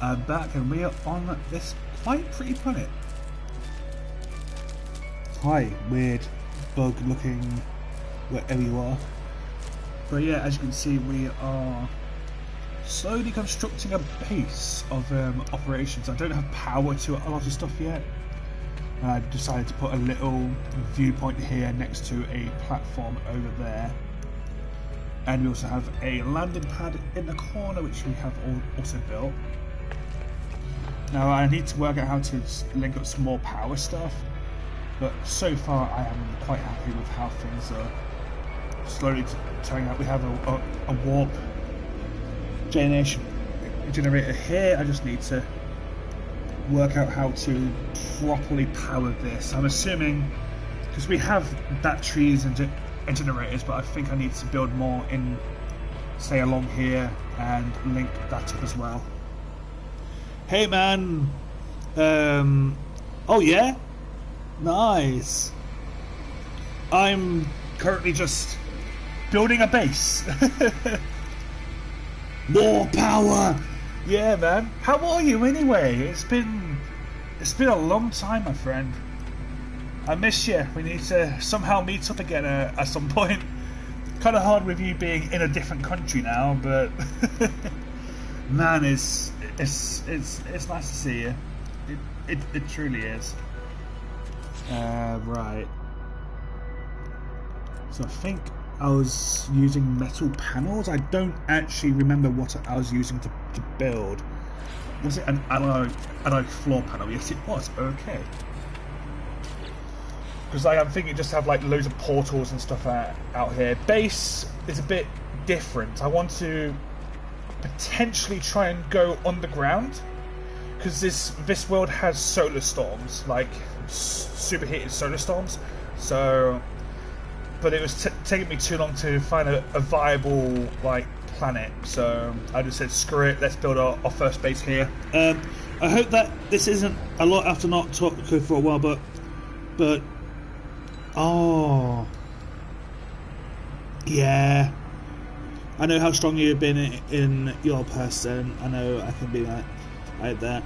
I'm back and we are on this quite pretty planet. Hi, weird bug looking wherever you are. But yeah, as you can see, we are slowly constructing a base of operations. I don't have power to a lot of stuff yet. And I decided to put a little viewpoint here next to a platform over there. And we also have a landing pad in the corner, which we have also built. Now I need to work out how to link up some more power stuff, but so far I am quite happy with how things are slowly turning out. We have a warp generator here. I just need to work out how to properly power this. I'm assuming, because we have batteries and generators, but I think I need to build more in, say, along here and link that up as well. Hey man, oh yeah, nice. I'm currently just building a base. More power. Yeah man, how are you anyway? It's been a long time, my friend. I miss you. We need to somehow meet up again at some point. Kind of hard with you being in a different country now, but man, it's nice to see you. It truly is. Right. So I think I was using metal panels. I don't actually remember what I was using to build. Was it an alloy floor panel? Yes, it was. Okay. Because I'm thinking just have like loads of portals and stuff out here. Base is a bit different. I want to potentially try and go underground, because this world has solar storms, like superheated solar storms. So, but it was taking me too long to find a viable like planet. So I just said screw it. Let's build our first base here. I hope that this isn't a lot after not talking for a while, but. Oh, yeah. I know how strong you've been in your person. I know I can be like that.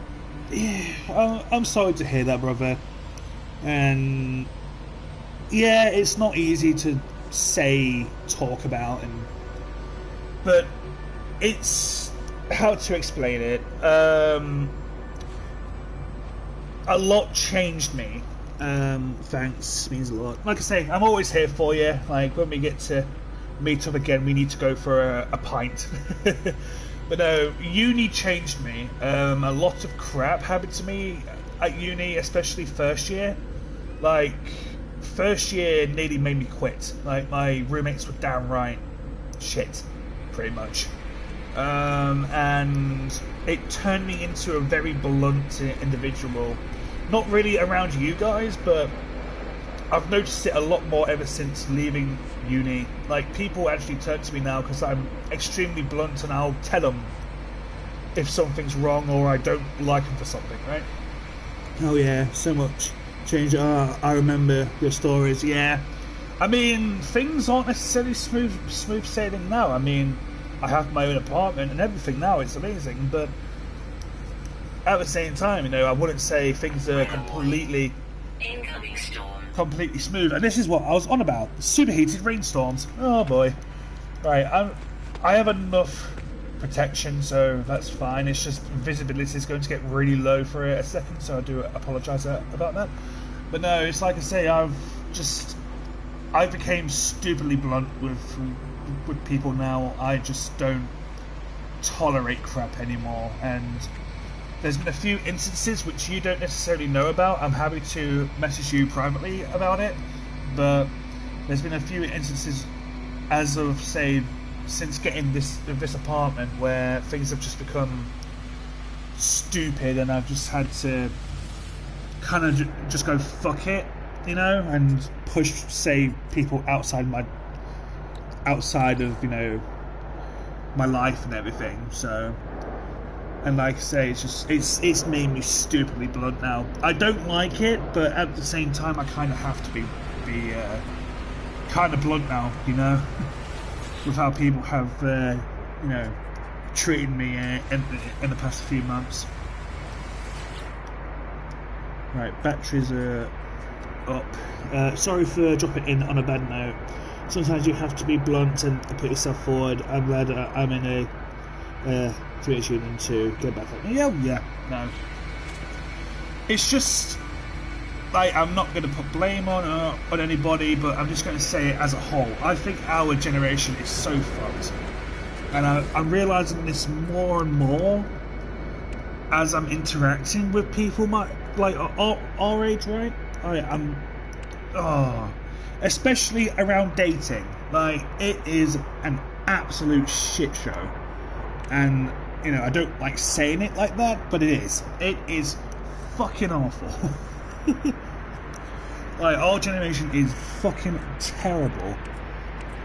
Yeah, I'm sorry to hear that, brother. And yeah, it's not easy to talk about, but it's how to explain it. A lot changed me. Thanks, means a lot. Like I say, I'm always here for you. Like when we get to meet up again, we need to go for a pint. But no, uni changed me. A lot of crap happened to me at uni, especially first year. Like first year nearly made me quit. Like my roommates were downright shit, pretty much. And it turned me into a very blunt individual. Not really around you guys, but I've noticed it a lot more ever since leaving uni. Like, people actually turn to me now because I'm extremely blunt, and I'll tell them if something's wrong or I don't like them for something, right? Oh yeah, so much change. I remember your stories. Yeah, I mean, things aren't necessarily smooth sailing now. I mean, I have my own apartment and everything now. It's amazing, but at the same time, you know, I wouldn't say things are completely smooth. And this is what I was on about: superheated rainstorms. Oh boy. Right, I have enough protection, so that's fine. It's just visibility is going to get really low for a second, so I do apologise about that. But no, it's like I say, I became stupidly blunt with people now. I just don't tolerate crap anymore, and there's been a few instances which you don't necessarily know about. I'm happy to message you privately about it, but there's been a few instances as of, say, since getting this apartment where things have just become stupid, and I've just had to kind of just go fuck it, you know, and push, say, people outside of, you know, my life and everything. So, and like I say, it's made me stupidly blunt now. I don't like it, but at the same time, I kind of have to be kind of blunt now, you know, with how people have, you know, treated me in the past few months. Right, batteries are up. Sorry for dropping in on a bad note. Sometimes you have to be blunt and put yourself forward. I'm glad I'm in a situation to get back at me. Yeah, no. It's just, like, I'm not going to put blame on anybody, but I'm just going to say it as a whole. I think our generation is so fucked. And I'm realising this more and more as I'm interacting with people our age, right? Especially around dating. Like, it is an absolute shit show. And, you know, I don't like saying it like that, but it is. It is fucking awful. Like, our generation is fucking terrible.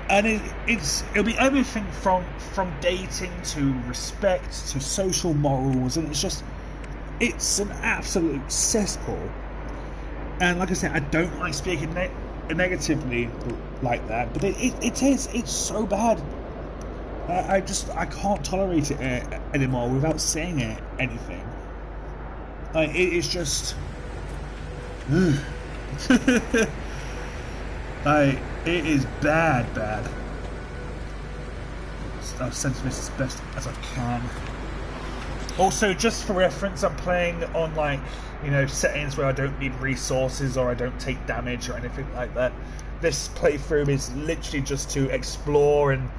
And it'll be everything from dating to respect to social morals, and it's an absolute cesspool. And like I said, I don't like speaking negatively like that, but it's so bad. I can't tolerate it anymore without saying anything. Like, it is just like, it is bad. I've censor this as best as I can. Also, just for reference, I'm playing on, like, you know, settings where I don't need resources or I don't take damage or anything like that. This playthrough is literally just to explore and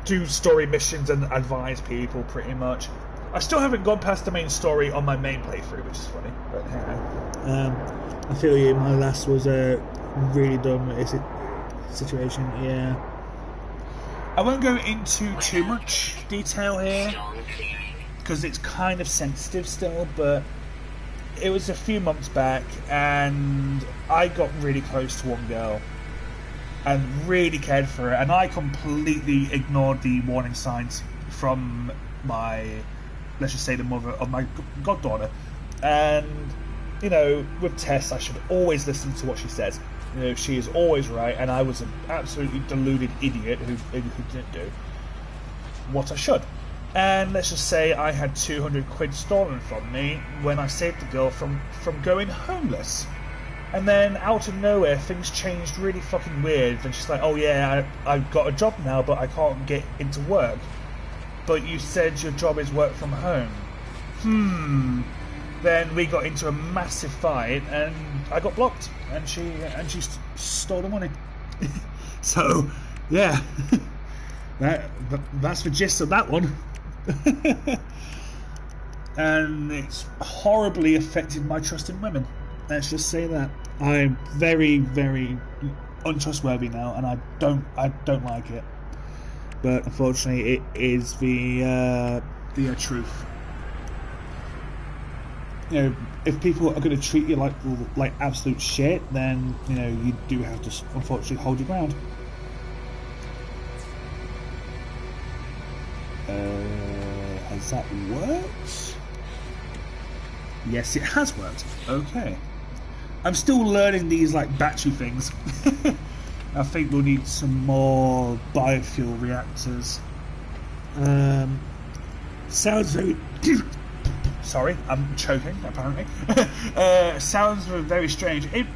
do story missions and advise people, pretty much. I still haven't gone past the main story on my main playthrough, which is funny, but hey. I feel you. My last was really dumb situation. Yeah. I won't go into too much detail here because it's kind of sensitive still, but it was a few months back and I got really close to one girl and really cared for her, and I completely ignored the warning signs from my, let's just say, the mother of my goddaughter. And, you know, with Tess, I should always listen to what she says. You know, she is always right, and I was an absolutely deluded idiot who didn't do what I should. And let's just say I had 200 quid stolen from me when I saved the girl from going homeless. And then, out of nowhere, things changed really fucking weird. And she's like, oh yeah, I've got a job now, but I can't get into work. But you said your job is work from home. Then we got into a massive fight, and I got blocked, and she stole the money. So, yeah, that's the gist of that one. And it's horribly affected my trust in women. Let's just say that I'm very, very untrustworthy now, and I don't like it. But unfortunately, it is the truth. You know, if people are going to treat you like absolute shit, then, you know, you do have to unfortunately hold your ground. Has that worked? Yes, it has worked. Okay. I'm still learning these, like, battery things. I think we'll need some more biofuel reactors. Sounds very... Sorry, I'm choking, apparently. Sounds very strange. Like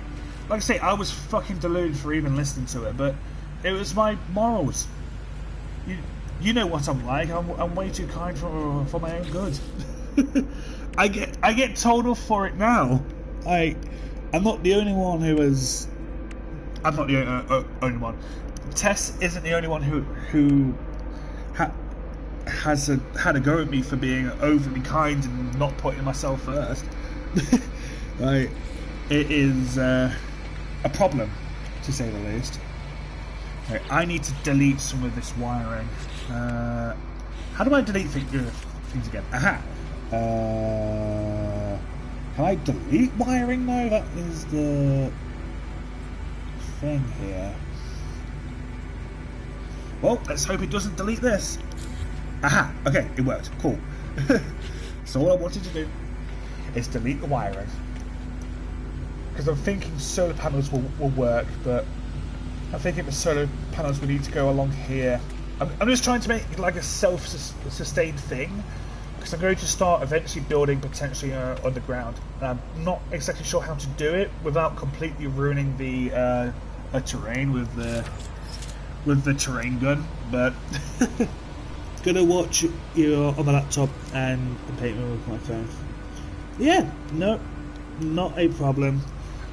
I say, I was fucking deluded for even listening to it, but it was my morals. You know what I'm like. I'm way too kind for my own good. I get told off for it now. I'm not the only one who has... I'm not the only one. Tess isn't the only one who has had a go at me for being overly kind and not putting myself first. Like, it is a problem, to say the least. Okay, I need to delete some of this wiring. How do I delete things again? Aha! Can I delete wiring? No, that is the thing here. Well, let's hope it doesn't delete this. Aha! Okay, it worked. Cool. So all I wanted to do is delete the wiring. Because I'm thinking solar panels will work, but I'm thinking the solar panels will need to go along here I'm just trying to make it like a self-sustained thing, because I'm going to start eventually building potentially underground. And I'm not exactly sure how to do it without completely ruining the terrain with the terrain gun, but gonna watch you on my laptop and paint me with my phone. Yeah, no, not a problem.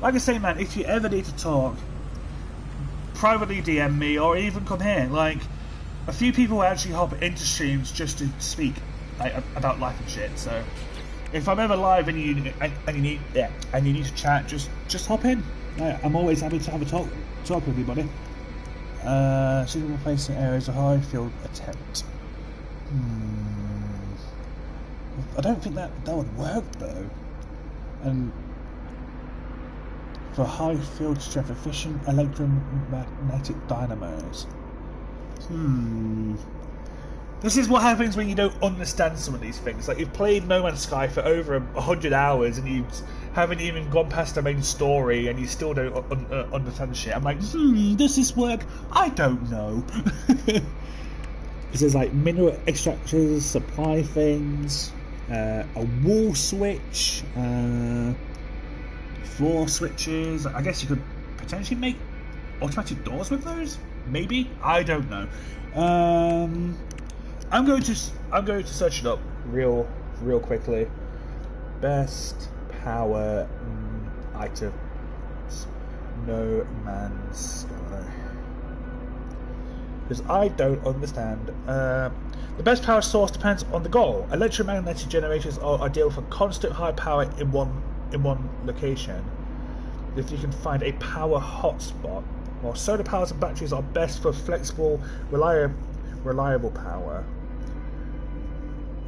Like I say, man, if you ever need to talk, privately DM me or even come here. Like, a few people actually hop into streams just to speak like about life and shit. So if I'm ever live and you need to chat, just hop in. I'm always happy to have a talk with you, buddy. Single replacing areas of high field attempt. I don't think that would work though. And for high field strength efficient electromagnetic dynamos. This is what happens when you don't understand some of these things. Like, you've played No Man's Sky for over 100 hours and you haven't even gone past the main story and you still don't understand the shit. I'm like, does this work? I don't know. Because there's like mineral extractors, supply things, a wall switch, floor switches. I guess you could potentially make automatic doors with those. Maybe, I don't know. I'm going to search it up real quickly. Best power items. No Man's Sky. Because I don't understand. The best power source depends on the goal. Electromagnetic generators are ideal for constant high power in one location. If you can find a power hotspot, while solar powers and batteries are best for flexible, reliable power.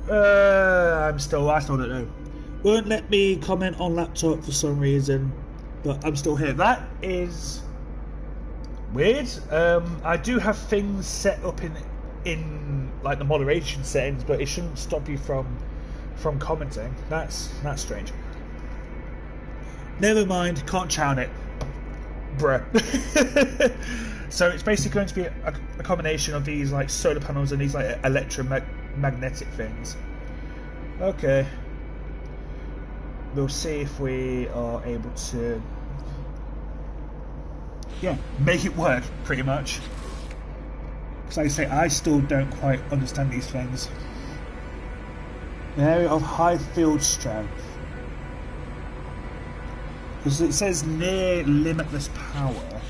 I still don't know. Won't let me comment on laptop for some reason, but I'm still here. That is weird. I do have things set up in like the moderation settings, but it shouldn't stop you from commenting. That's strange. Never mind, can't chown it. Bruh. So it's basically going to be a combination of these like solar panels and these like electromagnetic things. Okay. We'll see if we are able to make it work, pretty much. Because like I say, I still don't quite understand these things. An area of high field strength. Because it says near limitless power.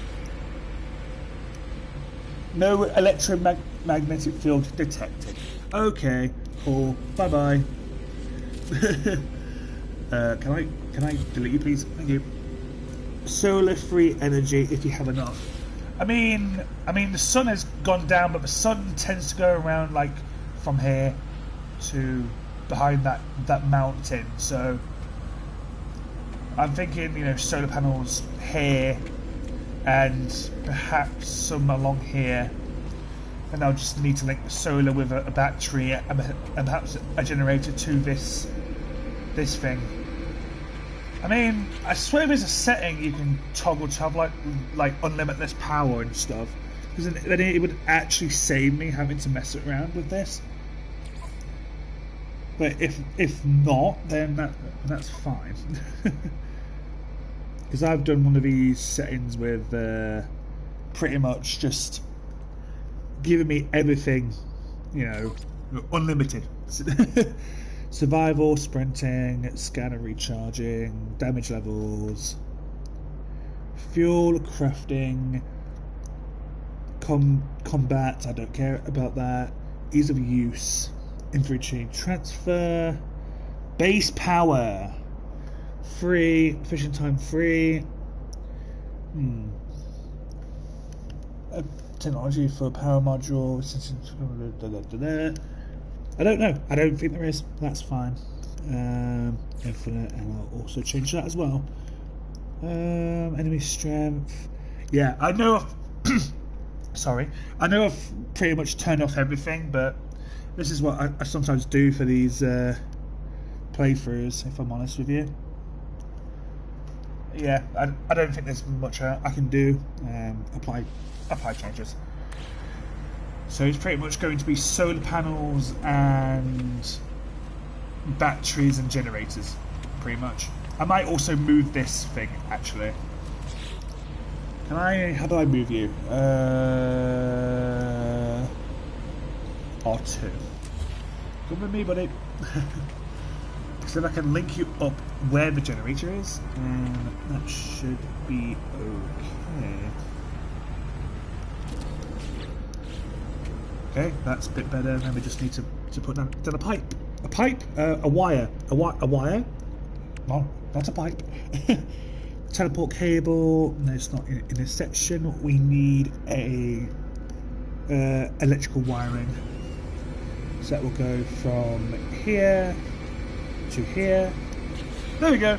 No electromagnetic field detected. Okay, cool. Bye bye. Can I delete you, please? Thank you. Solar free energy if you have enough. I mean the sun has gone down, but the sun tends to go around like from here to behind that mountain. So I'm thinking, solar panels here and perhaps some along here, and I'll just need to link the solar with a battery and perhaps a generator to this thing. I mean, I swear there's a setting you can toggle to have like unlimitless power and stuff, because then it would actually save me having to mess around with this. But if not, then that's fine. Because I've done one of these settings with pretty much just giving me everything, unlimited. Survival, sprinting, scanner recharging, damage levels, fuel, crafting, combat, I don't care about that, ease of use, infantry transfer, base power, free, efficient time free, technology for power module, I don't know. I don't think there is. That's fine. Infinite, and I'll also change that as well. Enemy strength. Yeah, I know I've sorry. I know I've pretty much turned off everything, but this is what I sometimes do for these playthroughs, if I'm honest with you. Yeah, I don't think there's much I can do. Apply changes. So it's pretty much going to be solar panels and batteries and generators, pretty much. I might also move this thing, actually. Can I... how do I move you? R2. Come with me, buddy. So if I can link you up where the generator is, that should be okay. Okay, that's a bit better. Then we just need to put down a pipe. A pipe? A wire. A wire? No, that's a pipe. Teleport cable. No, it's not in this section. We need a electrical wiring. So that will go from here to here. There we go.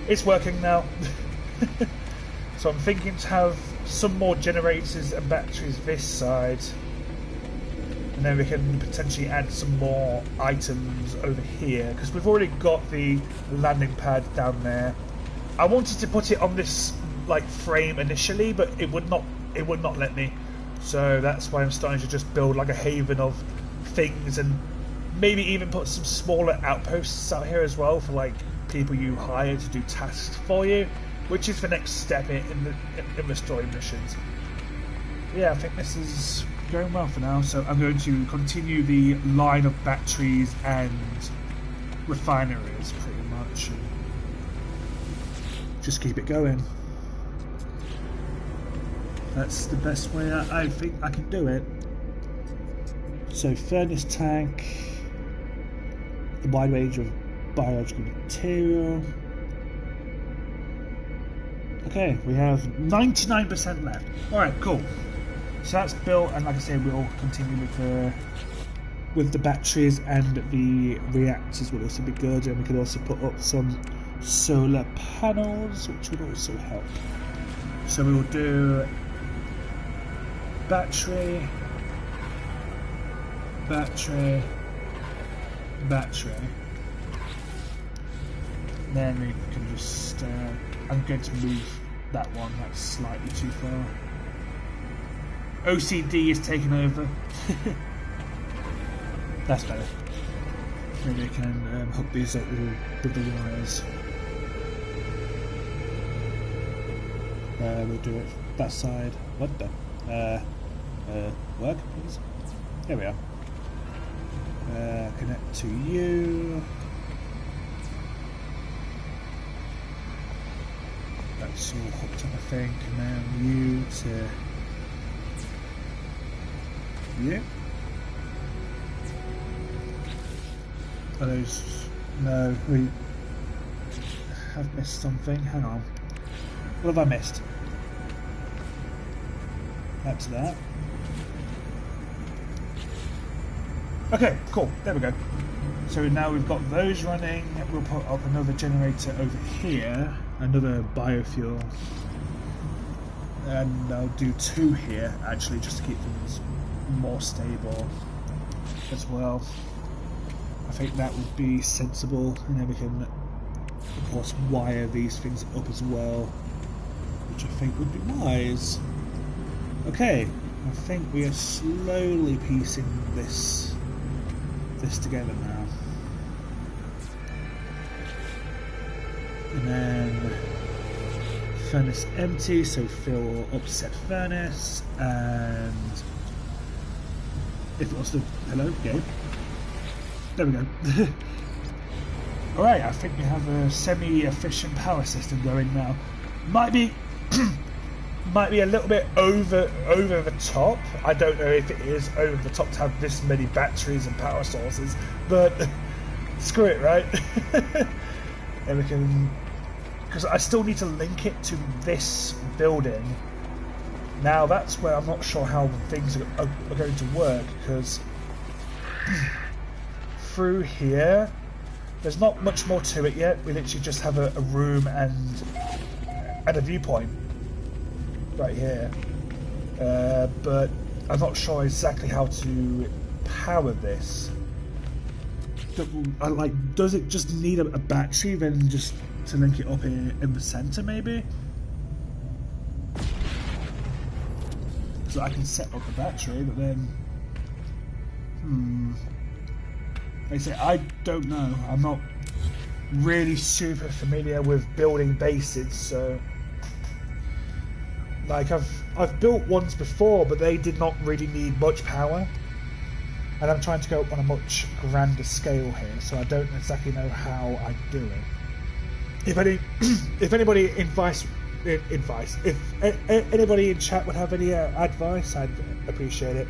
It's working now. So I'm thinking to have some more generators and batteries this side, and then we can potentially add some more items over here, because we've already got the landing pad down there. I wanted to put it on this like frame initially, but it would not let me. So that's why I'm starting to just build like a haven of things, and maybe even put some smaller outposts out here as well for like people you hire to do tasks for you, which is the next step in the story missions. Yeah, I think this is going well for now, so I'm going to continue the line of batteries and refineries pretty much, and just keep it going. That's the best way I think I can do it. So furnace tank, a wide range of biological material. Okay, we have 99% left. Alright, cool. So that's built, and like I said, we'll continue with the batteries, and the reactors will also be good, and we can also put up some solar panels, which would also help. So we will do battery, battery, battery. Then we can just I'm going to move that one, that's slightly too far. OCD is taking over. That's better. Maybe I can hook these up with the wires. We'll do it that side. What the? Work, please. There we are. Connect to you. That's all hooked up, I think, and then you to you. Are those? No, we have missed something. Hang on. What have I missed? That's that. Okay, cool. There we go. So now we've got those running. We'll put up another generator over here, another biofuel, and I'll do 2 here actually, just to keep things more stable as well. I think that would be sensible, and then we can of course wire these things up as well, which I think would be wise. Okay, I think we are slowly piecing this together now. And then furnace empty, so fill up set furnace, and if it wants to, hello, Gabe. There we go. Alright, I think we have a semi-efficient power system going now. Might be might be a little bit over the top. I don't know if it is over the top to have this many batteries and power sources, but screw it, right? And we can, because I still need to link it to this building. Now that's where I'm not sure how things are going to work, because through here there's not much more to it yet. We literally just have a room and a viewpoint right here, but I'm not sure exactly how to power this. Does it just need a battery then just to link it up in the center maybe? so I can set up the battery, but then, like I say, I don't know. I'm not really super familiar with building bases, so like I've built ones before, but they did not really need much power, and I'm trying to go on a much grander scale here, so I don't exactly know how I do it. If anybody if anybody in chat would have any advice, I'd appreciate it,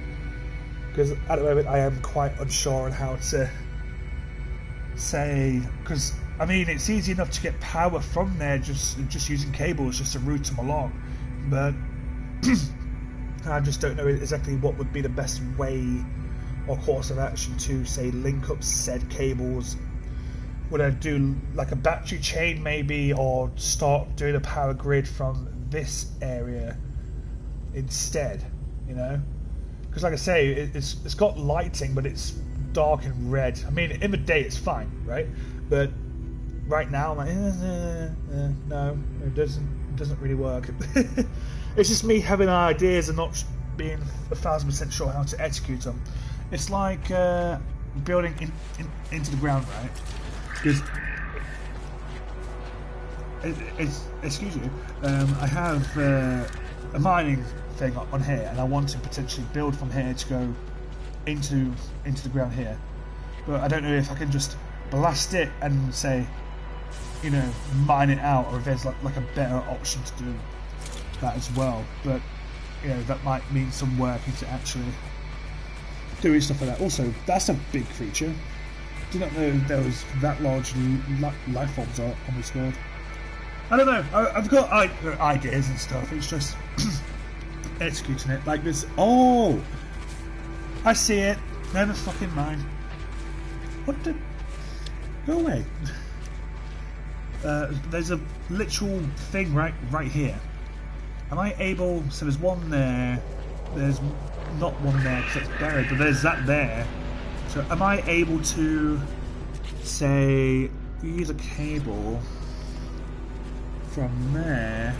because at the moment I am quite unsure on how to say, because I mean it's easy enough to get power from there just using cables just to route them along, but I just don't know exactly what would be the best way or course of action to say link up said cables. Would I do like a battery chain maybe, or start doing a power grid from this area instead, you know? Because like I say, it's got lighting, but it's dark and red. I mean, in the day it's fine, right? But right now I'm like, no, it doesn't really work. It's just me having ideas and not being 1,000% sure how to execute them. It's like building into the ground, right? Because excuse me, I have a mining thing on here, and I want to potentially build from here to go into the ground here, but I don't know if I can just blast it and say, you know, mine it out, or if there's like a better option to do that as well. But you know, that might mean some work into actually doing stuff like that. Also, that's a big creature. Did not know there was that large life forms on this world. I don't know. I've got ideas and stuff. It's just executing it like this. Oh, I see it. Never fucking mind. What the? Go away. There's a literal thing right here. Am I able? So there's one there. There's not one there because it's buried, but there's that there. So am I able to, say, use a cable from there,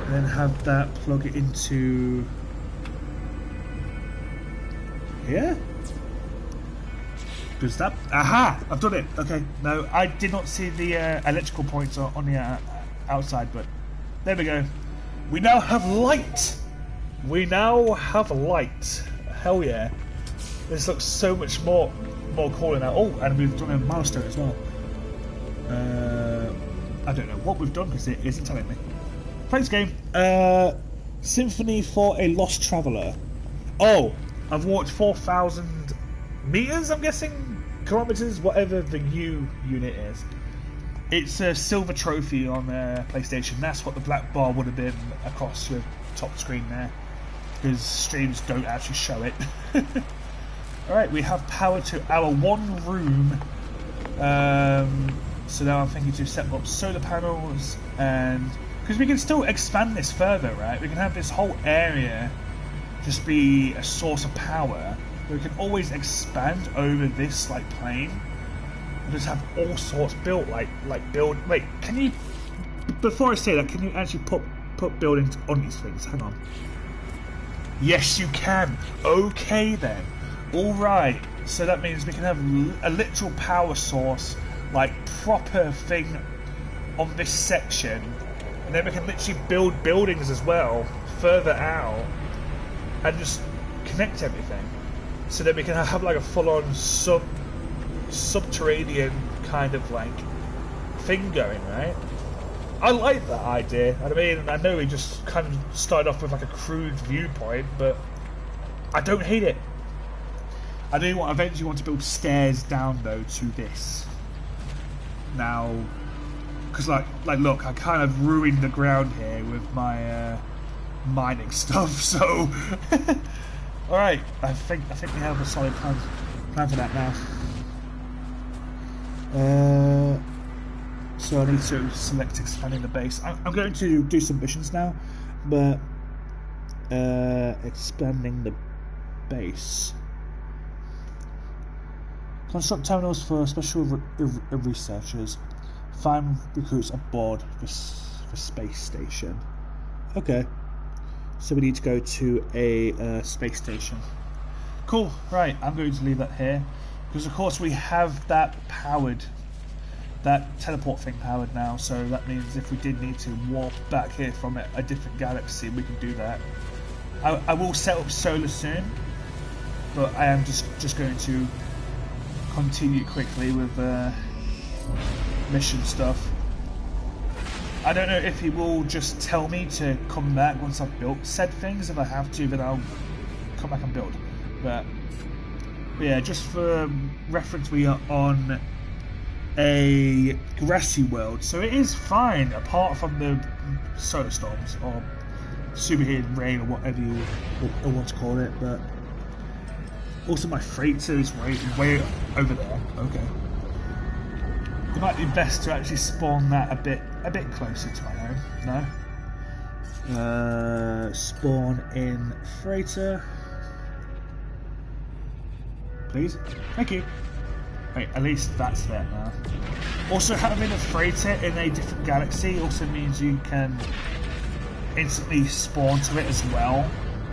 and then have that plug it into here? Does that? Aha! I've done it. Okay. No, I did not see the electrical points on the outside, but there we go. We now have light. We now have light. Hell yeah. This looks so much more cool now. Oh, and we've done a milestone as well. I don't know what we've done because it isn't telling me. Thanks, game. Symphony for a Lost Traveller. Oh, I've walked 4,000 meters, I'm guessing? Kilometers? Whatever the U unit is. It's a silver trophy on PlayStation. That's what the black bar would have been across your top screen there, because streams don't actually show it. Alright, we have power to our one room. So now I'm thinking to set up solar panels, and because we can still expand this further, right? We can have this whole area just be a source of power. We can always expand over this like plane and just have all sorts built, like build. Wait, can you? Before I say that, can you actually put buildings on these things? Hang on. Yes, you can. Okay then. All right. So that means we can have a literal power source, like proper thing, on this section, and then we can literally build buildings as well further out, and just connect everything, so that we can have like a full-on subterranean kind of like thing going, right? I like that idea. I mean, I know we just kind of started off with like a crude viewpoint, but I don't hate it. I do eventually want to build stairs down though to this. Now, because like look, I kind of ruined the ground here with my mining stuff. So, all right, I think we have a solid plan for that now. So I need to select expanding the base. I'm going to do some missions now, but expanding the base. Construct terminals for special researchers. Find recruits aboard the space station. Okay. So we need to go to a space station. Cool, right, I'm going to leave that here. Because of course we have that teleport thing powered now, so that means if we did need to warp back here from a different galaxy, we can do that. I will set up solar soon, but I am just going to continue quickly with mission stuff. I don't know if he will just tell me to come back once I've built said things. If I have to, then I'll come back and build. But yeah, just for reference, we are on a grassy world, so it is fine apart from the solar storms or superheated rain or whatever you want to call it. But also my freighter is way over there. Okay, it might be best to actually spawn that a bit closer to my home. No, spawn in freighter, please. Thank you. Right, at least that's there now. Also, having a freighter in a different galaxy also means you can instantly spawn to it as well.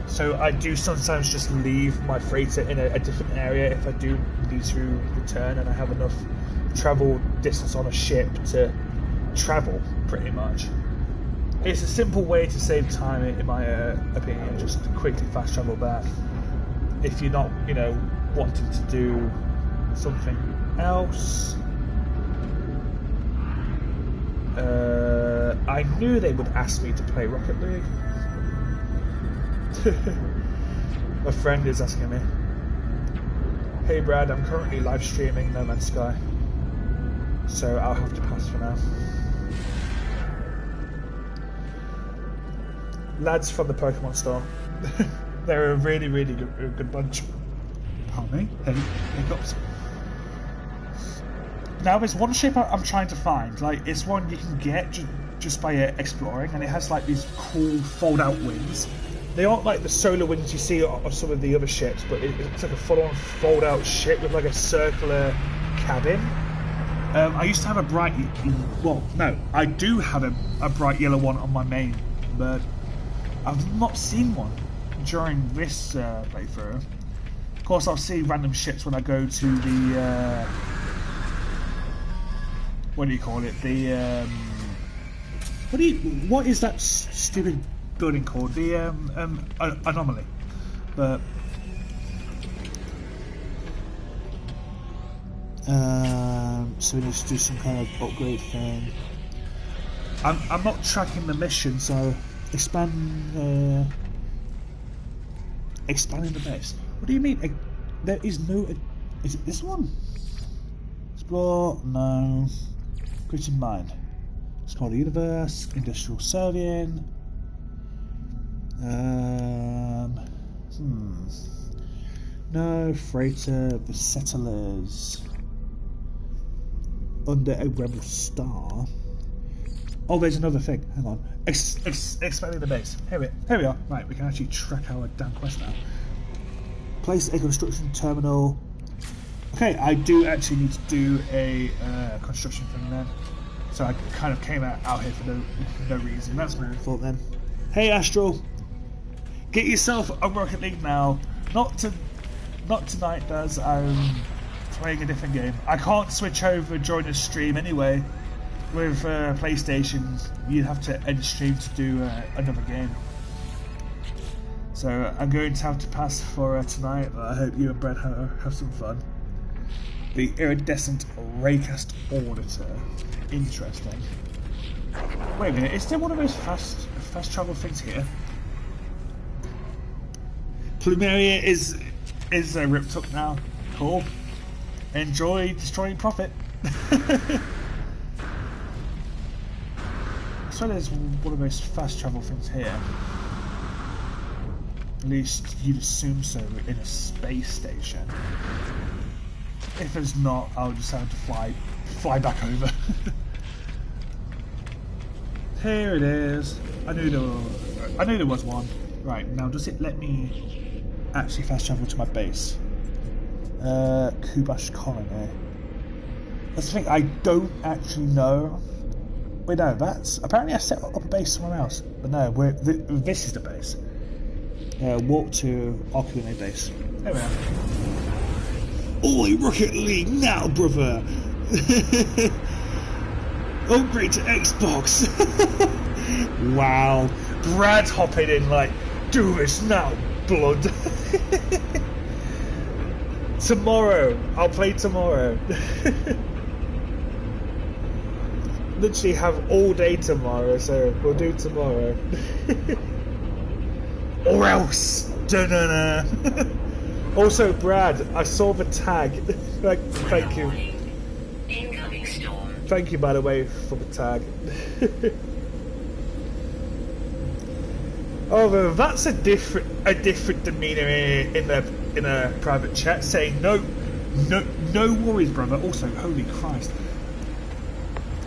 So I do sometimes just leave my freighter in a different area if I do need to return and I have enough travel distance on a ship to travel, pretty much. It's a simple way to save time, in my opinion, just to quickly fast travel back. If you're not, wanting to do something else. I knew they would ask me to play Rocket League. My friend is asking me. Hey Brad, I'm currently live streaming No Man's Sky, so I'll have to pass for now. Lads from the Pokemon store. They're a really good bunch. Pardon me? Hiccups. Now there's one ship I'm trying to find. Like, it's one you can get just by exploring, and it has like these cool fold-out wings. They aren't like the solar wings you see on some of the other ships, but it's like a full-on fold-out ship with like a circular cabin. I used to have a bright... Well, no, I do have a bright yellow one on my main, but I've not seen one during this playthrough. Of course, I'll see random ships when I go to the... what do you call it? The what is that stupid building called? The anomaly. But so we need to do some kind of upgrade thing. I'm not tracking the mission, so expanding the base. What do you mean? There is no. Is it this one? Explore? No. Creating mind. Explore the universe. Industrial Servian. No. Freighter. The Settlers. Under a rebel star. Oh, there's another thing. Hang on. Expanding the base. Here we are. Right, we can actually track our damn quest now. Place a construction terminal. Okay, I do actually need to do a construction thing then. So I kind of came out here for no reason. That's my own fault then. Hey Astral, get yourself a Rocket League now. Not tonight, Daz. I'm playing a different game. I can't switch over during the stream anyway. With PlayStation, you'd have to end stream to do another game. So I'm going to have to pass for tonight, but I hope you and Brad have some fun. The Iridescent Raycast Auditor. Interesting. Wait a minute, is there one of those fast travel things here? Plumeria is ripped up now. Cool. Enjoy destroying Prophet. So there's one of those fast travel things here. At least you'd assume so in a space station. If there's not, I'll just have to fly back over. Here it is. I knew there was one. Right, now does it let me actually fast travel to my base? Kubash Colony. That's the thing, I don't actually know. Wait, no, that's... Apparently I set up a base somewhere else. But no, this is the base. Walk to Arcane base. There we are. Oi, Rocket League now, brother! Upgrade to Xbox! Wow. Brad's hopping in like, do this now, blood. Tomorrow. I'll play tomorrow. Literally have all day tomorrow, so we'll do tomorrow. Or else. Da-na-na. Also, Brad, I saw the tag. Thank you. Incoming storm. Thank you, by the way, for the tag. Although that's a different demeanour in a private chat, saying no worries, brother. Also, holy Christ,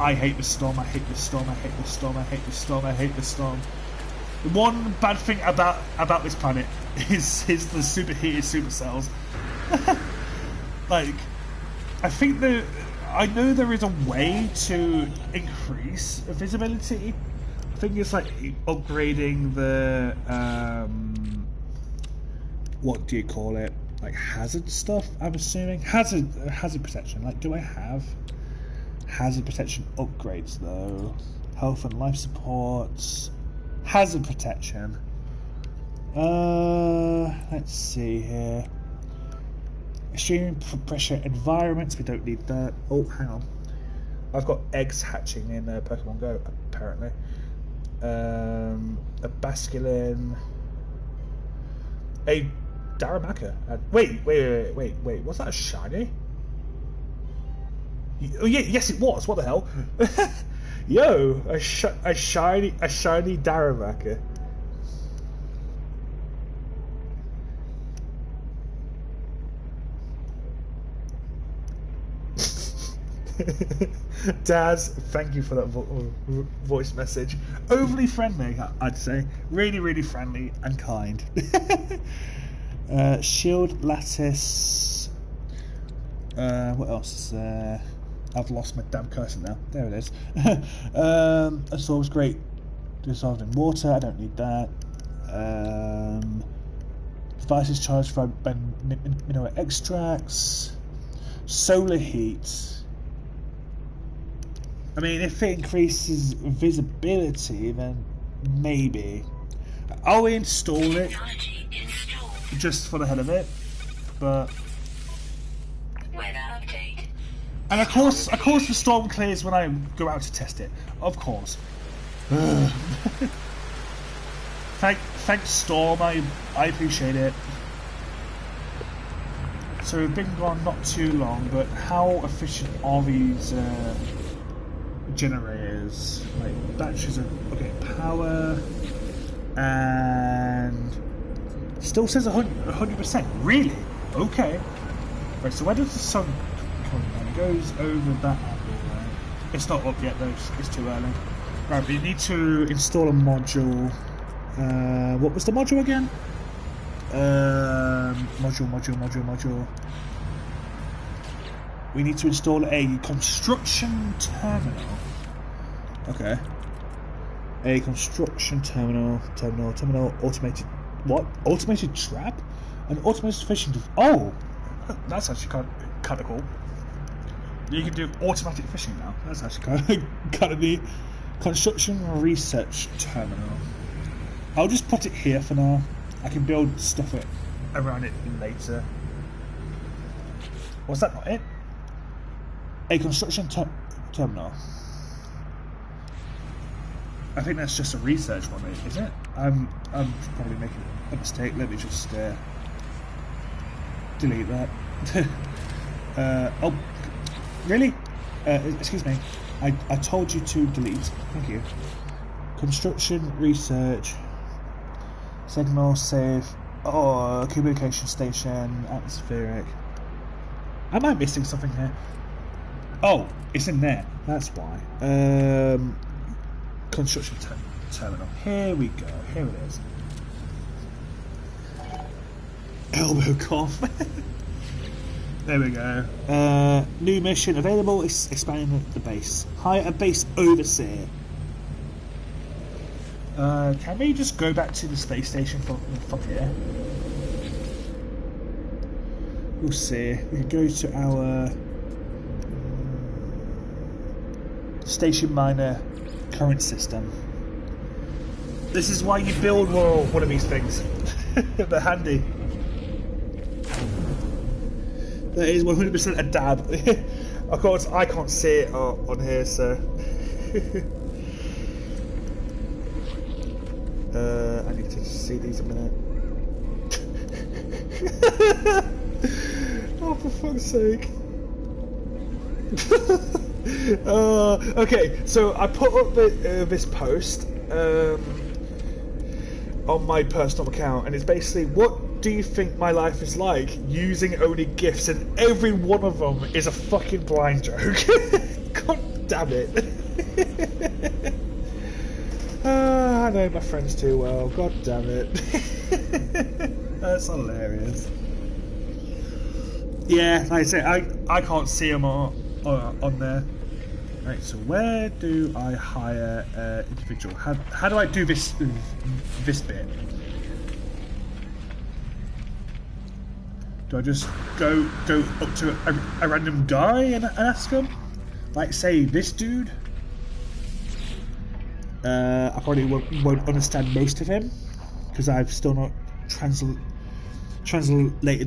I hate the storm. I hate the storm. I hate the storm. I hate the storm. I hate the storm. The one bad thing about this planet is the superheated supercells. Like, I know there is a way to increase visibility. I think it's like upgrading the what do you call it? Like hazard stuff. I'm assuming hazard protection. Like, do I have hazard protection upgrades though? Health and life supports. Hazard protection. Let's see here. Extreme pressure environments. We don't need that. Oh, hang on. I've got eggs hatching in Pokemon Go apparently. A Basculin. A Darumaka. Wait. Was that a shiny? Oh yeah, yes it was. What the hell? Yo, a shiny Darumaka. Daz, thank you for that voice message. Overly friendly, I'd say. Really, really friendly and kind. Shield lattice. What else is there? I've lost my damn cursor now. There it is. Absorbs great. Dissolved in water. I don't need that. Device is charged by mineral extracts. Solar heat. I mean, if it increases visibility, then maybe. I'll install it just for the hell of it. But and of course the storm clears when I go out to test it. Of course. Thanks, Storm. I appreciate it. So we've been gone not too long, but how efficient are these generators? Like batteries of okay power, and still says 100%. Really? Okay. Right. So where does the sun come from? It goes over that angle. Right? It's not up yet though. It's too early. Right. But you need to install a module. What was the module again? Module. We need to install a construction terminal. Okay. A construction terminal, automated... What? Automated trap? An automated fishing... Oh! That's actually kind of cool. You can do automatic fishing now. That's actually kind of neat. Construction research terminal. I'll just put it here for now. I can build stuff around it later. Was that not it? A construction terminal. I think that's just a research one, isn't it? I'm probably making a mistake. Let me just delete that. Oh, really? Excuse me. I told you to delete. Thank you. Construction research. Signal safe. Oh, communication station. Atmospheric. Am I missing something here? Oh, it's in there. That's why. Construction terminal. Here we go. Here it is. Elbow cough. There we go. New mission available. Expanding the base. Hire a base overseer. Can we just go back to the space station from here? We'll see. We can go to our station minor current system. This is why you build one of these things. They're handy. That is 100% a dab. Of course, I can't see it on here, so. I need to see these a minute. Oh, for fuck's sake. Okay, so I put up this post on my personal account, and it's basically, what do you think my life is like using only GIFs, and every one of them is a fucking blind joke. God damn it. I know my friends too well, god damn it. That's hilarious. Yeah, like I say, I can't see them on there. Right, so where do I hire individual? How do I do this bit? Do I just go up to a random guy and ask him? Like, say, this dude? I probably won't understand most of him because I've still not translated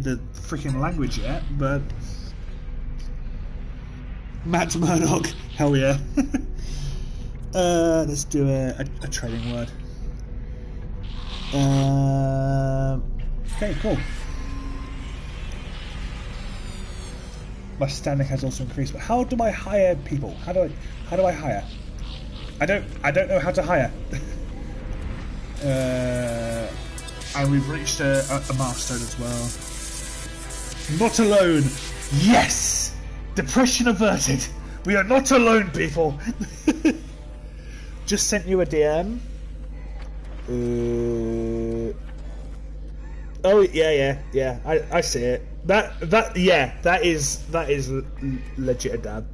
the freaking language yet, but Matt Murdock, hell yeah. Let's do a trading word. Okay, cool. My standing has also increased, but how do I hire people? How do I hire? I don't know how to hire. And we've reached a milestone as well. Not alone. Yes! Depression averted. We are not alone, people. Just sent you a DM. Oh yeah. I see it. That is legit a dab.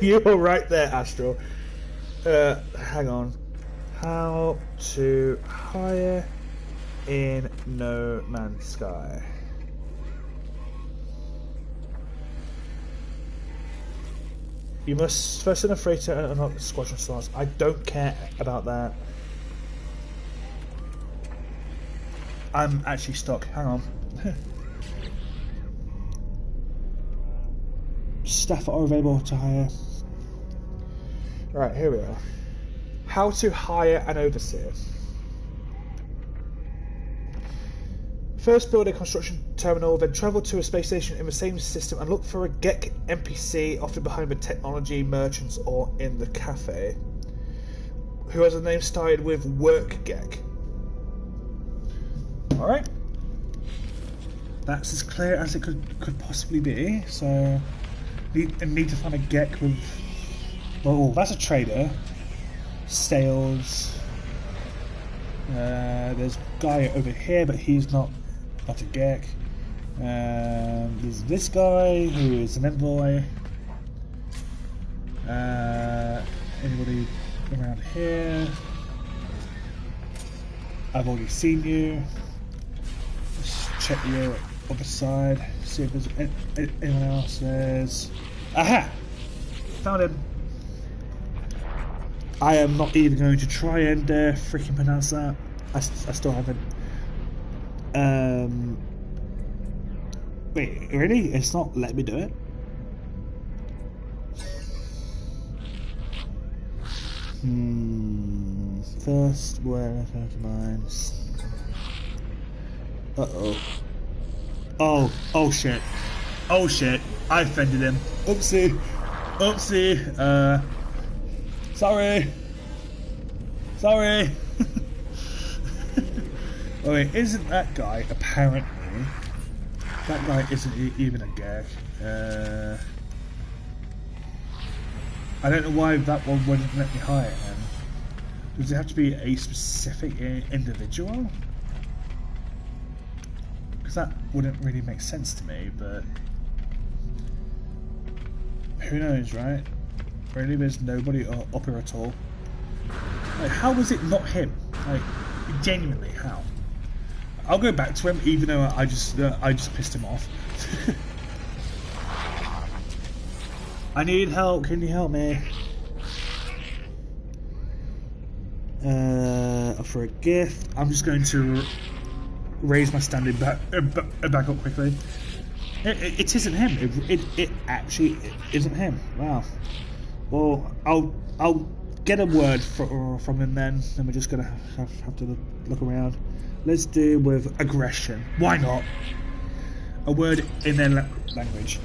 You're right there, Astro. Hang on. How to hire in No Man's Sky. You must first send a freighter and unlock the squadron slots. I don't care about that. I'm actually stuck. Hang on. Staff are available to hire. Right, here we are. How to hire an overseer. First build a construction terminal, then travel to a space station in the same system and look for a GEC NPC, often behind the technology merchants or in the cafe, who has a name started with Work GEC. Alright. That's as clear as it could possibly be, so need to find a GEC with... Oh, that's a trader. Sales. There's a guy over here, but he's not a GEC. There's this guy who is an envoy. Anybody around here? I've already seen you. Let's check your other side. See if there's anyone else. There's... Aha! Found him. I am not even going to try and freaking pronounce that. I still haven't. Wait, really? It's not letting me do it? First, where are mines? Oh shit. Oh shit. I offended him. Oopsie. Sorry. Oh wait, isn't that guy apparently? That guy isn't even a gag. I don't know why that one wouldn't let me hire him. Does it have to be a specific individual? Because that wouldn't really make sense to me, but who knows, right? Really, there's nobody up here at all. Like, how was it not him? Like, genuinely, how? I'll go back to him, even though I just pissed him off. I need help. Can you help me? For a gift, I'm just going to raise my standing back up quickly. It isn't him. It actually isn't him. Wow. Well, I'll get a word from him then. Then we're just gonna have to look around. Let's do with aggression. Why not? A word in their language.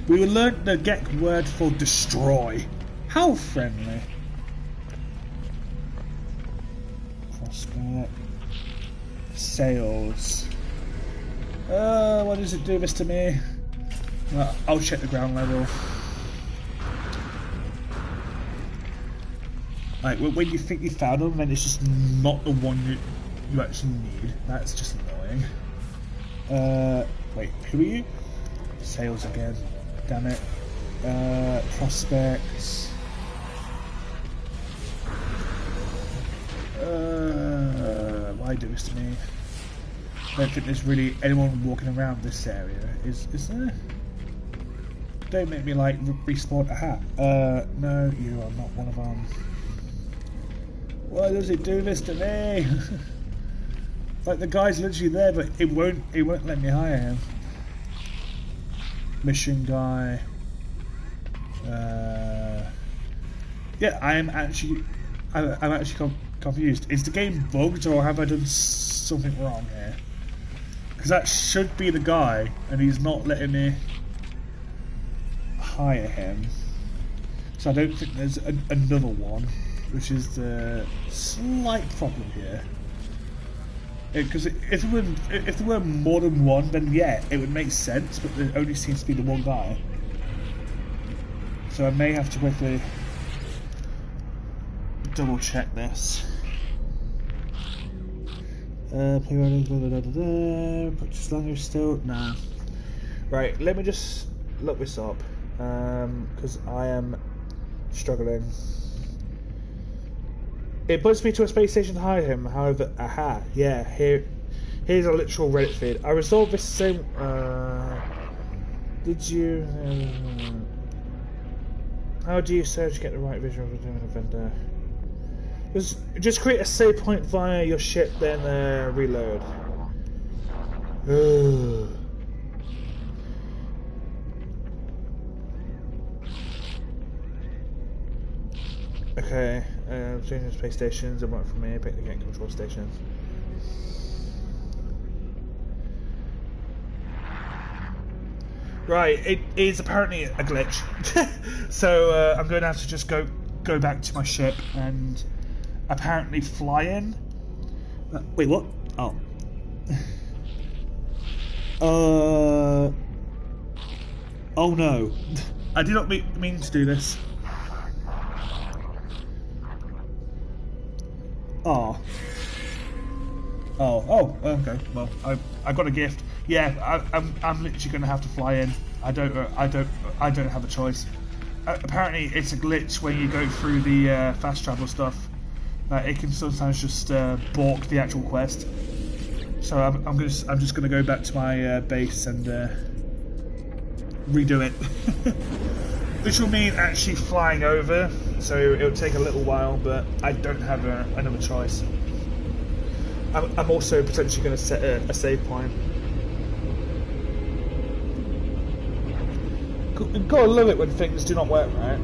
We will learn the Gek word for destroy. How friendly. Prospect. Sales. What does it do this to me? Well, I'll check the ground level. Like, when you think you found them, then it's just not the one you actually need. That's just annoying. Wait, who are you? Sales again. Damn it. Prospects. Why do this to me? I don't think there's really anyone walking around this area. Is there? Don't make me like respawn a hat. No, you are not one of them. Why does it do this to me? Like, the guy's literally there, but it won't let me hire him. Mission guy. Yeah, I'm actually confused. Is the game bugged, or have I done something wrong here? Because that should be the guy, and he's not letting me hire him. So I don't think there's another one, which is the slight problem here. Because if there were more than one, then yeah, it would make sense, but there only seems to be the one guy. So I may have to quickly double check this. Purchase language still? Nah. Right, let me just look this up, because I am struggling. It puts me to a space station to hide him, however, aha, yeah, here's a literal Reddit feed. I resolved this same, did you, how do you search to get the right visual of doing a vendor? Just create a save point via your ship, then reload. Okay, changing space stations and work for me, pick the game control station. Right, it is apparently a glitch. So I'm going to have to just go back to my ship and apparently fly in. Wait, what? Oh. Oh no. I did not mean to do this. Oh. Oh, okay. Well, I got a gift. Yeah, I'm literally going to have to fly in. I don't have a choice. Apparently, it's a glitch when you go through the fast travel stuff. It can sometimes just balk the actual quest. So I'm just going to go back to my base and redo it, which will mean actually flying over. So it'll take a little while, but I don't have another choice. I'm also potentially going to set a save point. Gotta love it when things do not work right.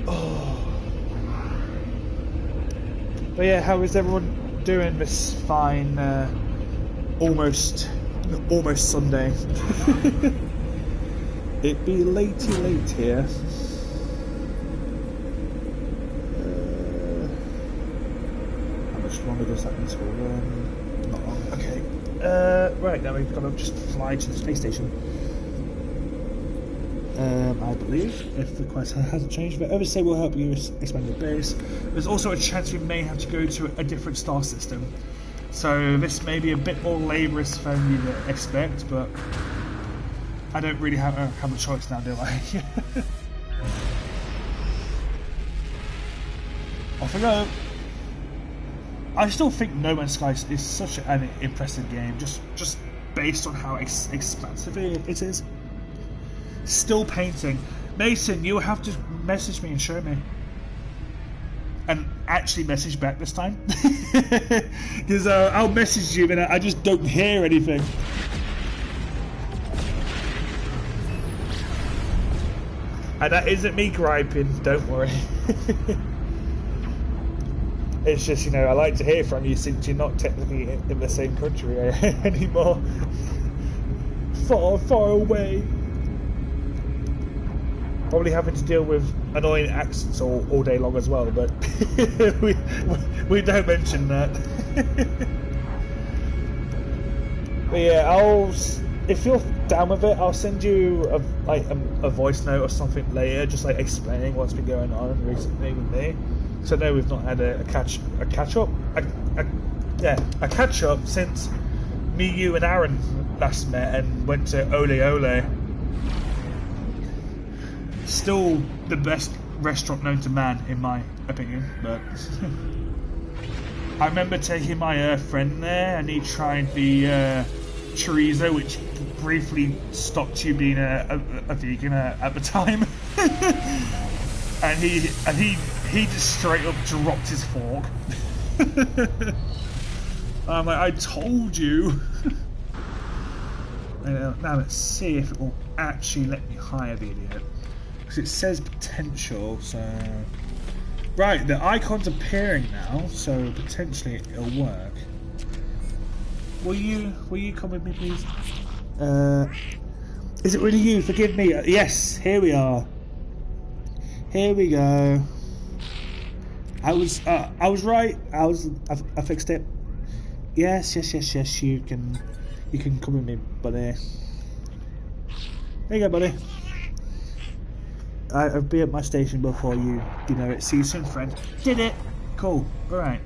Oh. But yeah, how is everyone doing this fine, almost Sunday? It be latey late here. How much longer does that until not long. Okay. Right, now we've got to just fly to the space station. I believe, if the quest hasn't changed, but Overstay will help you expand your base. There's also a chance we may have to go to a different star system. So this may be a bit more laborious than you'd expect, but I don't really have a choice now, do I? Off we go. I still think No Man's Sky is such an impressive game, just based on how expansive it is. Still painting. Mason, you'll have to message me and show me. And actually message back this time. Because I'll message you and I just don't hear anything. And that isn't me griping, don't worry. It's just, you know, I like to hear from you since you're not technically in the same country anymore. Far, far away. Probably having to deal with annoying accents all day long as well, but we don't mention that. But yeah, if you're down with it, I'll send you a voice note or something later, just like explaining what's been going on recently with me. So I know we've not had a catch up since me, you, and Aaron last met and went to Ole Ole. Still the best restaurant known to man, in my opinion. But I remember taking my friend there, and he tried the chorizo, which briefly stopped you being a vegan at the time. and he just straight up dropped his fork. I'm like, I told you. Now let's see if it will actually let me hire the idiot. Because it says potential, so... Right, the icon's appearing now, so potentially it'll work. Will you come with me, please? Is it really you? Forgive me. Yes, here we are. Here we go. I was right. I fixed it. Yes. You can come with me, buddy. There you go, buddy. I'll be at my station before you know it. See you soon, friend. Did it. Cool. All right.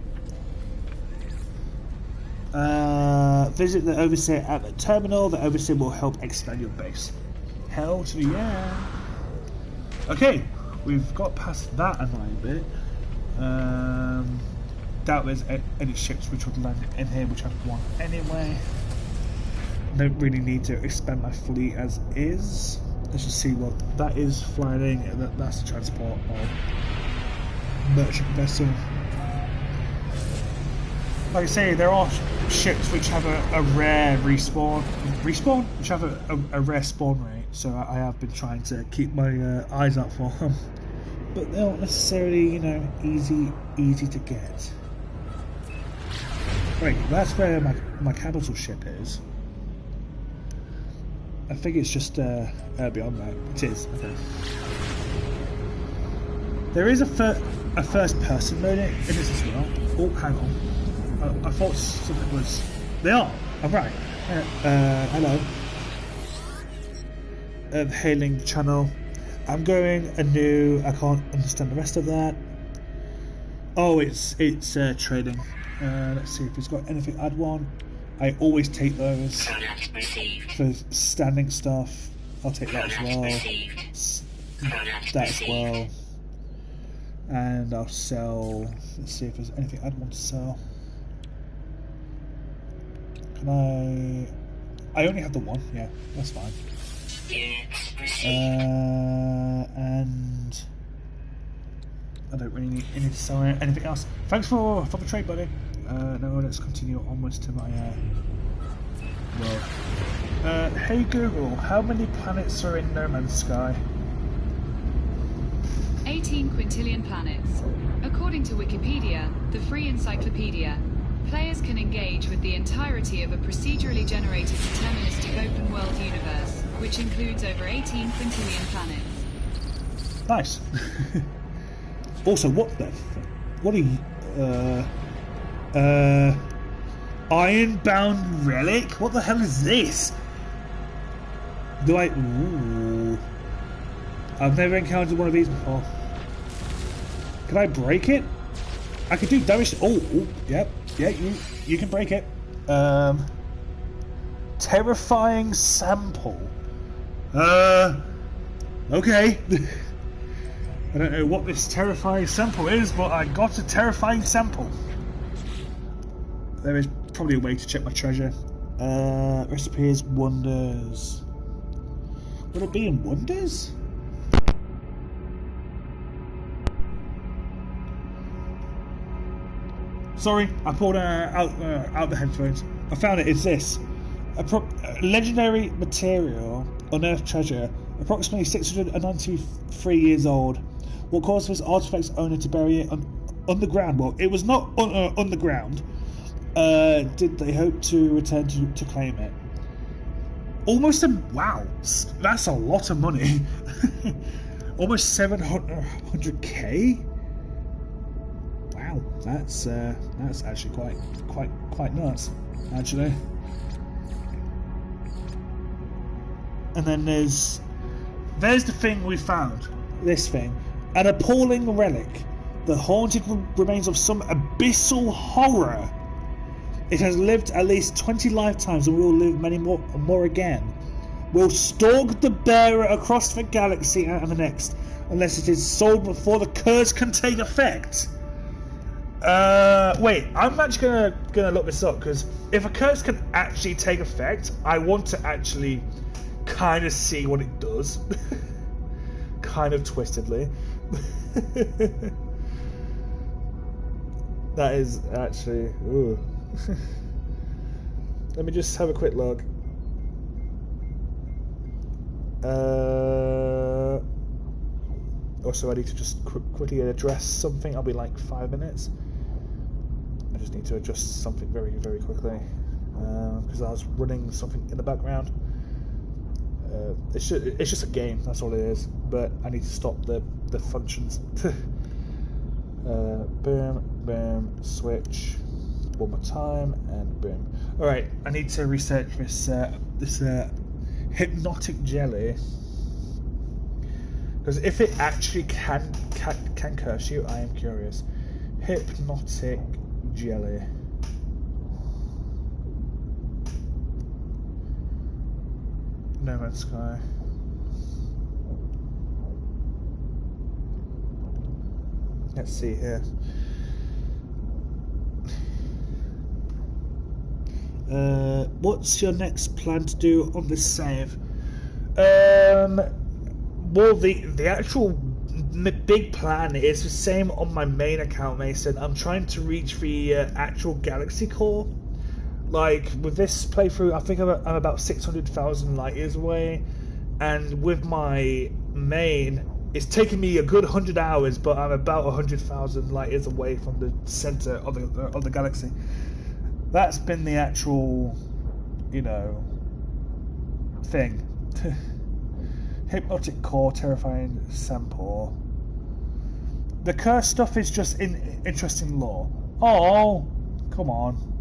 Visit the Overseer at the terminal. The Overseer will help expand your base. Hell to the yeah. Okay, we've got past that annoying bit. Doubt there's any ships which would land in here, which I'd want anyway. Don't really need to expand my fleet as is. Let's just see what that is flying. That's the transport of merchant vessel. Like I say, there are ships which have a rare respawn, which have a rare spawn rate. So I have been trying to keep my eyes out for them, but they're not necessarily, you know, easy to get. Wait, that's where my capital ship is. I think it's just beyond that. It is. Okay. There is a first-person mode in this as well. Oh, hang on. I thought something was... They are! I'm right. Hello. Hailing channel. I'm going anew. I can't understand the rest of that. Oh, it's trading. Let's see if it's got anything I'd want. I always take those for standing stuff. I'll take that as well. That as well. And I'll sell... Let's see if there's anything I'd want to sell. Can I only have the one. Yeah, that's fine. And I don't really need to sell anything else. Thanks for the trade, buddy. Now let's continue onwards to my world. Hey Google, how many planets are in No Man's Sky? 18 quintillion planets. According to Wikipedia, the free encyclopedia, players can engage with the entirety of a procedurally generated deterministic open-world universe, which includes over 18 quintillion planets. Nice. Also, what are you... Ironbound relic? What the hell is this? Ooh. I've never encountered one of these before. Can I break it? I could do damage. Oh, yep. Yeah, you can break it. Terrifying sample. Okay. I don't know what this terrifying sample is, but I got a terrifying sample. There is probably a way to check my treasure. Recipes, wonders. Would it be in wonders? Sorry, I pulled out the headphones. I found it. It's this. A legendary material, unearthed treasure, approximately 693 years old. What caused this artifact's owner to bury it underground? Well, it was not underground. Did they hope to return to claim it? Almost a wow, that's a lot of money. Almost 700k. Wow, that's actually quite nuts, actually. And then there's the thing we found. This thing, an appalling relic, the haunted remains of some abyssal horror. It has lived at least 20 lifetimes and will live many more again. Will stalk the bearer across the galaxy and the next, unless it is sold before the curse can take effect. Wait, I'm actually gonna look this up, because if a curse can actually take effect, I want to actually kind of see what it does. Kind of twistedly. That is actually... Ooh. Let me just have a quick look. Also, I need to just quickly address something. I'll be like 5 minutes. I just need to adjust something very, very quickly, because I was running something in the background. It's just a game, that's all it is. But I need to stop the functions. Boom, boom, switch. One more time, and boom. Alright, I need to research this hypnotic jelly, because if it actually can curse you, I am curious. Hypnotic jelly. No Man's Sky. Let's see here. What's your next plan to do on this save? Well, the actual big plan is the same on my main account, Mason. I'm trying to reach the actual galaxy core. Like, with this playthrough, I think I'm about 600,000 light years away, and with my main, it's taken me a good 100 hours, but I'm about 100,000 light years away from the center of the galaxy. That's been the actual, you know, thing. Hypnotic core, terrifying sample. The curse stuff is just interesting lore. Oh, come on.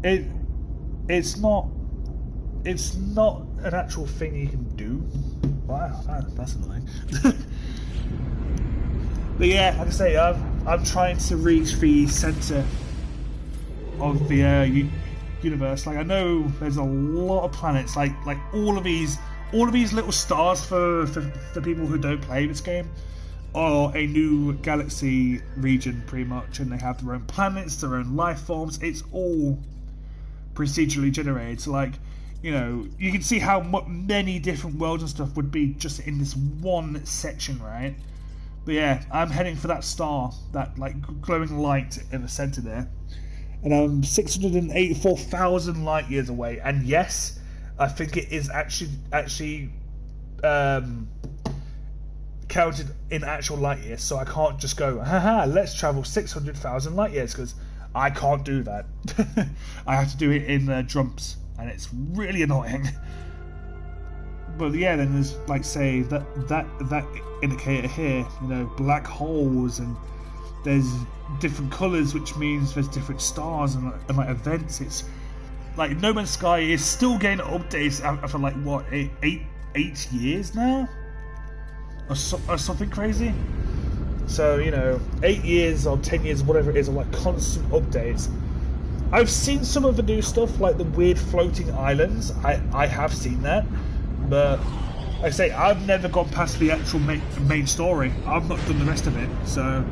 It's not an actual thing you can do. Wow, that's annoying. But yeah, like I say, I'm trying to reach the center of the universe. Like, I know there's a lot of planets, like all of these little stars for people who don't play this game are a new galaxy region, pretty much, and they have their own planets, their own life forms. It's all procedurally generated. So, like, you know, you can see how many different worlds and stuff would be just in this one section, right? But yeah, I'm heading for that star, that like glowing light in the center there. And I'm 684,000 light years away. And yes, I think it is actually counted in actual light years. So I can't just go, haha, let's travel 600,000 light years, because I can't do that. I have to do it in jumps, and it's really annoying. But yeah, then there's, like, say that indicator here, you know, black holes, and there's different colours, which means there's different stars and like events. It's like No Man's Sky is still getting updates after like what, eight years now, or something crazy. So, you know, 8 years or 10 years, whatever it is, of like constant updates. I've seen some of the new stuff, like the weird floating islands. I have seen that, but I say, I've never gone past the actual main story. I've not done the rest of it, so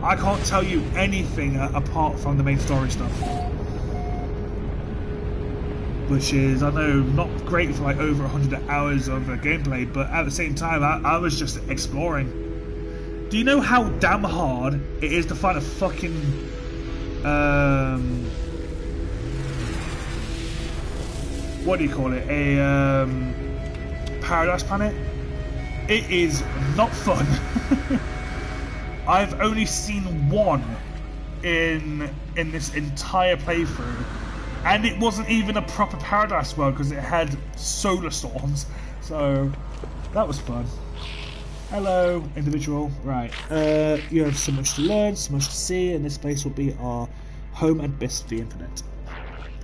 I can't tell you anything apart from the main story stuff. Which is, I know, not great for like over 100 hours of gameplay, but at the same time, I was just exploring. Do you know how damn hard it is to find a fucking what do you call it? A paradise planet? It is not fun. I've only seen one in this entire playthrough, and it wasn't even a proper paradise world because it had solar storms. So that was fun. Hello, individual. Right, you have so much to learn, so much to see, and this place will be our home and best for the infinite.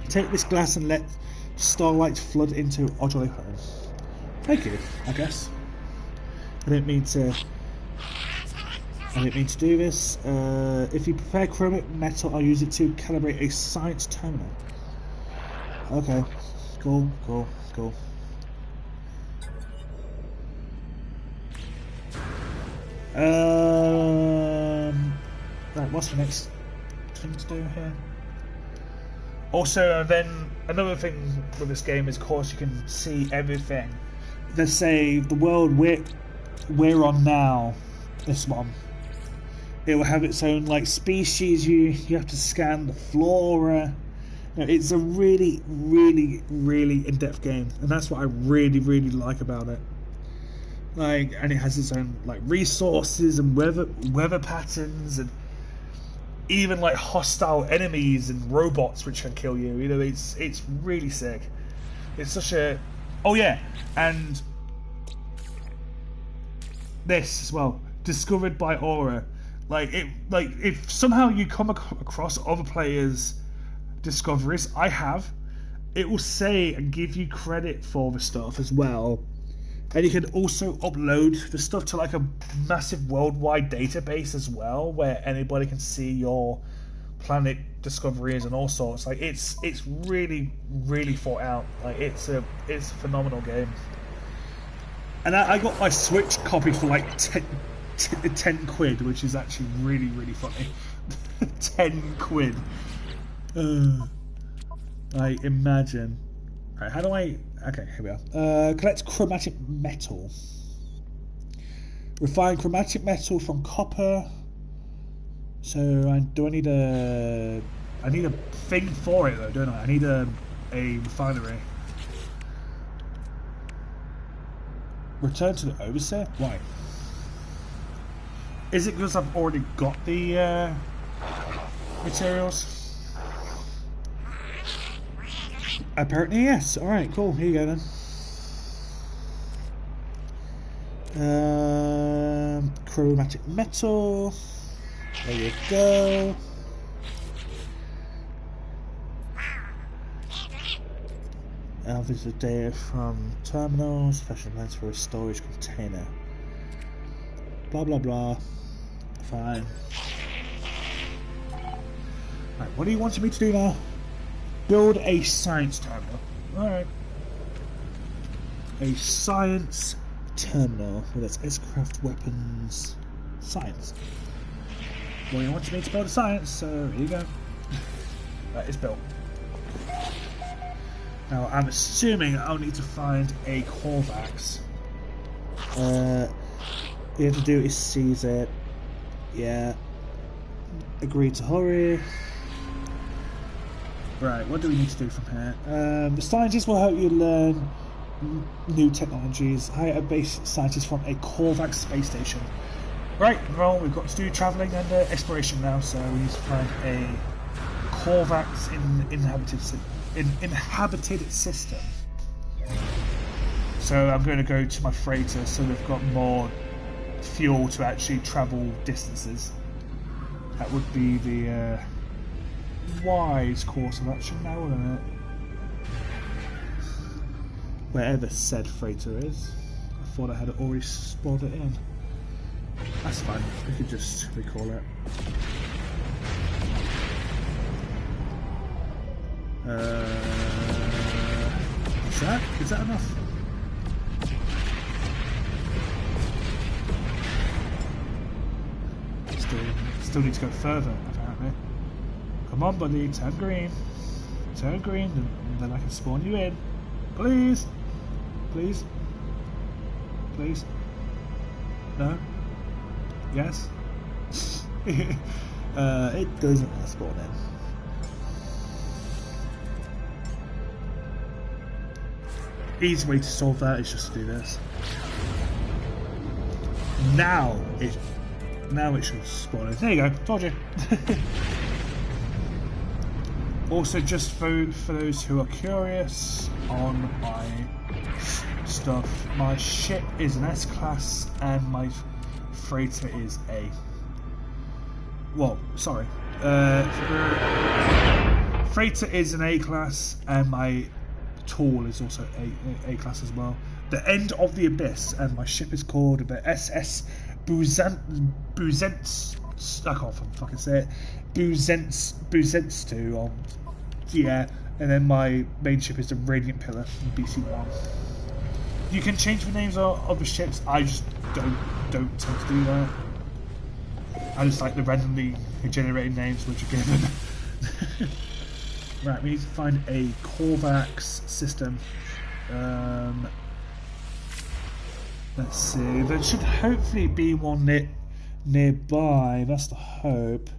Take this glass and let starlight flood into our jolly home. Thank you, I guess. I didn't mean to do this. If you prefer chromic metal, I'll use it to calibrate a science terminal. Okay, cool. Right, what's the next thing to do here? Also, then another thing with this game is, of course, you can see everything. Let's say the world we're on now, this one. It will have its own like species. You have to scan the flora. You know, it's a really in-depth game, and that's what I really like about it. Like, and it has its own like resources and weather patterns, and even like hostile enemies and robots which can kill you. You know, it's really sick. It's such a and this as well, discovered by Aura. Like if somehow you come across other players' discoveries, I have, it will say and give you credit for the stuff as well. And you can also upload the stuff to like a massive worldwide database as well, where anybody can see your planet discoveries and all sorts. Like it's really thought out. Like it's a phenomenal game. And I got my Switch copy for like 10 quid, which is actually really funny. 10 quid. Like imagine. Right, how do I? Okay, here we are. Collect chromatic metal. Refine chromatic metal from copper. So I need a thing for it though, don't I? I need a refinery. Return to the overseer? Why? Is it because I've already got the materials? Apparently yes. Alright, cool. Here you go then. Chromatic metal. There you go. Visit data from terminals. Special plans for a storage container. Blah blah blah. Fine. Right, what do you want me to do now? Build a science terminal. Alright. A science terminal. Well, that's S-craft weapons. Science. Well, you want me to build a science, so here you go. Right, it's built. Now, I'm assuming I'll need to find a Corvax. All you have to do is seize it. Yeah. Agree to hurry. Right, what do we need to do from here? The scientists will help you learn new technologies. Hire a base scientist from a Corvax space station. Right, well, we've got to do travelling and exploration now, so we need to find a Corvax inhabited system. So I'm going to go to my freighter so we've got more fuel to actually travel distances. That would be the wise course of action now, wouldn't it? Wherever said freighter is. I thought I had already spawned it in. That's fine, we could just recall it. What's that? Is that enough? still need to go further, apparently. Come on, buddy, turn green. Turn green, and then I can spawn you in. Please. Please. Please. No? Yes? It doesn't want to spawn in. Easy way to solve that is just to do this. Now it should spawn in. There you go, told you. Also, just for those who are curious on my stuff, my ship is an S-class and my freighter is a... Well, sorry. Freighter is an A-class and my tool is also A-class as well. The End of the Abyss, and my ship is called the SS Buzents. I can't fucking say it. Buzentstu. Yeah, and then my main ship is the Radiant Pillar from BC1. You can change the names of the ships. I just don't tend to do that. I just like the randomly generated names which are given. Right, we need to find a Korvax system. Let's see. There should hopefully be one nearby. That's the hope.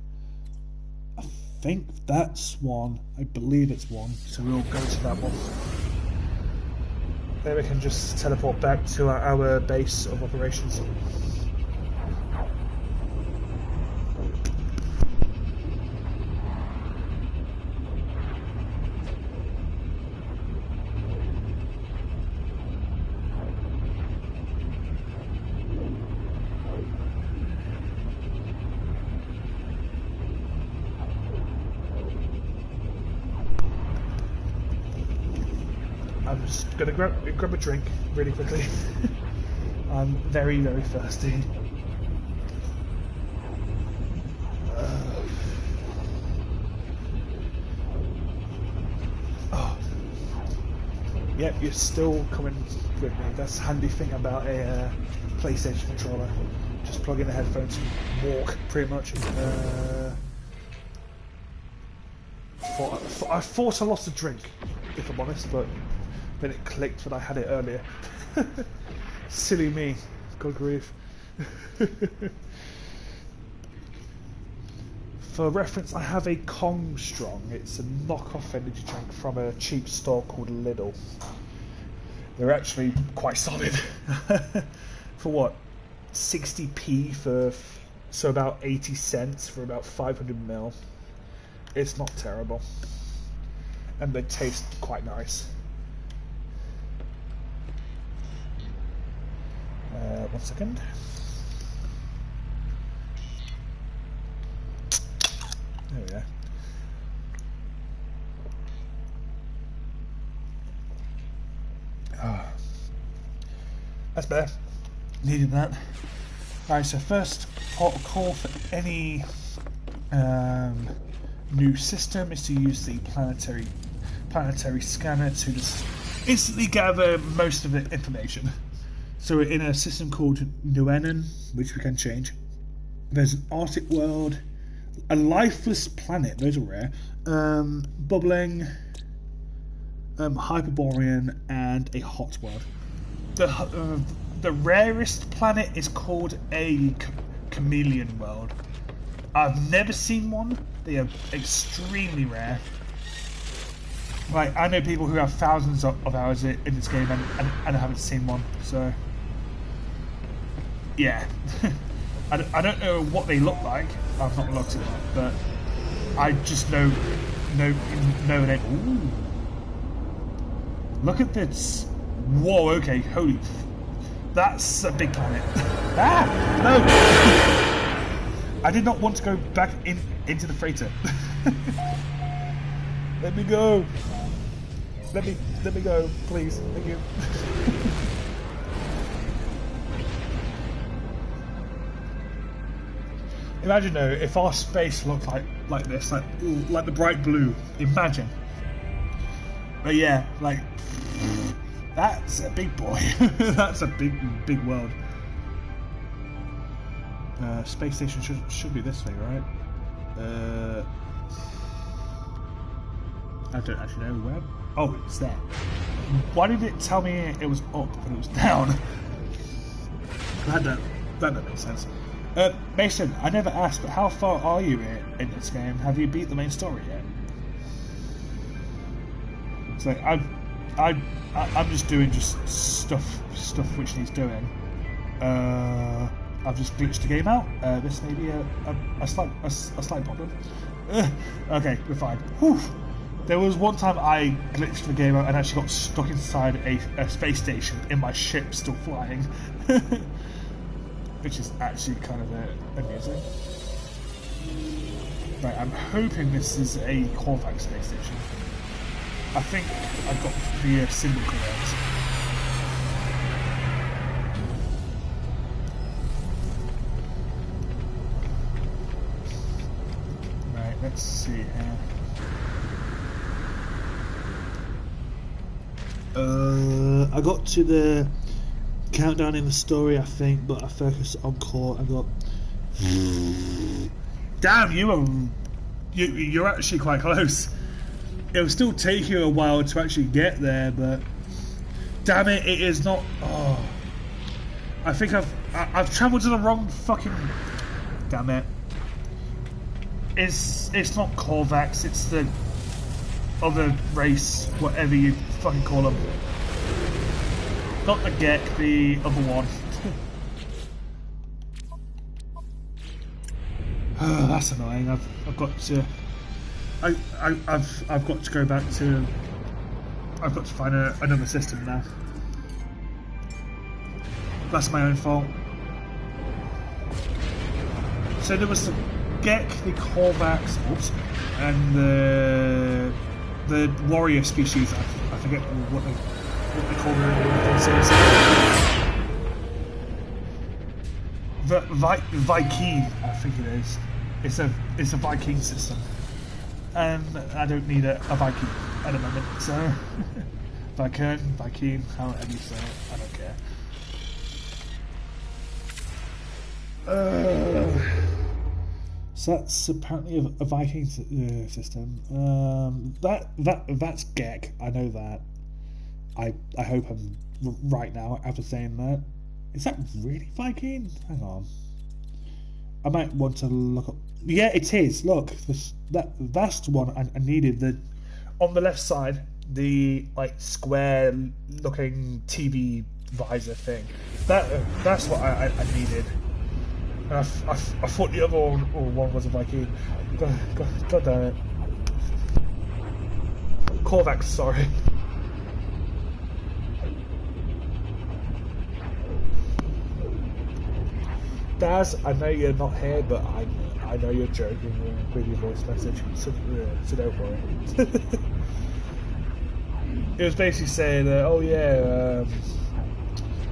I think that's one. I believe it's one. So we'll go to that one. Then we can just teleport back to our base of operations. I'm just gonna grab a drink really quickly. I'm very, very thirsty. Oh. Yep, you're still coming with me. That's the handy thing about a PlayStation controller. Just plug in the headphones and walk, pretty much. I thought I lost a drink, if I'm honest, but then it clicked when I had it earlier. Silly me. God grief. For reference, I have a Kong Strong. It's a knockoff energy drink from a cheap store called Lidl. They're actually quite solid. For what? 60p for... so about 80 cents for about 500ml. It's not terrible. And they taste quite nice. 1 second. There we go. Ah, that's better. Needed that. Right, so first protocol for any new system is to use the planetary scanner to just instantly gather most of the information. So we're in a system called Nuenon, which we can change. There's an Arctic world, a lifeless planet, those are rare, bubbling, Hyperborean, and a hot world. The rarest planet is called a chameleon world. I've never seen one. They are extremely rare. Like, I know people who have thousands of hours in this game and haven't seen one, so... Yeah. I don't know what they look like. I've not looked at them, but I just know they... Ooh. Look at this. Whoa, okay, holy... That's a big planet. Ah! No! I did not want to go back into the freighter. Let me go. Let me go, please. Thank you. Imagine though, if our space looked like this, like the bright blue. Imagine. But yeah, like that's a big boy. That's a big world. Space station should be this way, right? I don't actually know where. Oh, it's there. Why did it tell me it was up when it was down? that don't make sense. Mason, I never asked, but how far are you in this game? Have you beat the main story yet? It's like I'm just doing stuff which needs doing. I've just glitched the game out. This may be a slight problem. Okay, we're fine. Whew. There was one time I glitched the game out and actually got stuck inside a space station in my ship still flying. Which is actually kind of amusing. Right, I'm hoping this is a Korvax space station. I think I've got the symbol correct. Right, let's see here. I got to the countdown in the story, I think, but I focused on core and got. Damn, you're actually quite close. It'll still take you a while to actually get there, but damn it, it is not. Oh, I think I've travelled to the wrong fucking. Damn it. It's not Korvax. It's the other race, whatever you fucking call them. Not the Gek, the other one. Oh, that's annoying. I've got to. I've got to go back to. I've got to find another system now. That's my own fault. So there was the Gek, the Korvax, oops, and the warrior species. I forget what they call them. The Viking, I think it is. It's a Viking system, and I don't need a Viking at the moment. So Viking, however you say it, I don't care. So that's apparently a Viking system. That's Gek. I know that. I hope I'm right now after saying that. Is that really Viking? Hang on. I might want to look up. Yeah, it is. Look, that's the one I needed. On the left side, the like square-looking TV visor thing. That's what I needed. And I thought the other one was a Viking. God damn it. Korvax, sorry. Daz, I know you're not here, but I know you're joking with your voice message, so don't worry. It was basically saying, oh yeah,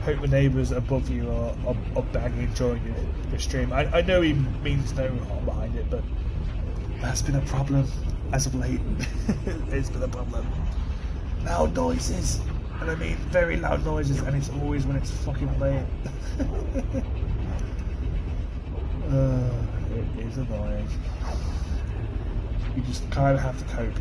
hope the neighbours above you are banging enjoying your stream. I know he means no harm behind it, but that's been a problem as of late. It's been a problem. Loud noises, and I mean very loud noises, and it's always when it's fucking late. It is annoying. You just kind of have to cope.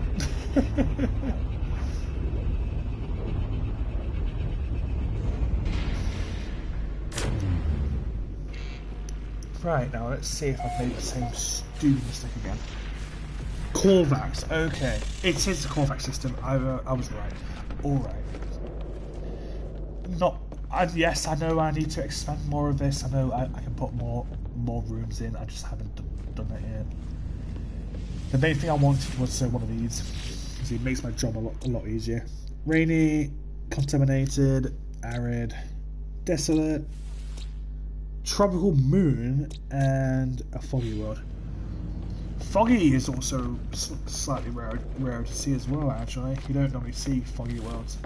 Right, now let's see if I've made the same stupid mistake again. Korvax, okay. It is the Korvax system, I was right. Alright. Yes, I know I need to expand more of this. I know I can put more rooms in. I just haven't done that yet. The main thing I wanted was one of these, because it makes my job a lot easier. Rainy, contaminated, arid, desolate, tropical moon, and a foggy world. Foggy is also slightly rare to see as well. Actually, you don't normally see foggy worlds.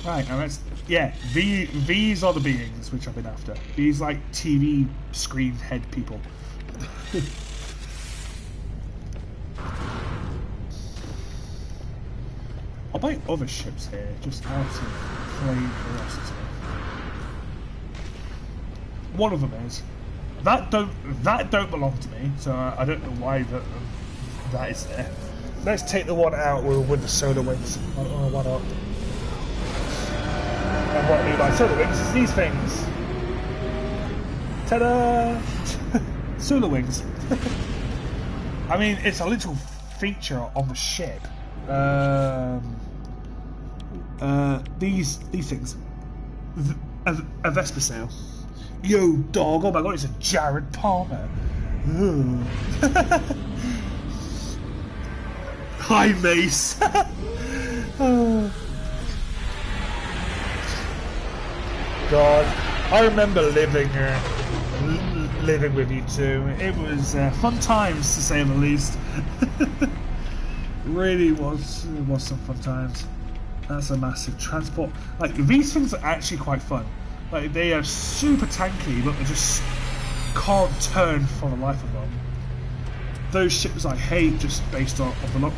Right, now these are the beings which I've been after. These like TV screen head people. I'll buy other ships here, just out of plain curiosity. One of them is. that don't belong to me, so I don't know why that is there. Let's take the one out with the solar wings. Oh, why not? And what I mean by solar wings is these things. Ta-da! Solar wings. I mean, it's a little feature on the ship. These things. A Vespa sail. Yo, dog! Oh my god, it's a Jared Palmer. Hi, Mace. Oh. God, I remember living with you two. It was fun times, to say the least. Really was. It was some fun times. That's a massive transport. Like, these things are actually quite fun. Like, they are super tanky, but they just can't turn for the life of them. Those ships I hate just based on the look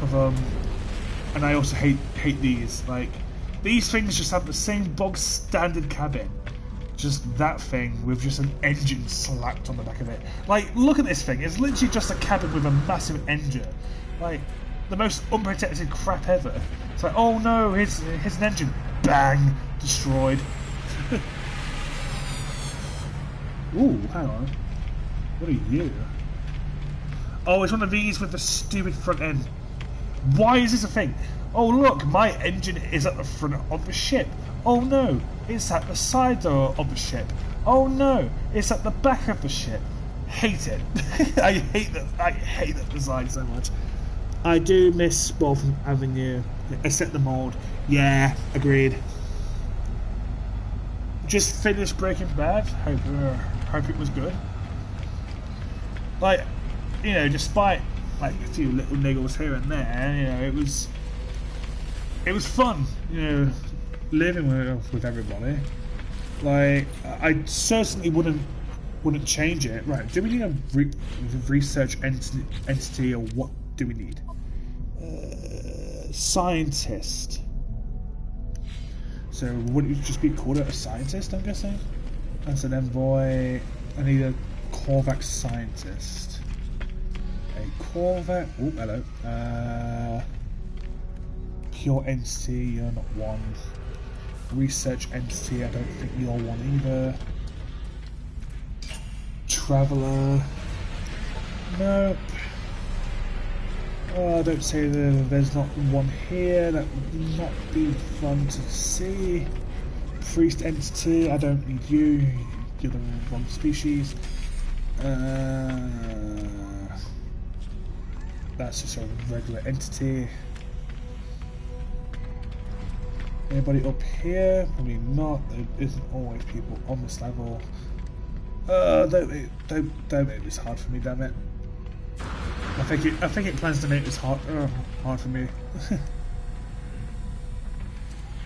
of them, and I also hate these. Like, these things just have the same bog standard cabin, just that thing with just an engine slapped on the back of it. Like, look at this thing. It's literally just a cabin with a massive engine. Like, the most unprotected crap ever. It's like, oh no, here's an engine. Bang! Destroyed. Ooh, hang on. What are you? Oh, it's one of these with the stupid front end. Why is this a thing? Oh look, my engine is at the front of the ship. Oh no, it's at the side door of the ship. Oh no, it's at the back of the ship. Hate it. I hate that design so much. I do miss Waltham Avenue, except the mold. Yeah, agreed. Just finished Breaking Bad. Hope it was good. Like, you know, despite like a few little niggles here and there, you know, it was fun. You know, living with everybody. Like, I certainly wouldn't change it. Right? Do we need a research entity, or what do we need? Scientist. So would it just be called a scientist, I'm guessing? That's an envoy. I need a Korvax scientist. A Korvax. Oh, hello. Pure entity, you're not one. Research entity, I don't think you're one either. Traveller. Nope. Oh, don't say there's not one here. That would not be fun to see. Priest entity, I don't need you. You're the wrong species. That's just a regular entity. Anybody up here? Probably not. There isn't always people on this level. Don't make this hard for me, damn it. I think it plans to make this hard for me.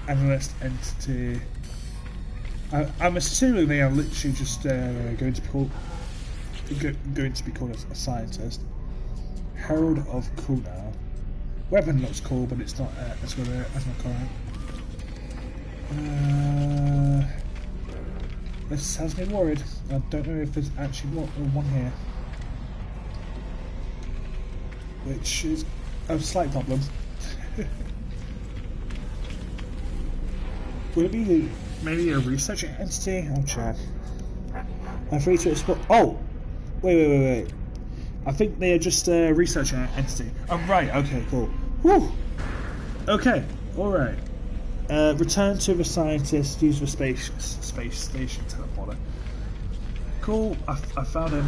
Analyst entity. I'm assuming they are literally just going to be called a scientist. Herald of Kuna. Weapon looks cool, but it's not. That's not correct. This has me worried. I don't know if there's actually one here, which is a slight problem. Would it be maybe a research entity? I'll check. I'm free to explore. Oh! Wait. I think they are just a research entity. Oh, right, okay, cool. Whew! Okay, alright. Return to the scientist, use the space station teleporter. Cool, I found him.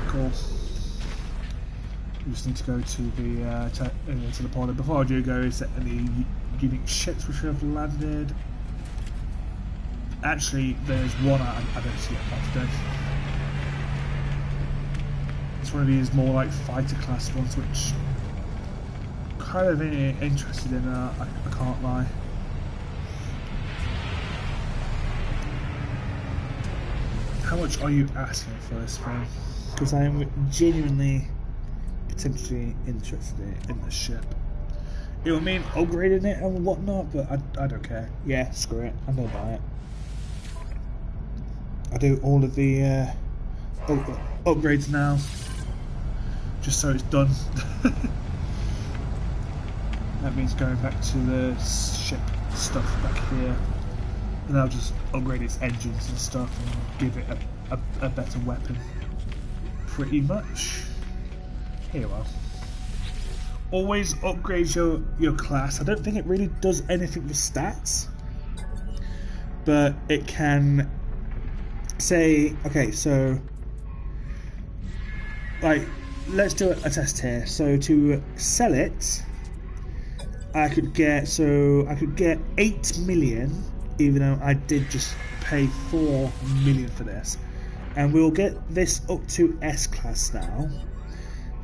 Cool. We just need to go to the teleporter. Before I do go, is there any unique ships which have landed? Actually, there's one I don't see it today. It's one of these more like fighter class ones, which I'm kind of interested in. I can't lie. How much are you asking for this thing? Because I am genuinely, potentially interested in the ship. It will mean upgrading it and whatnot, but I don't care. Yeah, screw it. I'm gonna buy it. I do all of the upgrades now, just so it's done. That means going back to the ship stuff back here, and I'll just upgrade its engines and stuff and give it a better weapon. Pretty much. Here you are. Always upgrade your class. I don't think it really does anything with stats, but it can say, okay, so like let's do a test here. So to sell it, I could get 8 million, even though I did just pay 4 million for this, and we'll get this up to S class now,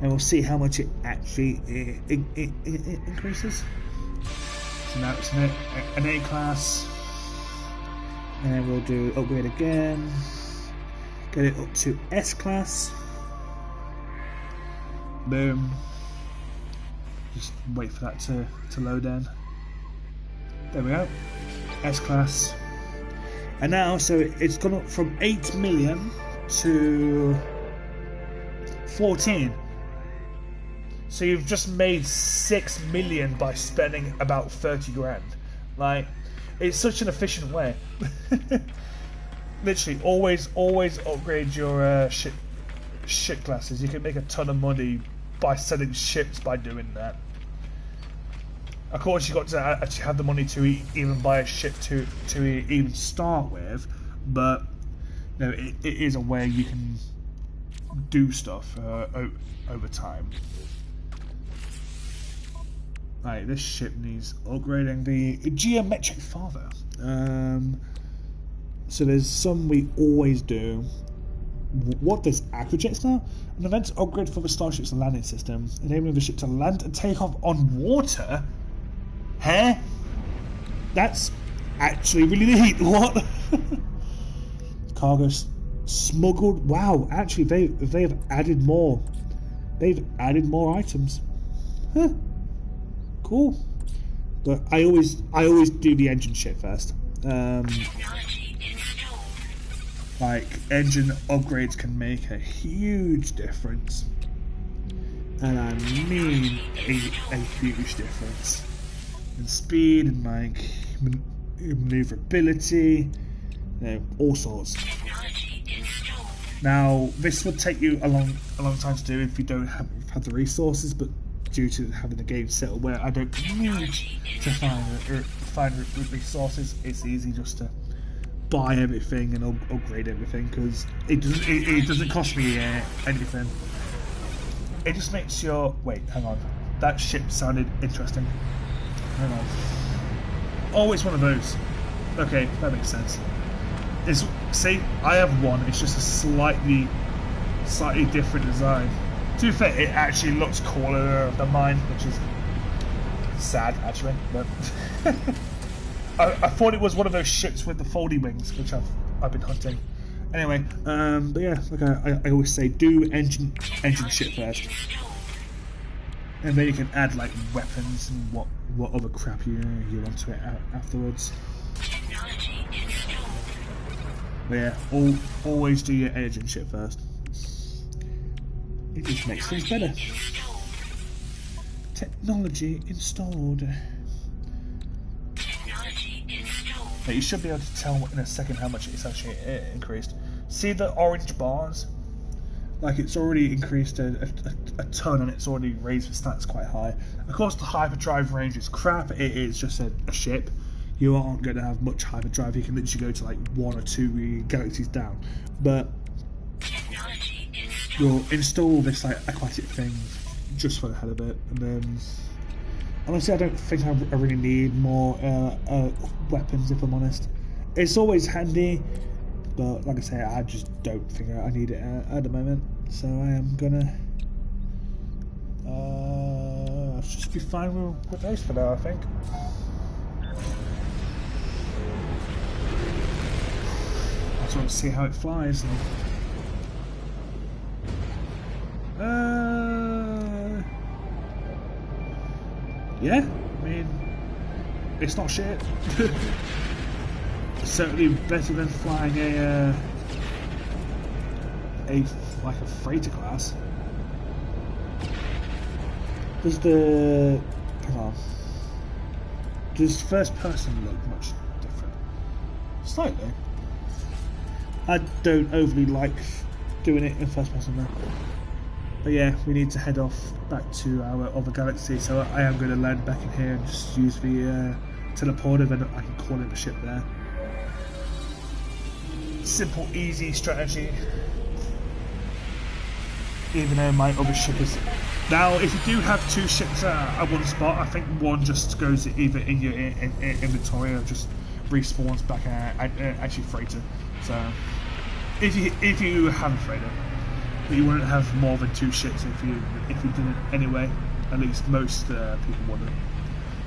and we'll see how much it actually increases. So now it's an A class, and then we'll do upgrade again, get it up to S class. Boom. Just wait for that to load in. There we go. S class. And now, so it's gone up from 8 million to 14. So you've just made 6 million by spending about 30 grand. Like, it's such an efficient way. Literally, always upgrade your ship classes. You can make a ton of money by selling ships by doing that. Of course, you got to actually have the money to even buy a ship to even start with, but you know, it is a way you can do stuff over time. Like, this ship needs upgrading. The geometric father. So there's some we always do. What does Aquajets now? An event upgrade for the starship's landing system, enabling the ship to land and take off on water. Huh? That's actually really neat. What? Cargo smuggled. Wow, actually they've added more. They've added more items. Huh. Cool. But I always do the engine shit first. Like, engine upgrades can make a huge difference, and I mean a huge difference in speed and like maneuverability, you know, all sorts. Now, this would take you a long time to do if you don't have the resources, but due to having the game set up where I don't need to find resources, it's easy just to buy everything and upgrade everything, because it doesn't cost me anything. It just makes your... Wait, hang on. That ship sounded interesting. Hang on. Oh, it's one of those. Okay, that makes sense. See, I have one. It's just a slightly different design. To be fair, it actually looks cooler than mine, which is sad, actually. But I thought it was one of those ships with the foldy wings, which I've been hunting. Anyway, but yeah, like I always say, do engine ship first, and then you can add like weapons and what other crap you want to it afterwards. But yeah, always do your engine ship first. It just makes things better. Technology installed. Now, you should be able to tell in a second how much it's actually increased. See the orange bars? Like, it's already increased a ton, and it's already raised the stats quite high. Of course, the hyperdrive range is crap. It is just a ship. You aren't going to have much hyperdrive. You can literally go to like 1 or 2 galaxies down. But you'll install this like aquatic thing just for the hell of it, and then honestly I don't think I really need more weapons, if I'm honest. It's always handy, but like I say, I just don't think I need it at the moment, so I am gonna just be fine with those for now, I think. I just want to see how it flies. Yeah, I mean, it's not shit. It's certainly better than flying a freighter class. Does the hang on? Does first person look much different? Slightly. I don't overly like doing it in first person though. But yeah, we need to head off back to our other galaxy, so I am going to land back in here and just use the teleporter, then I can call in the ship there. Simple, easy strategy. Even though my other ship is... Now, if you do have two ships at one spot, I think one just goes either in your inventory or just respawns back at actually freighter. So, if you have a freighter, but you wouldn't have more than two ships if you didn't anyway. At least most people wouldn't.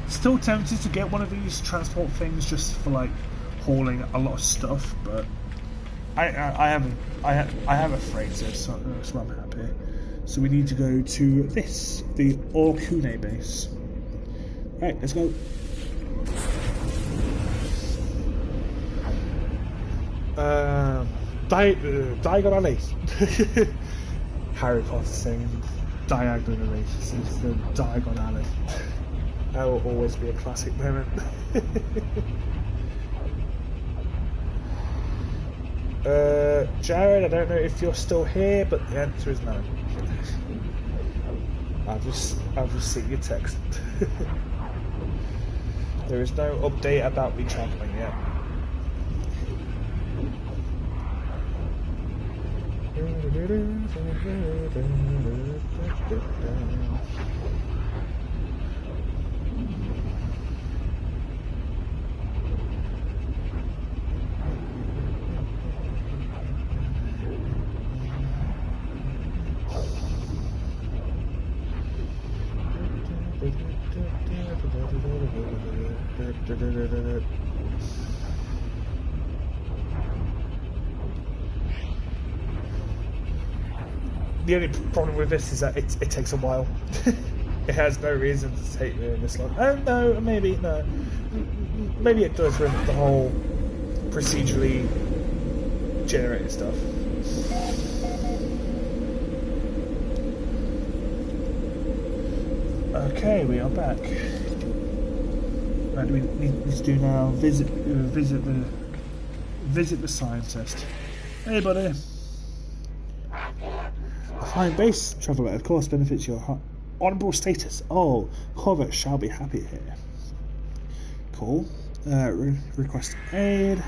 Still tempted to get one of these transport things just for like hauling a lot of stuff, but I have a freighter, so I'm happy. So we need to go to the Orkune base. Right, let's go. Diagonally. Harry Potter saying diagonally. It's the Diagon Alley. That will always be a classic moment. Jared, I don't know if you're still here, but the answer is no. I've just seen your text. There is no update about me travelling yet. The only problem with this is that it takes a while. It has no reason to take this long. Oh no, maybe no. Maybe it does with the whole procedurally generated stuff. Okay, we are back. Right, we need to do now visit the scientist. Hey, buddy. A fine base, traveller. Of course, benefits your honourable status. Oh, Corvette shall be happy here. Cool. Request aid.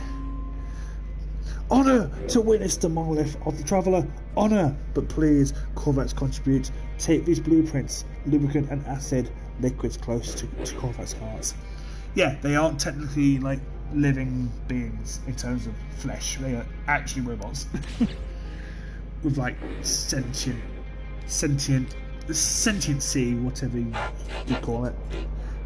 Honour to witness the monolith of the traveller. Honour, but please, Corvettes contribute. Take these blueprints, lubricant and acid liquids close to Corvettes' hearts. Yeah, they aren't technically like living beings in terms of flesh. They are actually robots with like sentiency, whatever you call it.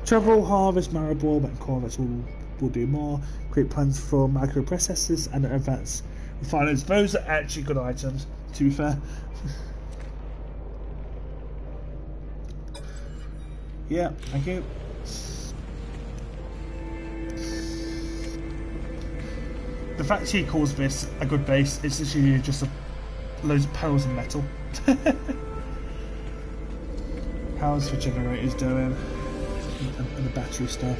Travel, harvest, marrow, but Corvettes will do more. Create plans for microprocessors and advanced refiners. Those are actually good items, to be fair. Yeah, thank you. The fact he calls this a good base is literally just loads of panels and metal. How's the generators doing? And the battery stuff.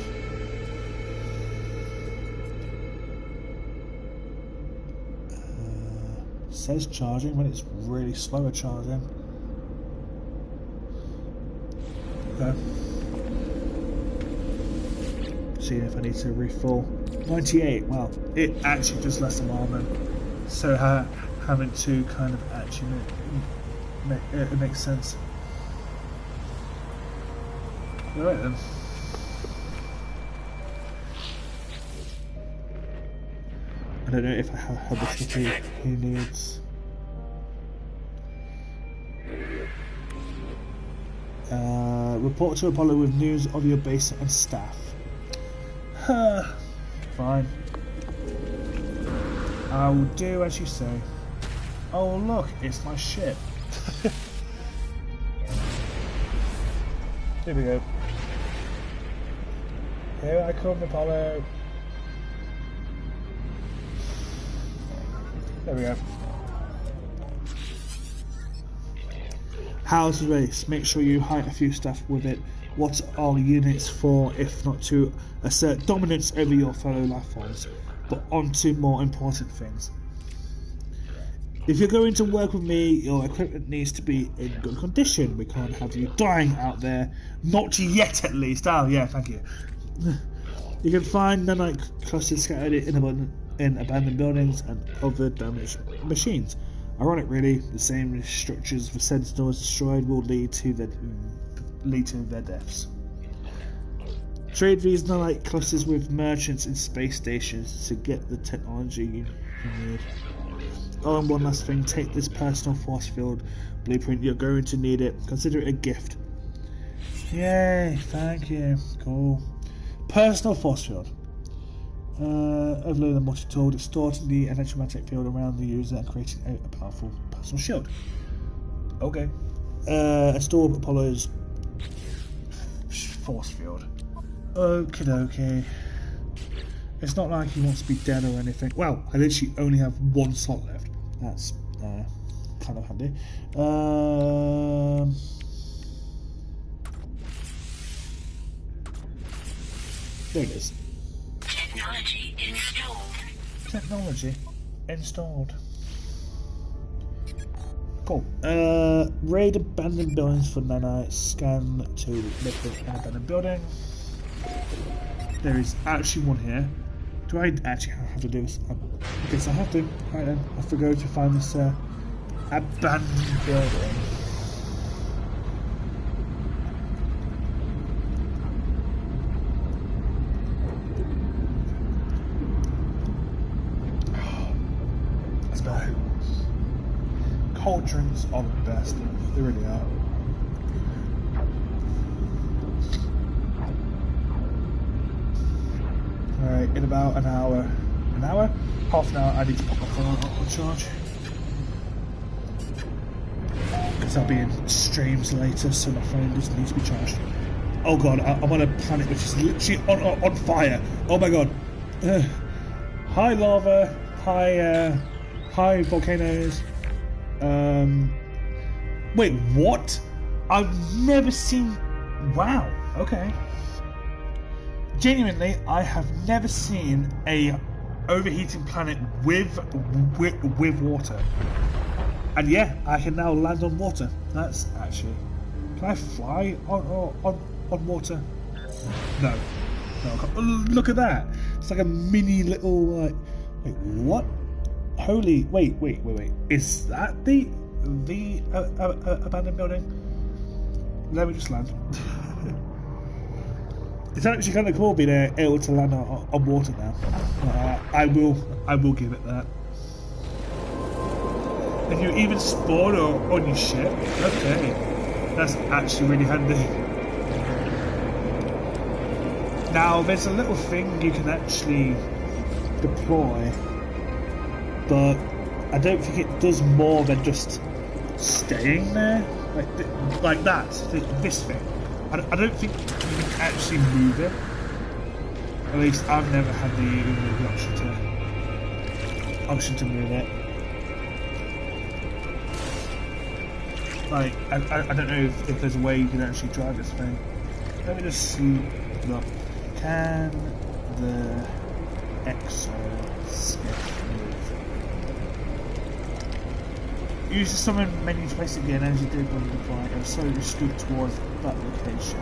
Says charging when it's really slow at charging. Okay. Seeing if I need to refill. 98. Well, it actually does less than armor, so having to kind of actually it makes sense. Alright then. I don't know if I have the city he needs. Report to Apollo with news of your base and staff. Fine. I will do as you say. Oh look, it's my ship. Here we go. Here I come, Apollo. There we go. How's the race? Make sure you hide a few stuff with it. What are units for if not to assert dominance over your fellow life forms, but on to more important things. If you're going to work with me, your equipment needs to be in good condition. We can't have you dying out there. Not yet, at least. Oh, yeah, thank you. You can find nanite clusters scattered in abandoned buildings and other damaged machines. Ironic, really. The same structures the Sentinels destroyed will lead to their deaths. Trade these nanite clusters with merchants in space stations to get the technology you need. Oh, and one last thing, take this personal force field blueprint. You're going to need it. Consider it a gift. Yay, thank you. Cool. Personal force field. Overload the multi-tool, distorting the electromagnetic field around the user and creating a powerful personal shield. Okay. Install Apollo's force field. Okie dokie. It's not like he wants to be dead or anything. Well, I literally only have one slot left. That's kind of handy. There it is. Technology installed. Technology installed. Cool. Raid abandoned buildings for nanites. Scan to locate an abandoned building. There is actually one here. Do I actually have to do this? I guess I have to. Right then, I have to go to find this abandoned building. That's better. Cold drinks are the best. They really are. Alright, in about an hour, half an hour, I need to put my phone on charge. Because I'll be in streams later, so my phone doesn't need to be charged. Oh god, I'm on a planet which is literally on fire. Oh my god. Hi lava, hi volcanoes. Wait, what? I've never seen... Wow, okay. Genuinely, I have never seen a overheating planet with water. And yeah, I can now land on water. That's actually... Can I fly on water? No. No, I can't. Look at that. It's like a mini little... wait, what? Holy... Wait. Is that the abandoned building? Let me just land. It's actually kind of cool being able to land on water now. I will give it that. And you even spawn on your ship. Okay, that's actually really handy. Now there's a little thing you can actually deploy, but I don't think it does more than just staying there, like that. This thing. I don't think you can actually move it. At least I've never had the option to move it. Like, I don't know if there's a way you can actually drive this thing. Let me just look. Can the exoskeleton move? Use the summon menu to place the energy dip on the fire and slowly scoot towards that location.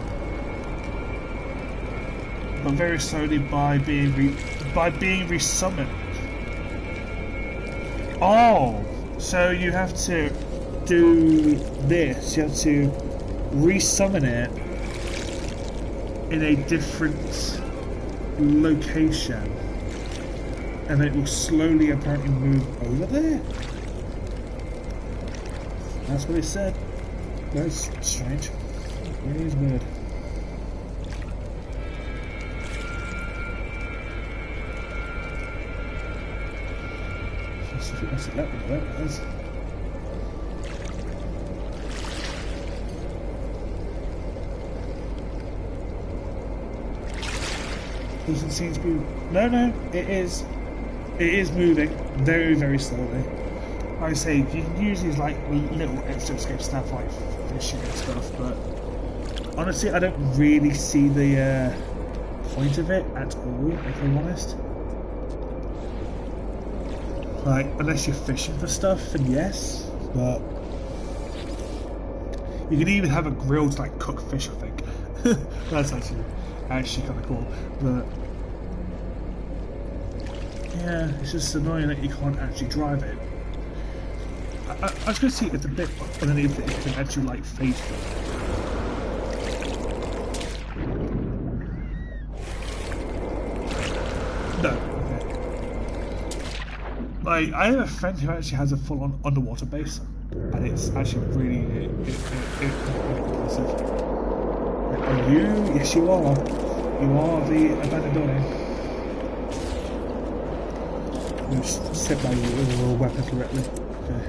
But very slowly by being resummoned. Oh, so you have to do this. You have to resummon it in a different location, and it will slowly apparently move over there. That's what it said. That's strange. It really is weird. Let's see if let me know what it is. Doesn't seem to be... No, it is moving very, very slowly. like I say, you can use these like little extra escape stuff like fishing and stuff, but honestly, I don't really see the point of it at all, if I'm honest. Like, unless you're fishing for stuff, then yes, but you can even have a grill to like cook fish, I think. That's actually kind of cool, but yeah, it's just annoying that you can't actually drive it. I was going to see if the bit underneath it you can actually like face it. No. Okay. Like, I have a friend who actually has a full-on underwater base, and it's actually really impressive. Are you? Yes, you are. You are the abandoned building. You just sit by your weapon correctly. Okay.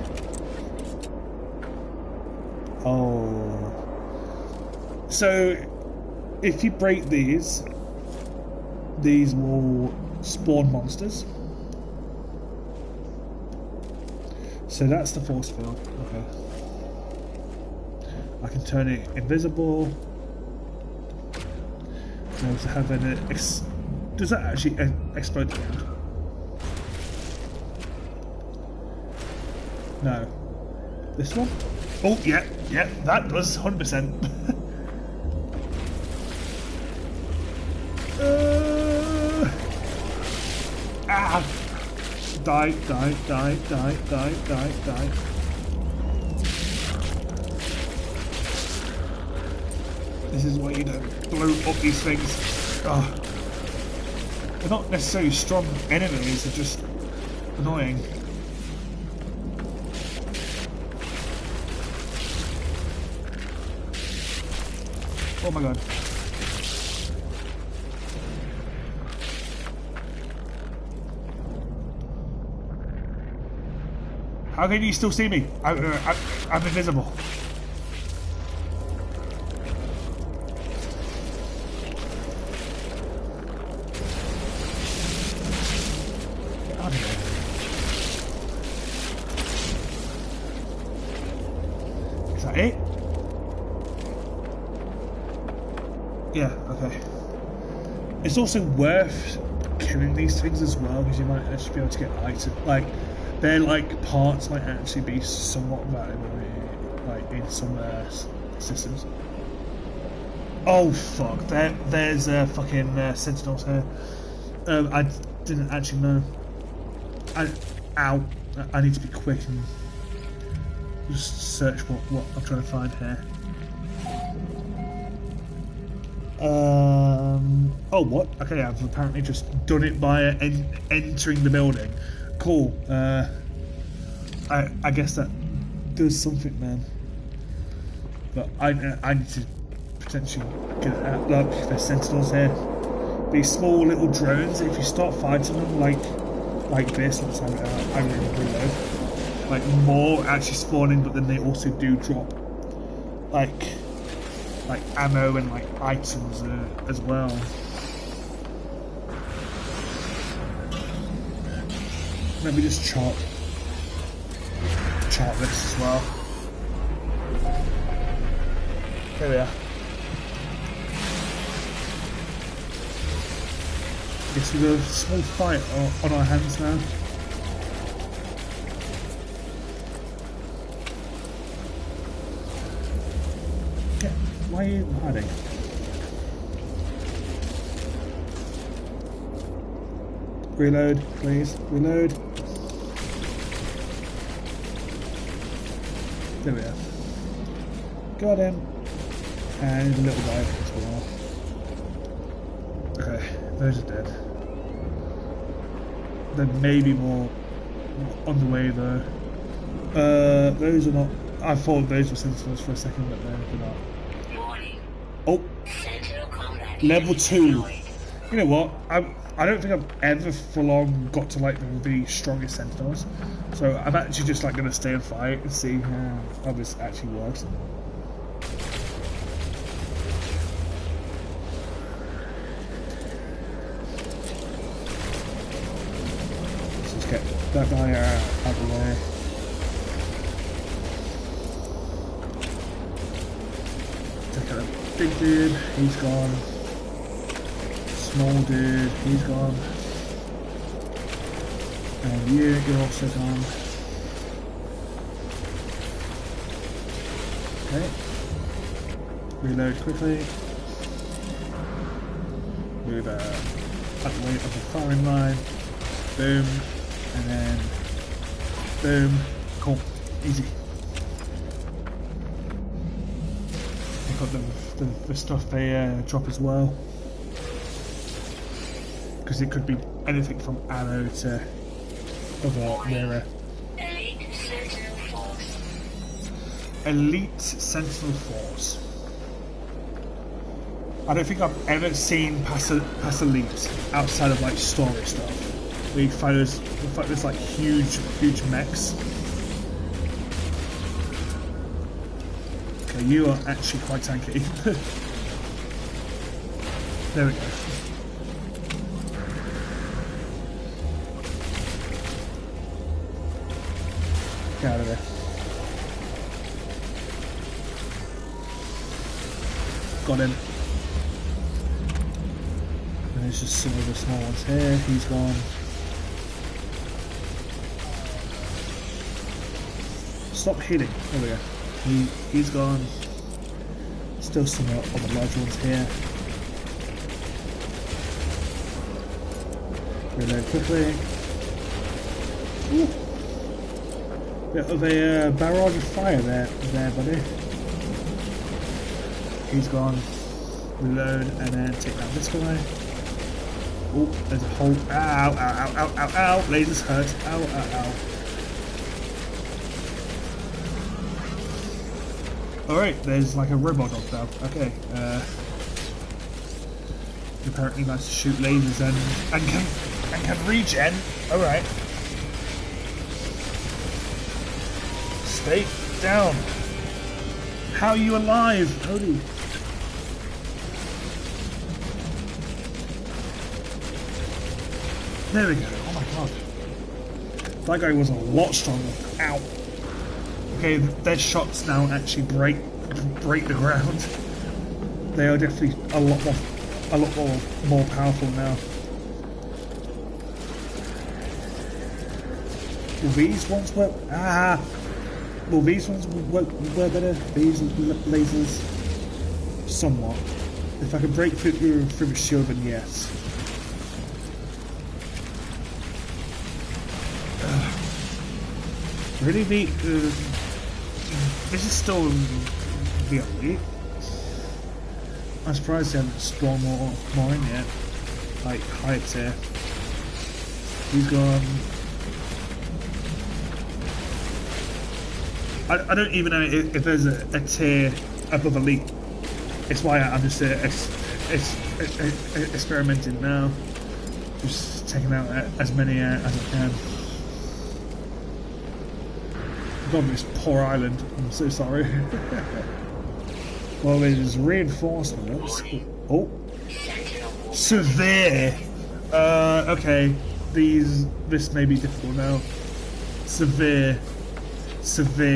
Oh. So, if you break these will spawn monsters. So that's the force field. Okay. I can turn it invisible. I also have an does that actually explode at the end? No. This one? Oh, yeah, that does, 100%. Die. This is why you don't blow up these things. Oh. They're not necessarily strong enemies, they're just annoying. Oh my god. How can you still see me? I'm invisible. Get out of here. Is that it? Yeah, okay. It's also worth killing these things as well, because you might actually be able to get items. Like, their like parts might actually be somewhat valuable, like in some systems. Oh fuck! There's fucking sentinels here. I didn't actually know. Ow! I need to be quick and just search what I'm trying to find here. Oh, what? Okay, I've apparently just done it by entering the building. Cool. I guess that does something, man. But I need to potentially get it out. Look, there's sentinels here. These small little drones. If you start fighting them like this, let's have it out. I really reload. Like more actually spawning, but then they also do drop like ammo and like items as well. Let me just chart this as well. There we are. Guess we've got a small fight on our hands now. Yeah, why are you hiding? Reload, please. Reload. There we are. Got him. And a little guy as well. Okay, those are dead. There may be more on the way though. Those are not. I thought those were sentinels for a second, but they're not. Warning. Oh! Sentinel combat. Level 2. You know what? I don't think I've ever full on got to like the strongest sentinels, so I'm actually just like going to stay and fight and see how this actually works. Let's just get that guy out of the way. Big dude, he's gone. Small dude, he's gone. And you're also gone. Okay. Reload quickly. Move out the way of the firing line. Boom. And then boom. Cool. Easy. Pick up the stuff they drop as well. Because it could be anything from ammo to other mirror. Elite Sentinel Force. I don't think I've ever seen past Elite outside of like story stuff. We find there's like huge mechs. Okay, you are actually quite tanky. There we go. Get out of there. Got him. And there's just some of the small ones here. He's gone. Stop hitting. There we go. He's gone. Still some of the large ones here. Reload quickly. Ooh. Bit of a barrage of fire there, buddy. He's gone. Reload and then take out this guy. Oh, there's a hole. Ow, ow, ow, ow, ow, ow. Lasers hurt. Ow, ow, ow. Alright, there's like a robot dog though. Okay. Apparently likes to shoot lasers and can regen. Alright. Stay down. How are you alive? Holy. There we go. Oh my god. That guy was a lot stronger. Ow. Okay, their shots now actually break the ground. They are definitely a lot more powerful now. Well, these ones were well, these ones were better. These lasers, somewhat. If I could break through the shield, then yes. Really, this is still the elite. I'm surprised they haven't spawned more in yet. Like Hyatt's here. He's gone. I don't even know if there's a tier above elite. It's why I'm just experimenting now. Just taking out as many as I can. God, this poor island. I'm so sorry. Well, there's reinforcements. Oh, severe. Okay, this may be difficult now. Severe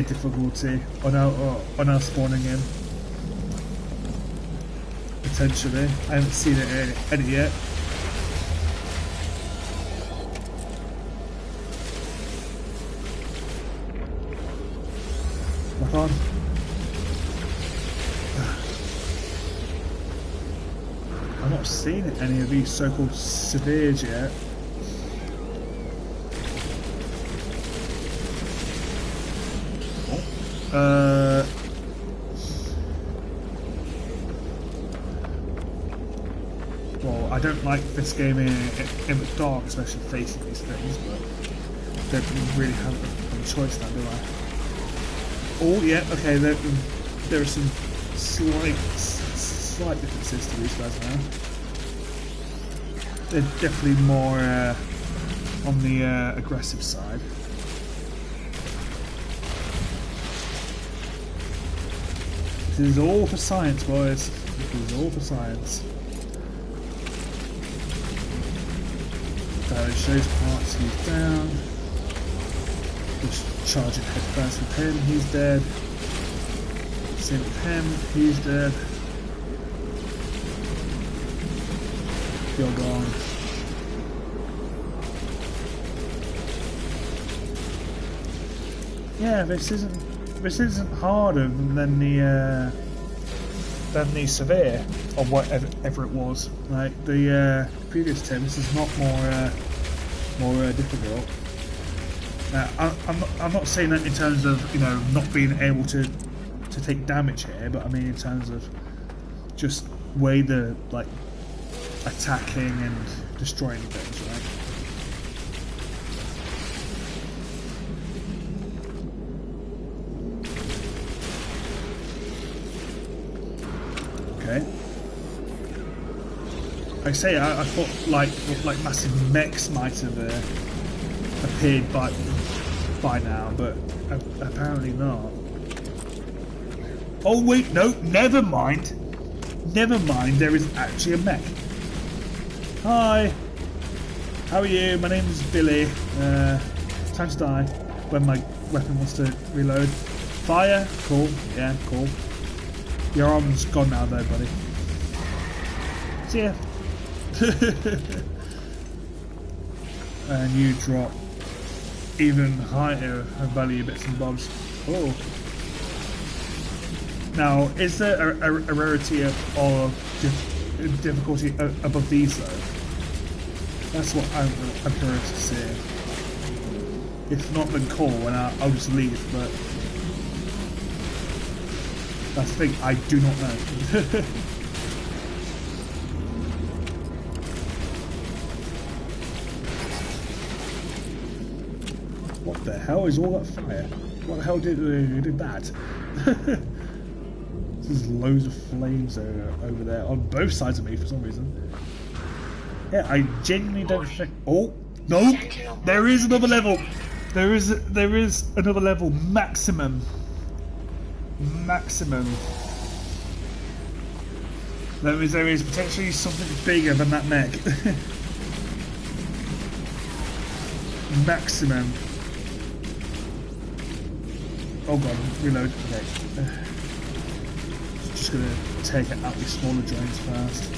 difficulty on our spawning in. Potentially, I haven't seen any yet. Lock on. I've not seen any of these so-called severes yet. Well, I don't like this game in the dark, especially facing these things, but don't really have a choice now, do I? Oh, yeah, okay, there are some slight differences to these guys now. They're definitely more on the aggressive side. This is all for science, boys. This is all for science. Damage those parts, he's down. Just charging head first with him, he's dead. Same with him, he's dead. You're gone. Yeah, this isn't harder than the severe or whatever it was. Like the previous term, this is not more difficult. I'm not saying that in terms of not being able to take damage here, but I mean in terms of just way the like attacking and destroying things, right? Okay. I say I thought like massive mechs might have appeared by now, but apparently not. Oh wait, no, never mind. Never mind, there is actually a mech. Hi. How are you? My name's Billy. Time to die when my weapon wants to reload. Fire? Cool. Yeah, cool. Your arm's gone now though, buddy. See ya. And you drop even higher value bits and bobs. Oh. Now, is there a rarity of difficulty above these though? That's what I'm curious to see. If not, then cool, and I'll just leave. But that's the thing, I do not know. What the hell is all that fire? What the hell did that? There's loads of flames over there on both sides of me for some reason. Yeah, I genuinely don't think. Oh no, there is another level. There is another level. Maximum. That means there is potentially something bigger than that mech. Maximum. Oh god, reload. Okay. Just gonna take it out the smaller drones first.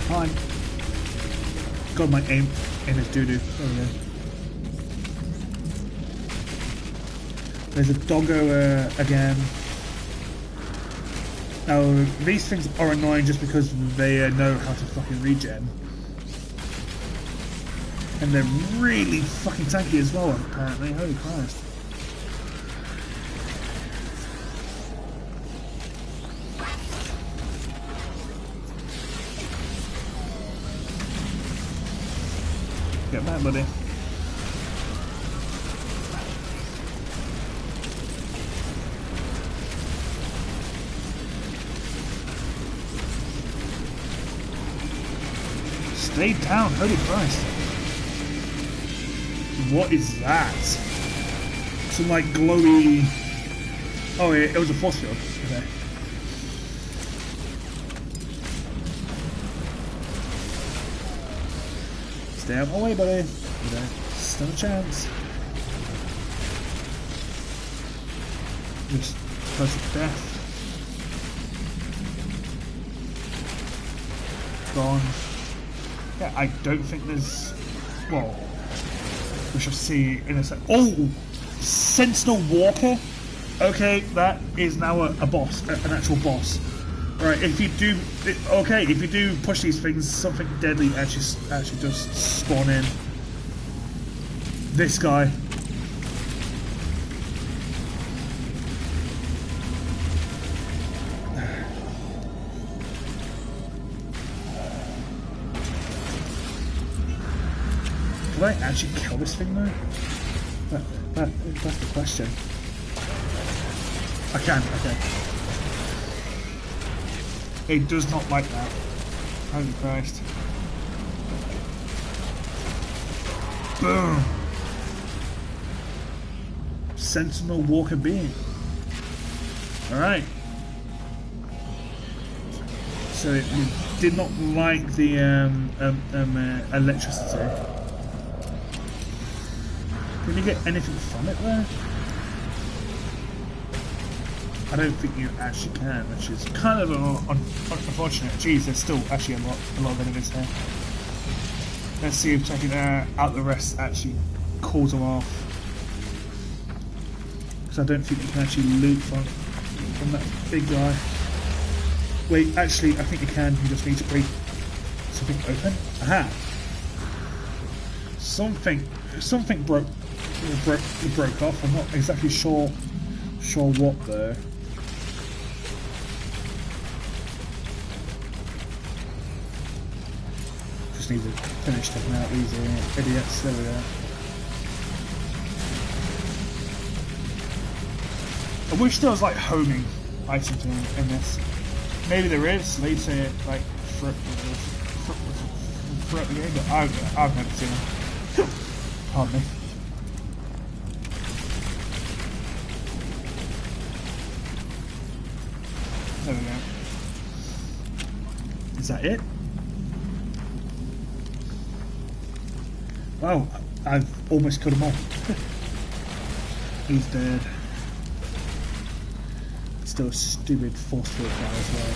Fine. God, my aim is doo-doo. There we go. There's a doggo again. Now, these things are annoying just because they know how to fucking regen. And they're really fucking tanky as well, apparently. Holy Christ. Get back, buddy. Stay down, holy Christ. What is that? Some like glowy... Oh, it was a force field. Okay. Stay out of my way, buddy. Still a chance. Just close to death. Gone. Yeah, I don't think there's... Well... We shall see in a sec. Oh! Sentinel Walker? Okay, that is now a boss, an actual boss. Right, if you do... Okay, if you do push these things, something deadly actually does spawn in. This guy. Can I actually kill this thing though? That's the question. I can, okay. It does not like that. Holy Christ. Boom! Sentinel Walker being. Alright. So it did not like the electricity. Can you get anything from it there? I don't think you actually can, which is kind of unfortunate. Jeez, there's still actually a lot of enemies here. Let's see if checking out the rest actually calls them off. Because I don't think you can actually loot from that big guy. Wait, actually, I think you can. You just need to break something open. Aha! Something broke off. I'm not exactly sure what though. Just need to finish taking out these idiots. There we go. I wish there was like homing items in this. Maybe there is later, like throughout the game, but I've never seen them. Pardon me. There we go. Is that it? Wow, I've almost killed them all. He's dead. Still a stupid force field guy as well.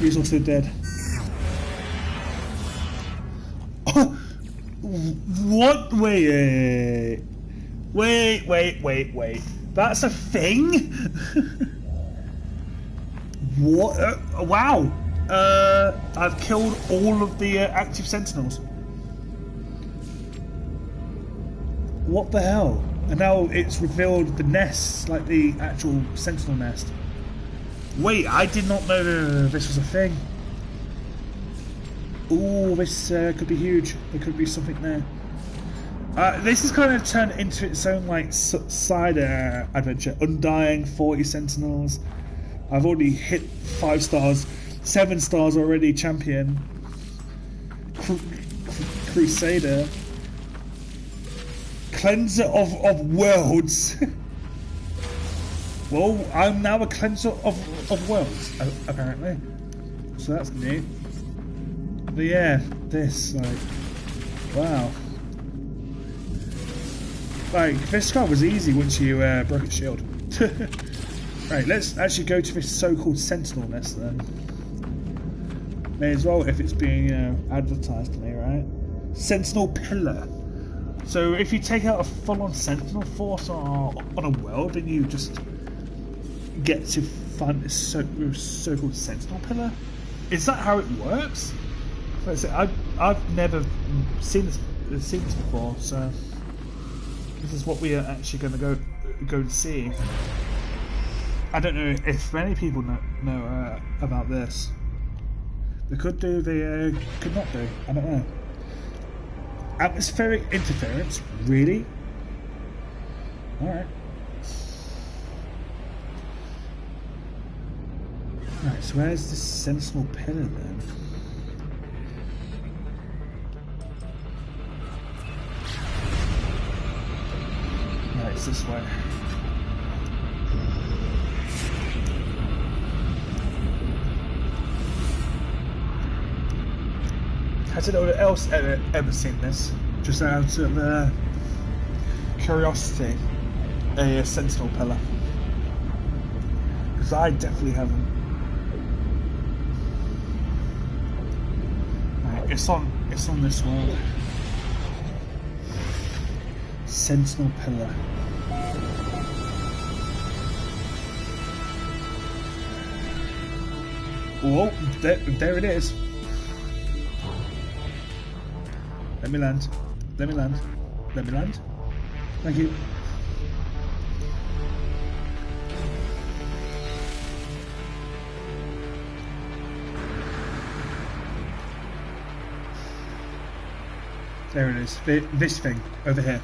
He's also dead. Oh, what? Wait. That's a thing? What? Wow. I've killed all of the active sentinels. What the hell? And now it's revealed the nests, like the actual sentinel nest. Wait, I did not know this was a thing. Ooh, this could be huge. There could be something there. This has kind of turned into its own like side adventure. Undying, 40 sentinels. I've already hit 5 stars, 7 stars already. Champion, Crusader, Cleanser of worlds. Well, I'm now a cleanser of worlds, apparently. So that's neat. But yeah, this, like, wow. Like, this guy was easy once you broke his shield. Right, let's actually go to this so-called sentinel nest then. May as well if it's being, advertised to me, right? Sentinel pillar. So if you take out a full-on sentinel force on a world, then you just get to find this so-called sentinel pillar. Is that how it works? Like I say, I've never seen this before, so this is what we are actually going to go and see. I don't know if many people know about this. They could do, they could not do. I don't know. Atmospheric interference, really? Alright. Right, so where's the sentinel pillar then? Right, it's this way. Has anyone else ever seen this? Just out of curiosity, a sentinel pillar. Because I definitely haven't. Right, it's on this world. Sentinel pillar. Whoa, there it is. Let me land. Let me land. Let me land. Thank you. There it is. This thing over here.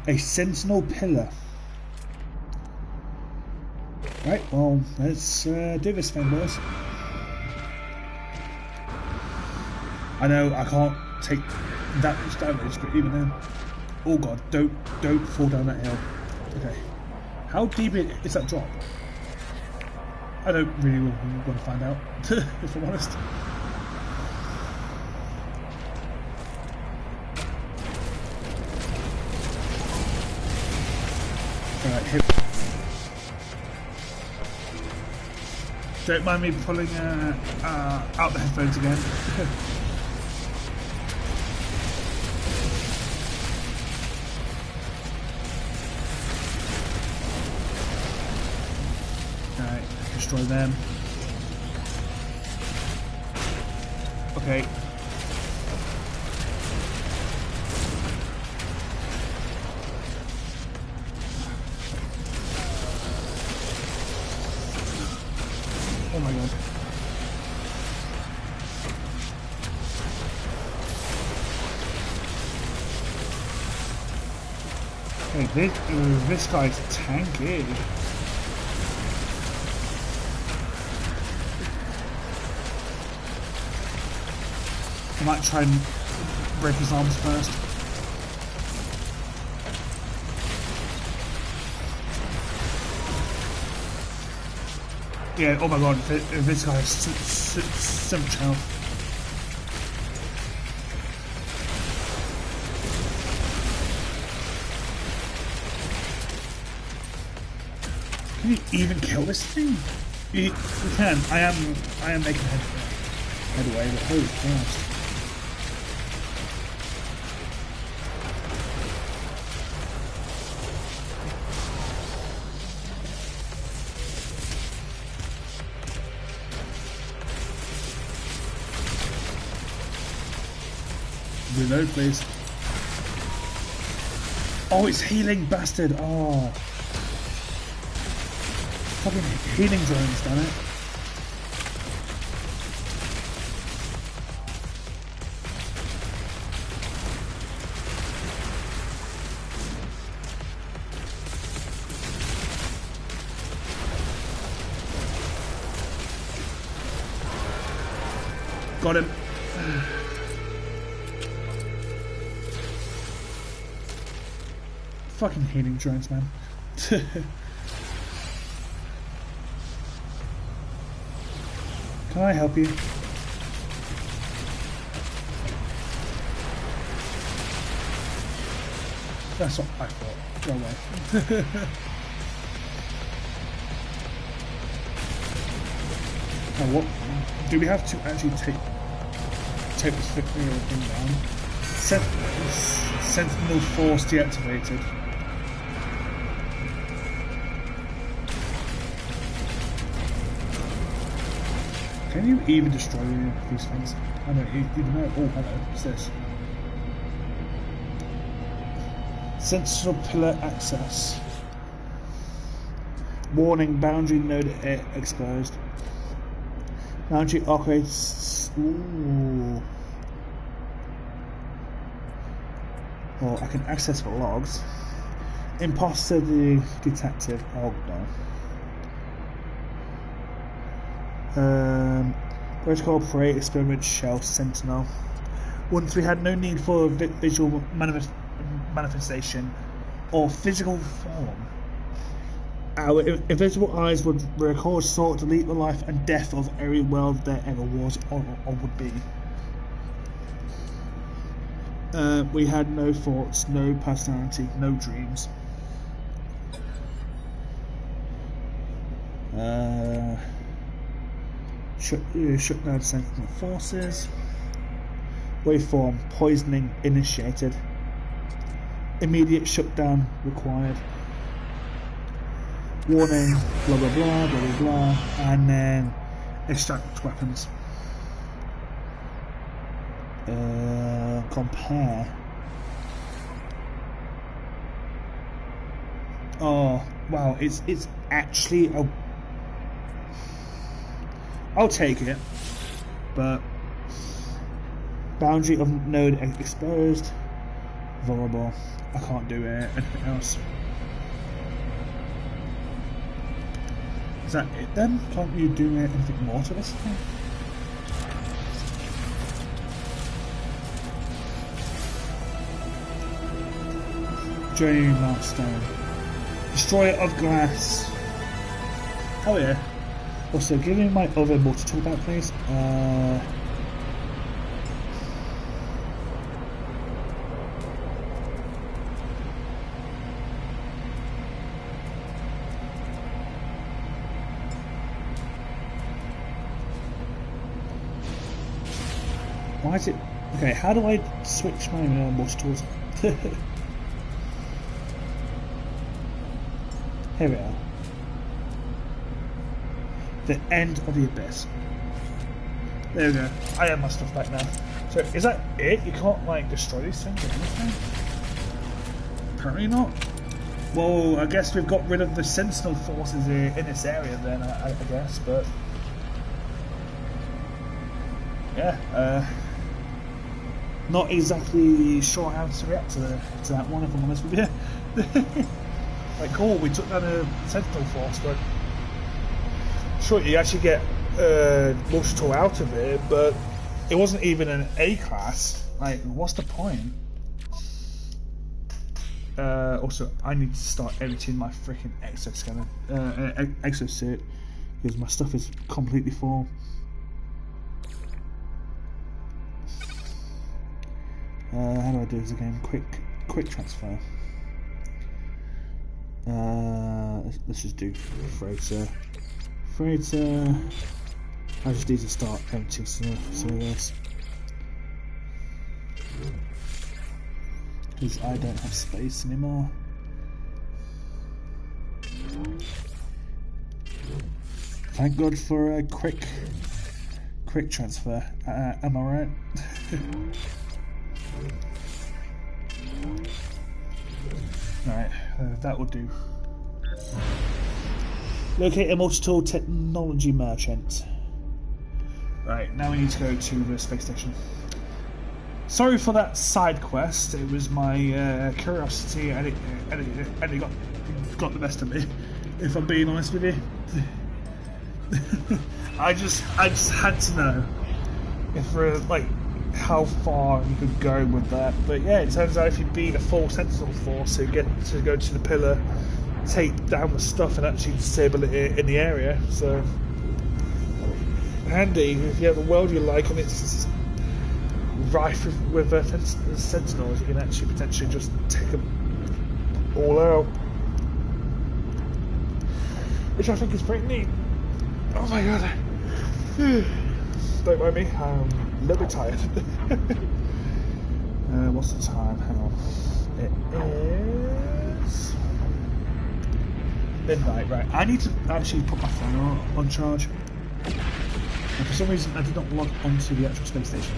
A sentinel pillar. Right, well, let's do this thing, boys. I know I can't take that much damage, but even then, oh god, don't fall down that hill. Okay, how deep is that drop? I don't really want to find out, if I'm honest. Alright, here. Don't mind me pulling out the headphones again. Alright, destroy them. Okay. Oh my god. Hey, this guy's tanky. I might try and break his arms first. Yeah, oh my god, this guy has so much health. Can you even kill this thing? You can. I am making headway, but holy Christ. Reload, please. Oh, it's healing, bastard! Oh, fucking healing drones, damn it! Got him. Fucking healing drones, man. Can I help you? That's what I thought. Go away. Now what do we have to actually take this thing down? Sentinel Force deactivated. Can you even destroy these things? I don't even know. Oh, hello. What's this? Sentinel Pillar access. Warning, boundary node exposed. Boundary operates. Ooh. Well, I can access the logs. Imposter the detective. Oh no. Protocol Operate Experiment Shell Sentinel. Once we had no need for visual manifestation or physical form, our invisible eyes would record, sort, delete the life and death of every world there ever was or would be. We had no thoughts, no personality, no dreams. Shut down Sentinel forces. Waveform poisoning initiated. Immediate shutdown required. Warning, blah blah blah blah blah blah, and then extract weapons. Compare. Oh wow, it's actually a. I'll take it, but boundary of node exposed, vulnerable. I can't do it. Anything else? Is that it then? Can't you do anything more to this thing? Journey milestone. Destroyer of glass. Oh yeah. Also, give me my other multi-tool back, please. Why is it... Okay, how do I switch my mouse tools? Here we are. The end of the abyss. There we go. I have my stuff back now. So, is that it? You can't, like, destroy these things or anything? Apparently not. Well, I guess we've got rid of the Sentinel forces in this area then, I guess, but... Yeah, not exactly sure how to react to that one, if I'm honest with you. Like, cool, we took down a Sentinel force, but... Sure, you actually get multi-tool out of it, but it wasn't even an A-class. Like, what's the point? Also, I need to start editing my freaking exosuit because my stuff is completely full. How do I do this again? Quick transfer. Let's just do Freighter. I just need to start emptying some of this because I don't have space anymore. Thank God for a quick transfer. Am I right? Alright, that will do. Locate a multi-tool technology merchant. Right, now we need to go to the space station. Sorry for that side quest. It was my curiosity, and it got the best of me. If I'm being honest with you, I just had to know if like how far you could go with that. But yeah, it turns out if you beat a full Sentinel force, you get to go to the pillar, take down the stuff, and actually disable it in the area. So handy if you have a world you like and it's rife with Sentinels. You can actually potentially just take them all out, which I think is pretty neat. Oh my god. Don't mind me, I'm a little bit tired. What's the time? Hang on. It is midnight, right. I need to actually put my phone on charge. And for some reason I did not log onto the actual space station.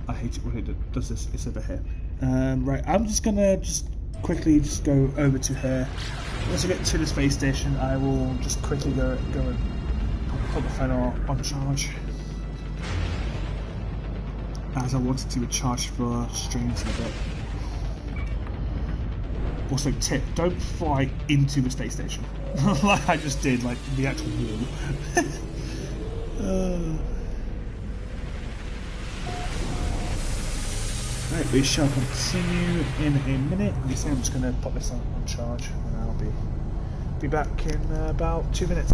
I hate it when it does this. It's over here. Right, I'm just gonna quickly go over to her. Once I get to the space station, I will just quickly go and put the phone on charge, as I wanted to recharge for streams in a bit. Also, tip: don't fly into the space station like I just did, like the actual wall. Right, we shall continue in a minute. You see, I'm just going to pop this on charge, and I'll be back in about 2 minutes.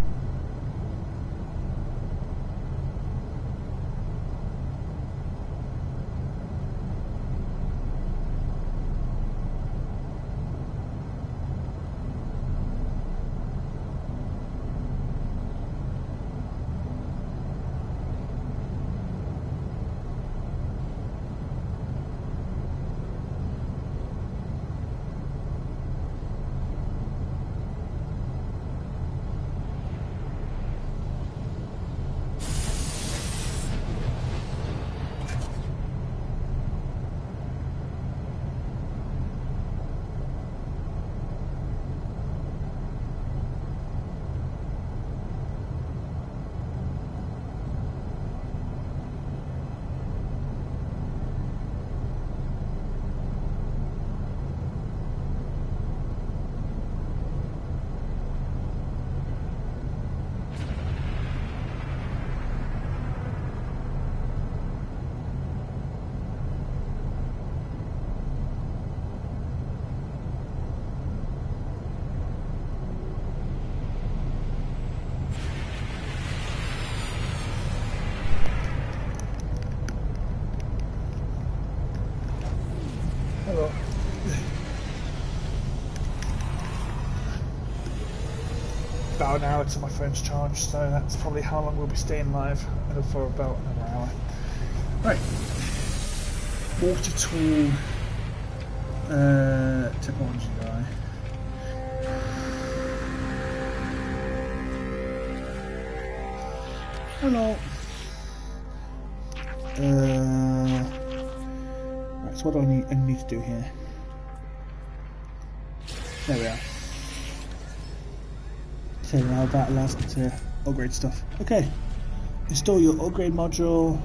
Hello. About an hour to my phone's charge, so that's probably how long we'll be staying live, and for about another hour. Right. Water tool technology guy. Hello. Right, so what do I need to do here? There we are. So now that allows me to upgrade stuff. Okay. Install your upgrade module.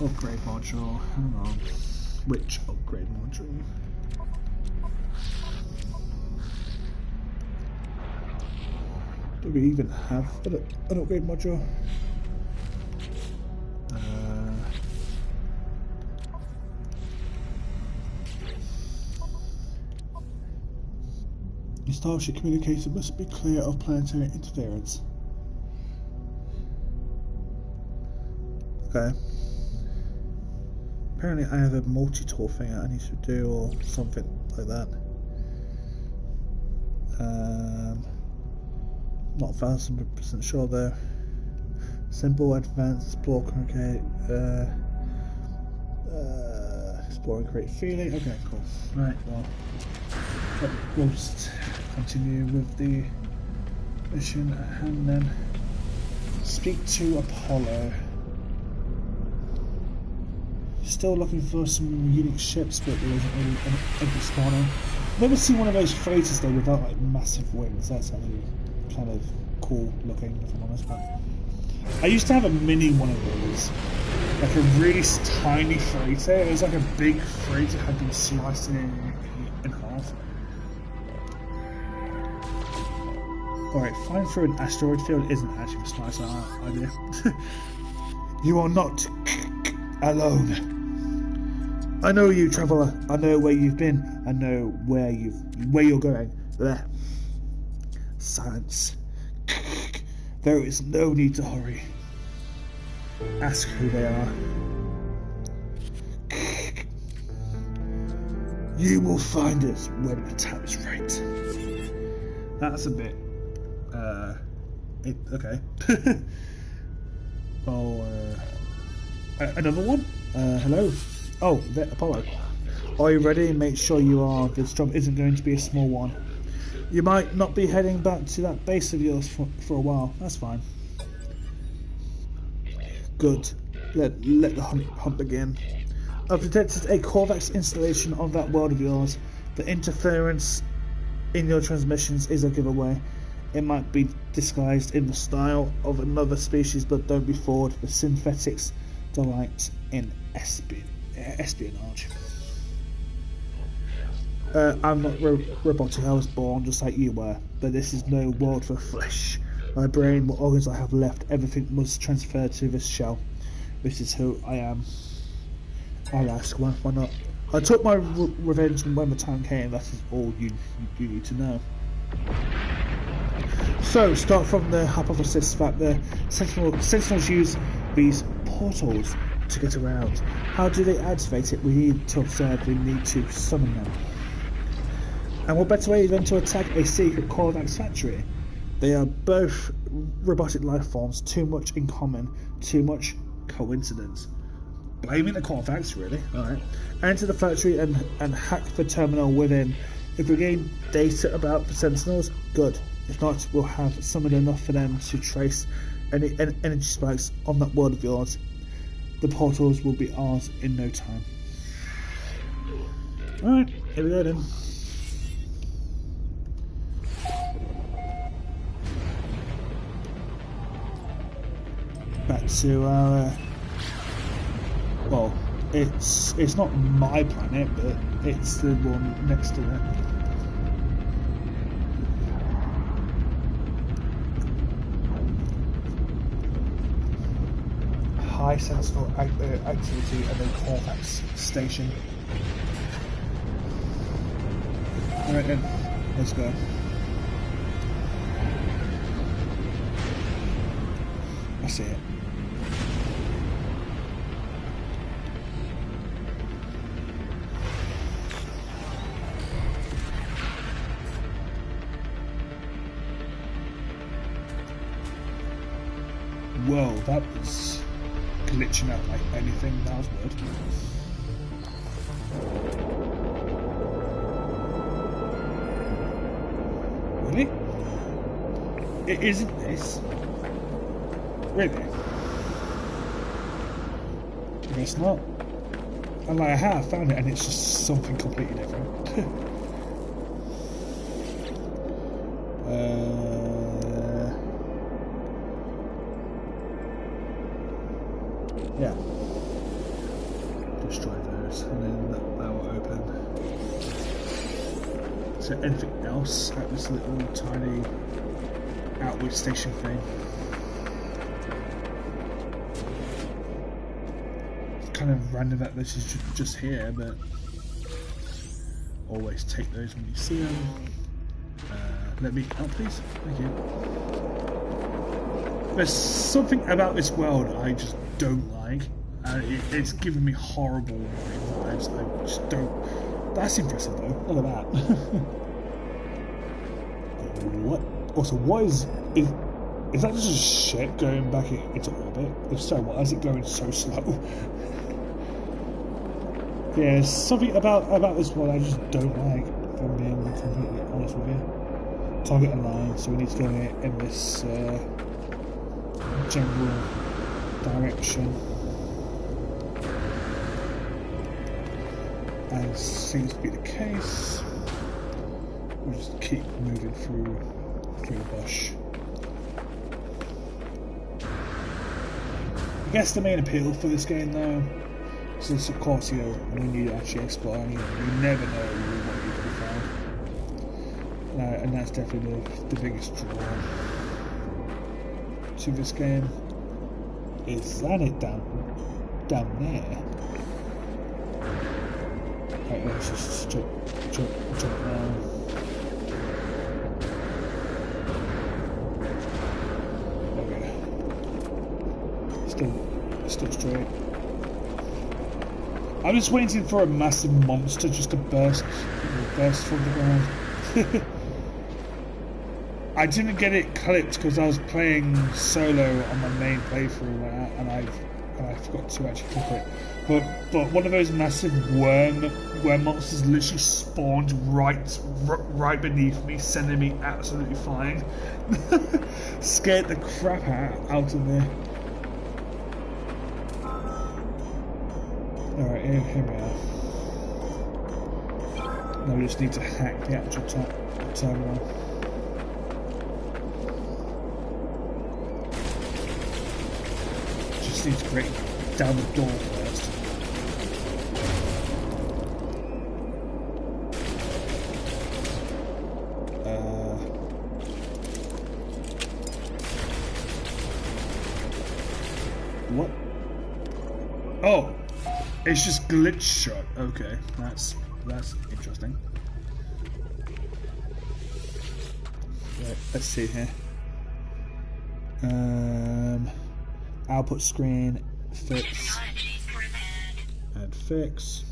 Upgrade module. Hang on. Which upgrade module? Do we even have an upgrade module? Your Starship communicator must be clear of planetary interference. Okay. Apparently I have a multi-tool thing I need to do or something like that. Not 1000% sure though. Simple, advanced, explore, create, explore and create feeling. Okay, cool. Right, well, we'll just continue with the mission at hand then. Speak to Apollo. Still looking for some unique ships, but there isn't really anything spawning. Never seen one of those freighters though without like massive wings. That's actually kind of cool looking, if I'm honest. But I used to have a mini one of those, like a really tiny freighter. It was like a big freighter had been sliced in half. Alright, flying through an asteroid field isn't actually a smart idea. You are not alone. I know you, traveller. I know where you've been. I know where you're going. There. Silence. There is no need to hurry. Ask who they are. You will find us when the time is right. That's a bit. Okay. Another one? Hello? Oh, Apollo. Are you ready? Make sure you are. This job isn't going to be a small one. You might not be heading back to that base of yours for a while. That's fine. Good. Let the hunt begin. I've detected a Korvax installation on that world of yours. The interference in your transmissions is a giveaway. It might be disguised in the style of another species, but don't be fooled. The synthetics delight in espionage. I'm not robotic, I was born just like you were, but this is no world for flesh. My brain, what organs I have left, everything must transfer to this shell. This is who I am. I'll ask, why not? I took my revenge when the time came, that is all you need to know. So, start from the hypothesis that the Sentinels use these portals to get around. How do they activate it? We need to observe, we need to summon them. And what better way than to attack a secret Korvax factory? They are both robotic life forms, too much in common, too much coincidence. Blaming the Korvax, really? Alright. Enter the factory and hack the terminal within. If we gain data about the Sentinels, good. If not, we'll have summoned enough for them to trace any energy spikes on that world of yours. The portals will be ours in no time. Alright, here we go then. Back to our... well, it's not my planet, but it's the one next to it. High sentinel activity at the Korvax station. Alright then, let's go. I see it. Whoa, that was glitching out like anything. That was weird. Really? It isn't this. Really? I guess not. And like I have found it and it's just something completely different. Yeah. Destroy those and then that will open. So anything else at this little tiny outward station thing? It's kind of random that this is just here, but always take those when you see them. Let me out, please. Thank you. There's something about this world I just don't like. It's giving me horrible vibes. I just don't. That's impressive though. Look at that. What? Also, what is that just a ship going back into orbit? If so, why is it going so slow? Yeah, there's something about this world I just don't like. If I'm being completely honest with you. Target aligned, so we need to go in this general direction. And seems to be the case. We'll just keep moving through the bush. I guess the main appeal for this game though, since of course, you know, when you actually explore, you never know what you're going to find. And that's definitely the biggest draw to this game. Is that it down there? Right, let's just jump now. Okay. Still straight. I'm just waiting for a massive monster just to burst from the ground. I didn't get it clipped because I was playing solo on my main playthrough and I forgot to actually clip it. But one of those massive worm monsters literally spawned right beneath me, sending me absolutely flying. Scared the crap out of me. Alright, here we are. Now we just need to hack the actual terminal. Just need to break down the door first. What? Oh! It's just glitch shot. Okay, that's interesting. Right, let's see here. Output screen, fix, add fix.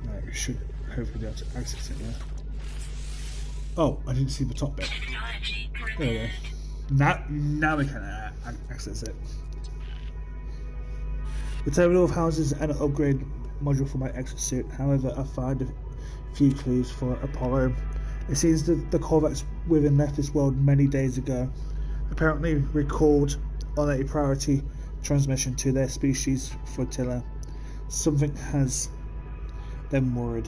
Right, we should hopefully be able to access it now. Oh, I didn't see the top bit. There we go. Now we can access it. The terminal houses an upgrade module for my exosuit. However, I find a few clues for Apollo. It seems that the Korvax within left this world many days ago, apparently recalled on a priority transmission to their species flotilla. Something has them worried.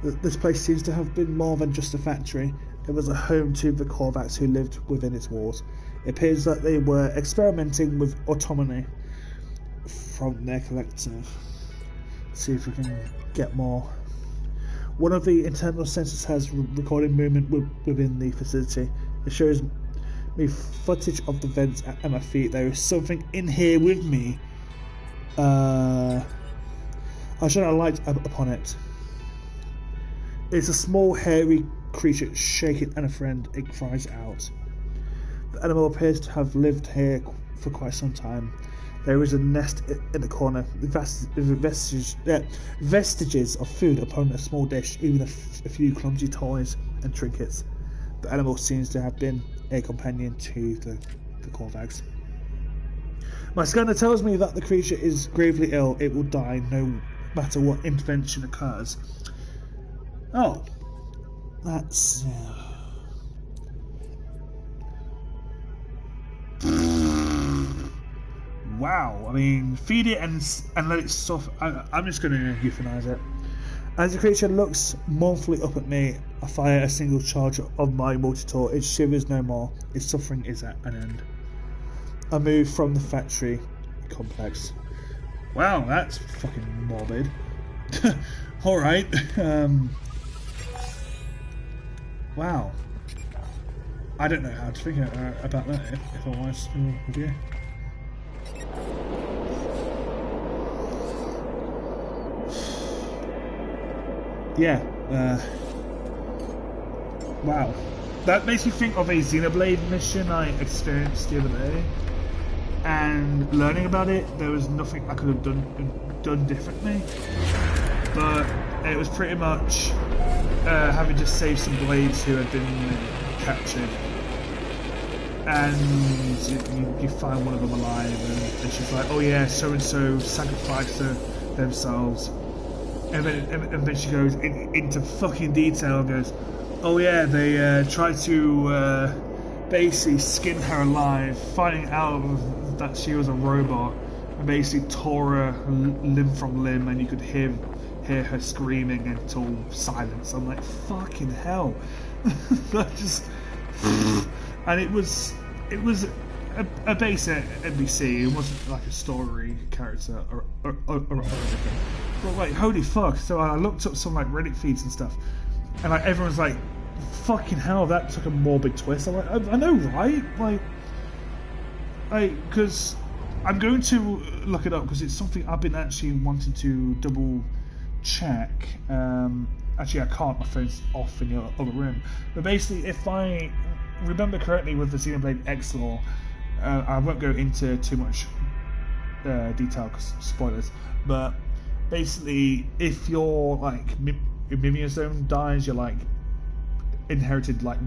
This place seems to have been more than just a factory. It was a home to the Korvax who lived within its walls. It appears that they were experimenting with autonomy from their collective. Let's see if we can get more. One of the internal sensors has recorded movement within the facility. It shows me footage of the vents at my feet. There is something in here with me. I shine a light upon it. It's a small, hairy creature shaking and a friend. It cries out. The animal appears to have lived here for quite some time. There is a nest in the corner, vestiges of food upon a small dish, even a few clumsy toys and trinkets. The animal seems to have been a companion to the Korvax. My scanner tells me that the creature is gravely ill. It will die no matter what intervention occurs. Oh, that's... Wow, I mean, feed it and let it suffer. I'm just going to euthanize it. As the creature looks mournfully up at me, I fire a single charge of my Multitor. It shivers no more. Its suffering is at an end. I move from the factory complex. Wow, that's fucking morbid. Alright. Wow. I don't know how to think about that, if I'm honest with you. Yeah, wow. That makes me think of a Xenoblade mission I experienced the other day. And learning about it, there was nothing I could have done differently. But it was pretty much having to save some blades who had been captured. And you find one of them alive, and she's like, oh yeah, so-and-so sacrificed themselves. And then she goes into fucking detail and goes, oh yeah, they tried to basically skin her alive, finding out that she was a robot, and basically tore her limb from limb, and you could hear her screaming until silence. I'm like, fucking hell. That just... And it was a basic NPC. It wasn't like a story character or anything. But like, holy fuck! So I looked up some like Reddit feeds and stuff, and like everyone's like, "Fucking hell, that took a morbid twist." I'm like, I know, right? Because I'm going to look it up because it's something I've been actually wanting to double check. Actually, I can't. My phone's off in the other room. But basically, if I remember correctly with the Xenoblade X lore, I won't go into too much detail because spoilers. But basically, if your like Mimizome dies, you're like inherited like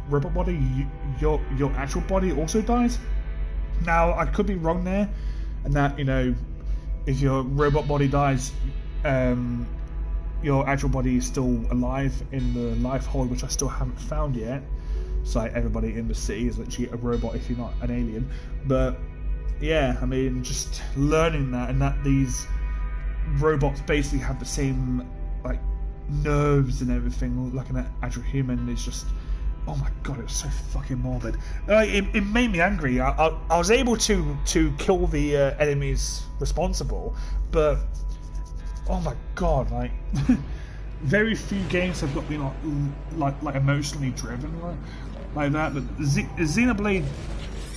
robot body. Your actual body also dies. Now I could be wrong there, and that if your robot body dies, your actual body is still alive in the life hold, which I still haven't found yet. So like, everybody in the city is literally a robot if you're not an alien. But yeah, I mean, just learning that, and that these robots basically have the same like nerves and everything like an actual human is just, oh my god, it was so fucking morbid. It made me angry. I was able to kill the enemies responsible, but oh my god, like very few games have got me like emotionally driven like that. But Xenoblade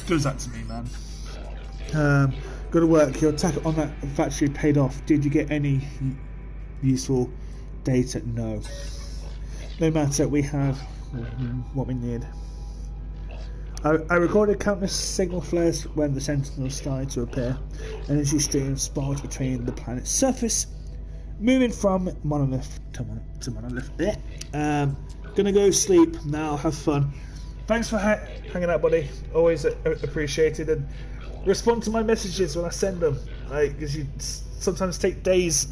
does that to me, man. Good work. Your attack on that factory paid off. Did you get any useful data? No. No matter, we have what we need. I recorded countless signal flares when the Sentinels started to appear. Energy streams sparked between the planet's surface, moving from monolith to monolith. Gonna go sleep now. Have fun. Thanks for hanging out, buddy. Always appreciated. And respond to my messages when I send them. Because you sometimes take days.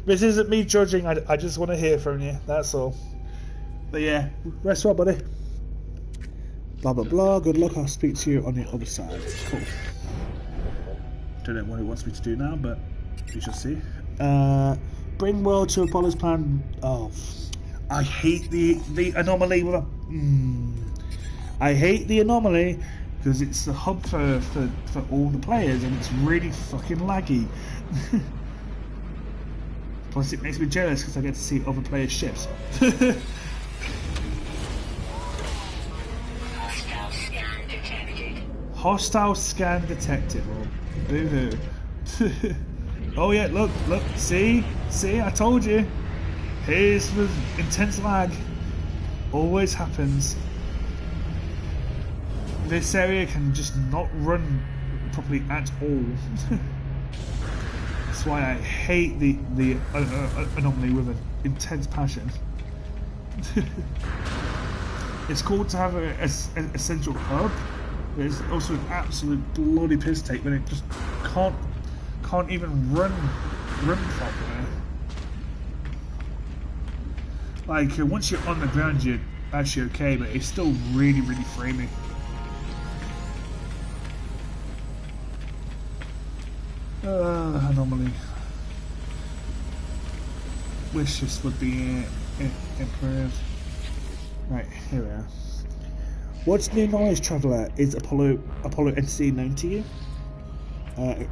This isn't me judging. I just want to hear from you. That's all. But yeah, rest well, buddy. Blah blah blah. Good luck. I'll speak to you on the other side. Cool. Don't know what he wants me to do now, but we shall see. Bring world to Apollo's plan. Oh, I hate the anomaly with a. I hate the anomaly because it's the hub for all the players, and it's really fucking laggy. Plus, it makes me jealous because I get to see other players' ships. Hostile scan detected. Hostile scan detected. Well, boo-hoo. Oh yeah, look, see, I told you. Here's the intense lag. Always happens. This area can just not run properly at all. That's why I hate the anomaly with an intense passion. It's cool to have a central hub. But it's also an absolute bloody piss take when it just can't even run properly. Like once you're on the ground, you're actually okay, but it's still really framing. Anomaly. Wish this would be improved. Right, here we are. What's new knowledge, Traveller? Is Apollo entity known to you?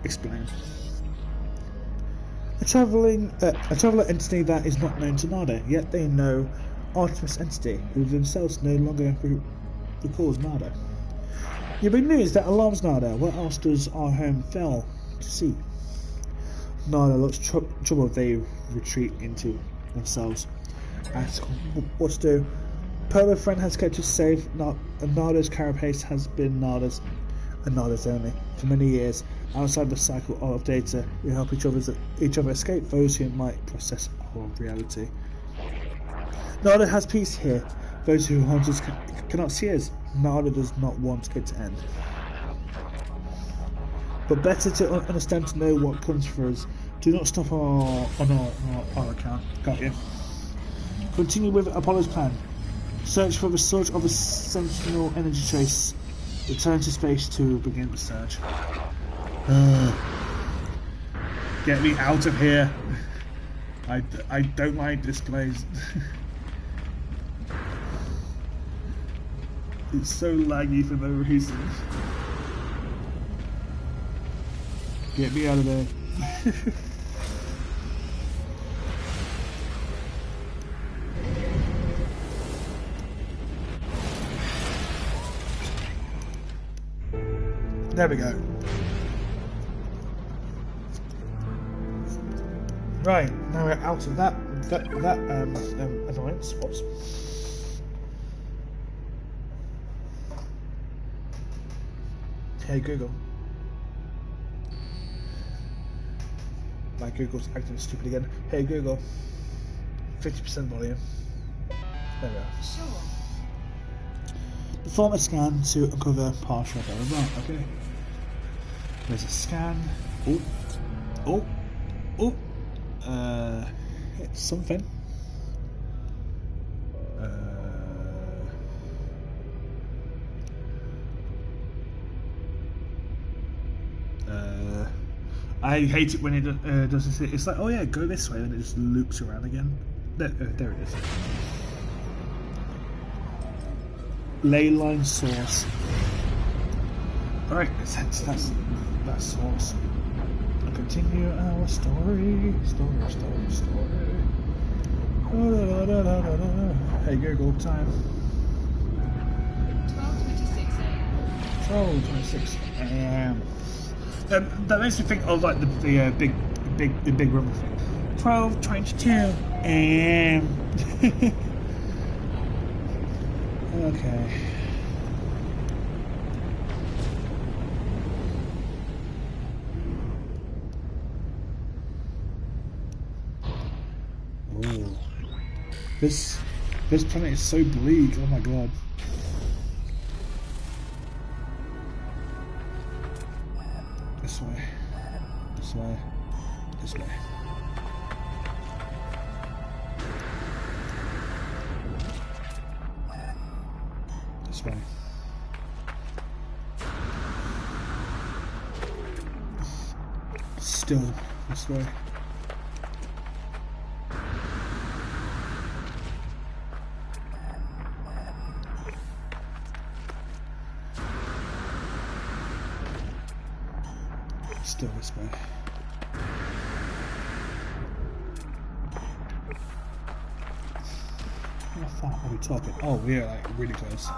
Explain. A traveller entity that is not known to Nada, yet they know Artemis entity, who themselves no longer recalls Nada. Your big news that alarms Nada. What else does our home fail to see? Nada looks troubled. They retreat into themselves. Ask what to do. Polar friend has kept us safe. Nada's carapace has been Nada's and Nada's only for many years. Outside the cycle of data, we help each other escape those who might process our reality. Nada has peace here. Those who haunt us cannot see us. Nada does not want it to end. But better to understand to know what comes for us. Do not stop on our account. Got you. Continue with Apollo's plan. Search for the source of a sentinel energy trace. Return to space to begin the search. Get me out of here. I don't like this place. It's so laggy for no reason. Get me out of there. There we go. Right, now we're out of that annoyance. Whoops. Hey Google. My Google's acting stupid again. Hey Google. 50% volume. There we are. Sure. Perform a scan to uncover partial blah. Okay. There's a scan. It's something. I hate it when it does this. It's like, oh yeah, go this way, and it just loops around again. There it is. Leyline source. Alright, that's source. I'll continue our story. Hey Google, time. 12:26 a.m. 12:26 a.m. That makes me think of like the big rubber thing. 12:22 a.m. Okay. Ooh. This planet is so bleak. Oh my god. This way. This way. This way. This way. Still this way. Still this way. How far are we talking? Oh, we're like really close.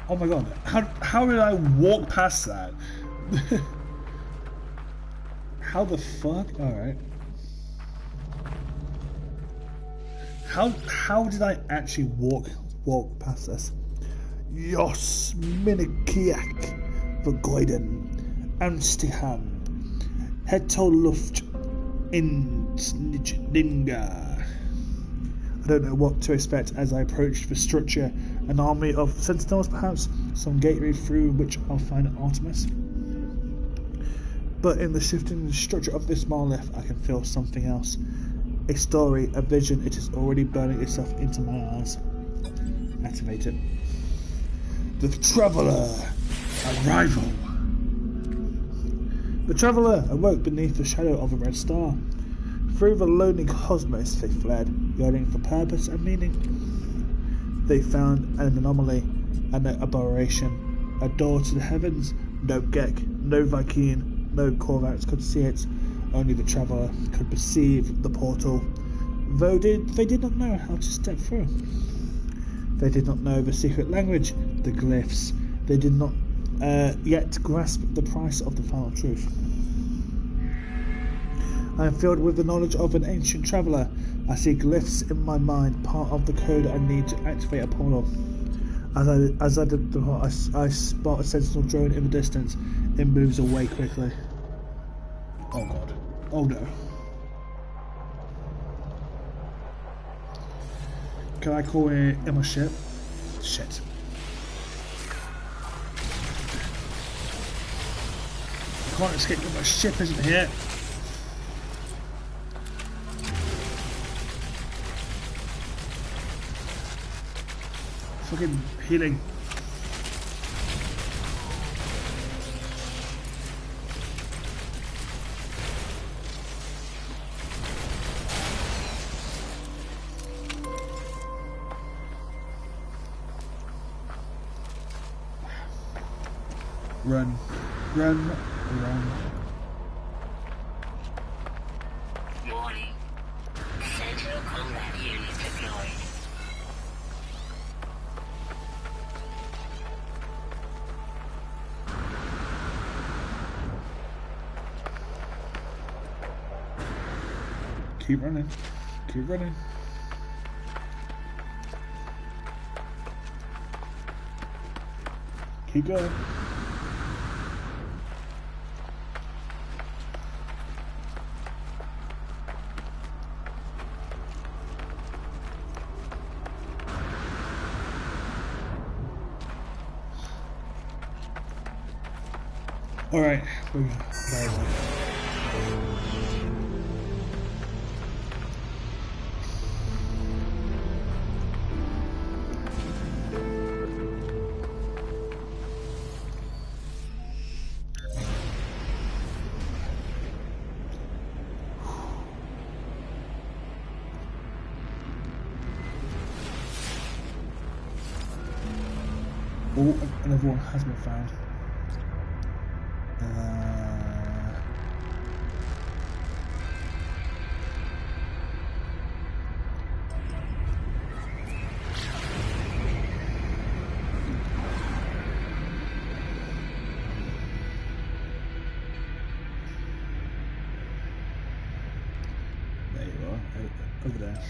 Oh my god, how did I walk past that? How the fuck? Alright. How did I actually walk past this? Jos Minikiak Vergoiden Amstiham Hetoluft in Snidinga. I don't know what to expect as I approach the structure. An army of sentinels, perhaps? Some gateway through which I'll find Artemis? But in the shifting structure of this monolith, I can feel something else. A story, a vision. It is already burning itself into my eyes. Activate it. The Traveller! Arrival! The Traveller awoke beneath the shadow of a red star. Through the lonely cosmos they fled, yearning for purpose and meaning. They found an anomaly, an aberration, a door to the heavens. No Gek, no Vy'keen, no Korvax could see it. Only the Traveller could perceive the portal, though they did not know how to step through. They did not know the secret language, the glyphs. They did not yet grasp the price of the final truth. I am filled with the knowledge of an ancient traveller. I see glyphs in my mind, part of the code I need to activate a portal. As I spot a sentinel drone in the distance. It moves away quickly. Oh god. Oh no. Can I call it in my ship? Shit. I can't escape that my ship isn't here. Fucking healing. Run, run, run. Warning. Sentinel combat unit deployed. Keep running. Keep running. Keep going. Alright, we're good. Oh, another one has been found. There you are, over there.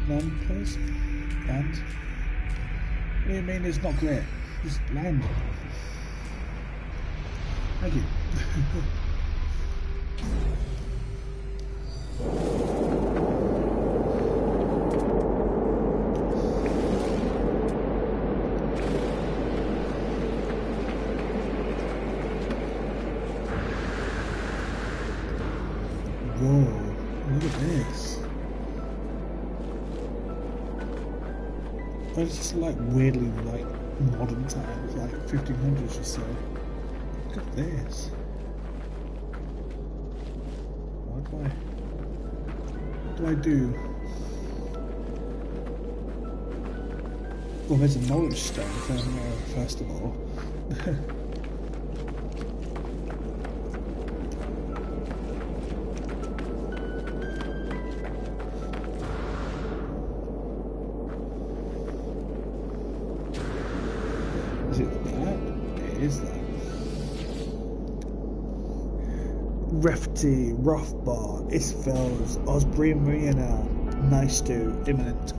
Land, please. Land. What do you mean it's not clear? Just land. Thank you. Whoa, look at this. It's just like weirdly modern times, like 1500s or so. Look at this. What do I do? Well, there's a knowledge stone first of all. Is it that? It is that. Refty, Rothbar, Isfels, Osbury Marina, Nice to imminent.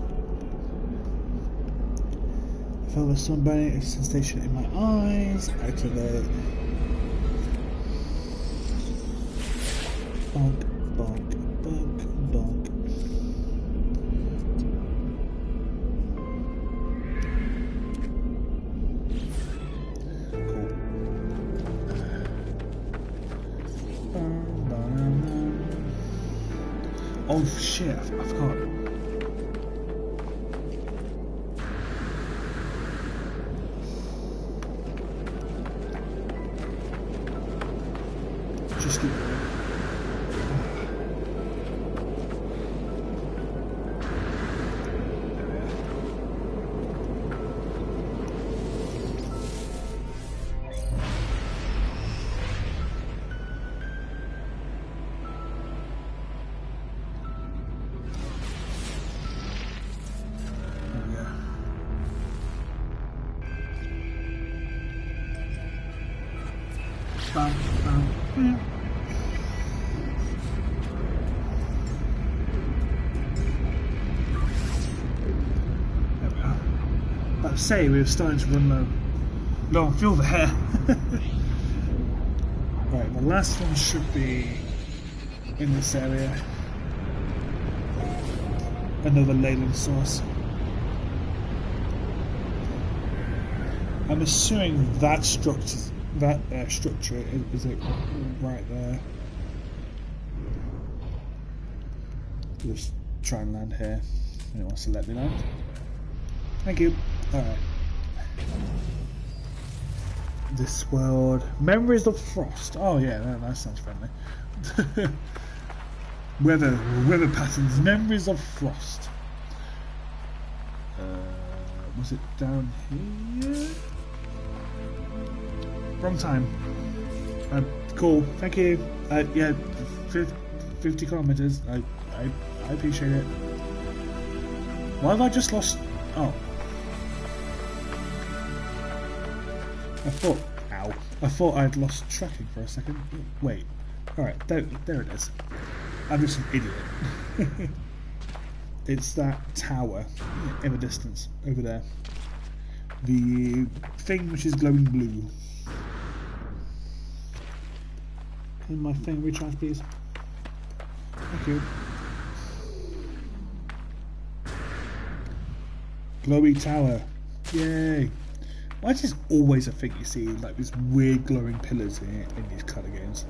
I felt the sun burning, a sensation in my eyes. Activate. Bonk, bonk, bonk, bonk. Oh shit, I forgot. Just keep going. Bam, bam, bam. There we are. About to say, we were starting to run low on fuel there. Right, the last one should be in this area. Another Leyland source. I'm assuming that structure is it right there. Just try and land here. And it wants to let me land. Thank you. Alright. This world. Memories of Frost. Oh yeah, that sounds friendly. Weather patterns. Memories of Frost. Was it down here? Wrong time. Cool. Thank you. Yeah, 50 kilometers. I appreciate it. Why have I just lost? Oh. I thought I'd lost tracking for a second. Wait. Alright, there it is. I'm just an idiot. It's that tower in the distance, over there. The thing which is glowing blue. Can my thing recharge, please? Thank you. Glowy tower. Yay! Why is this always a thing you see, like these weird glowing pillars in these colour games?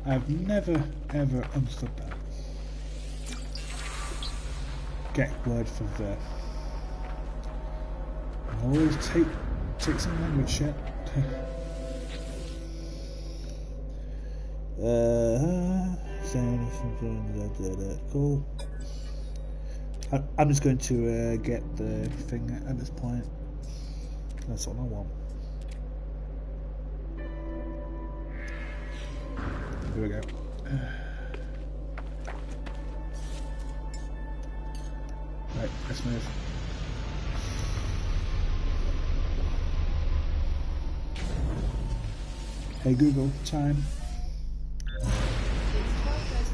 I've never ever understood that. Get word for the. I always take some language shit. Cool. I'm just going to get the thing at this point. That's all I want. Here we go. Right, let's move. Hey Google, time. It's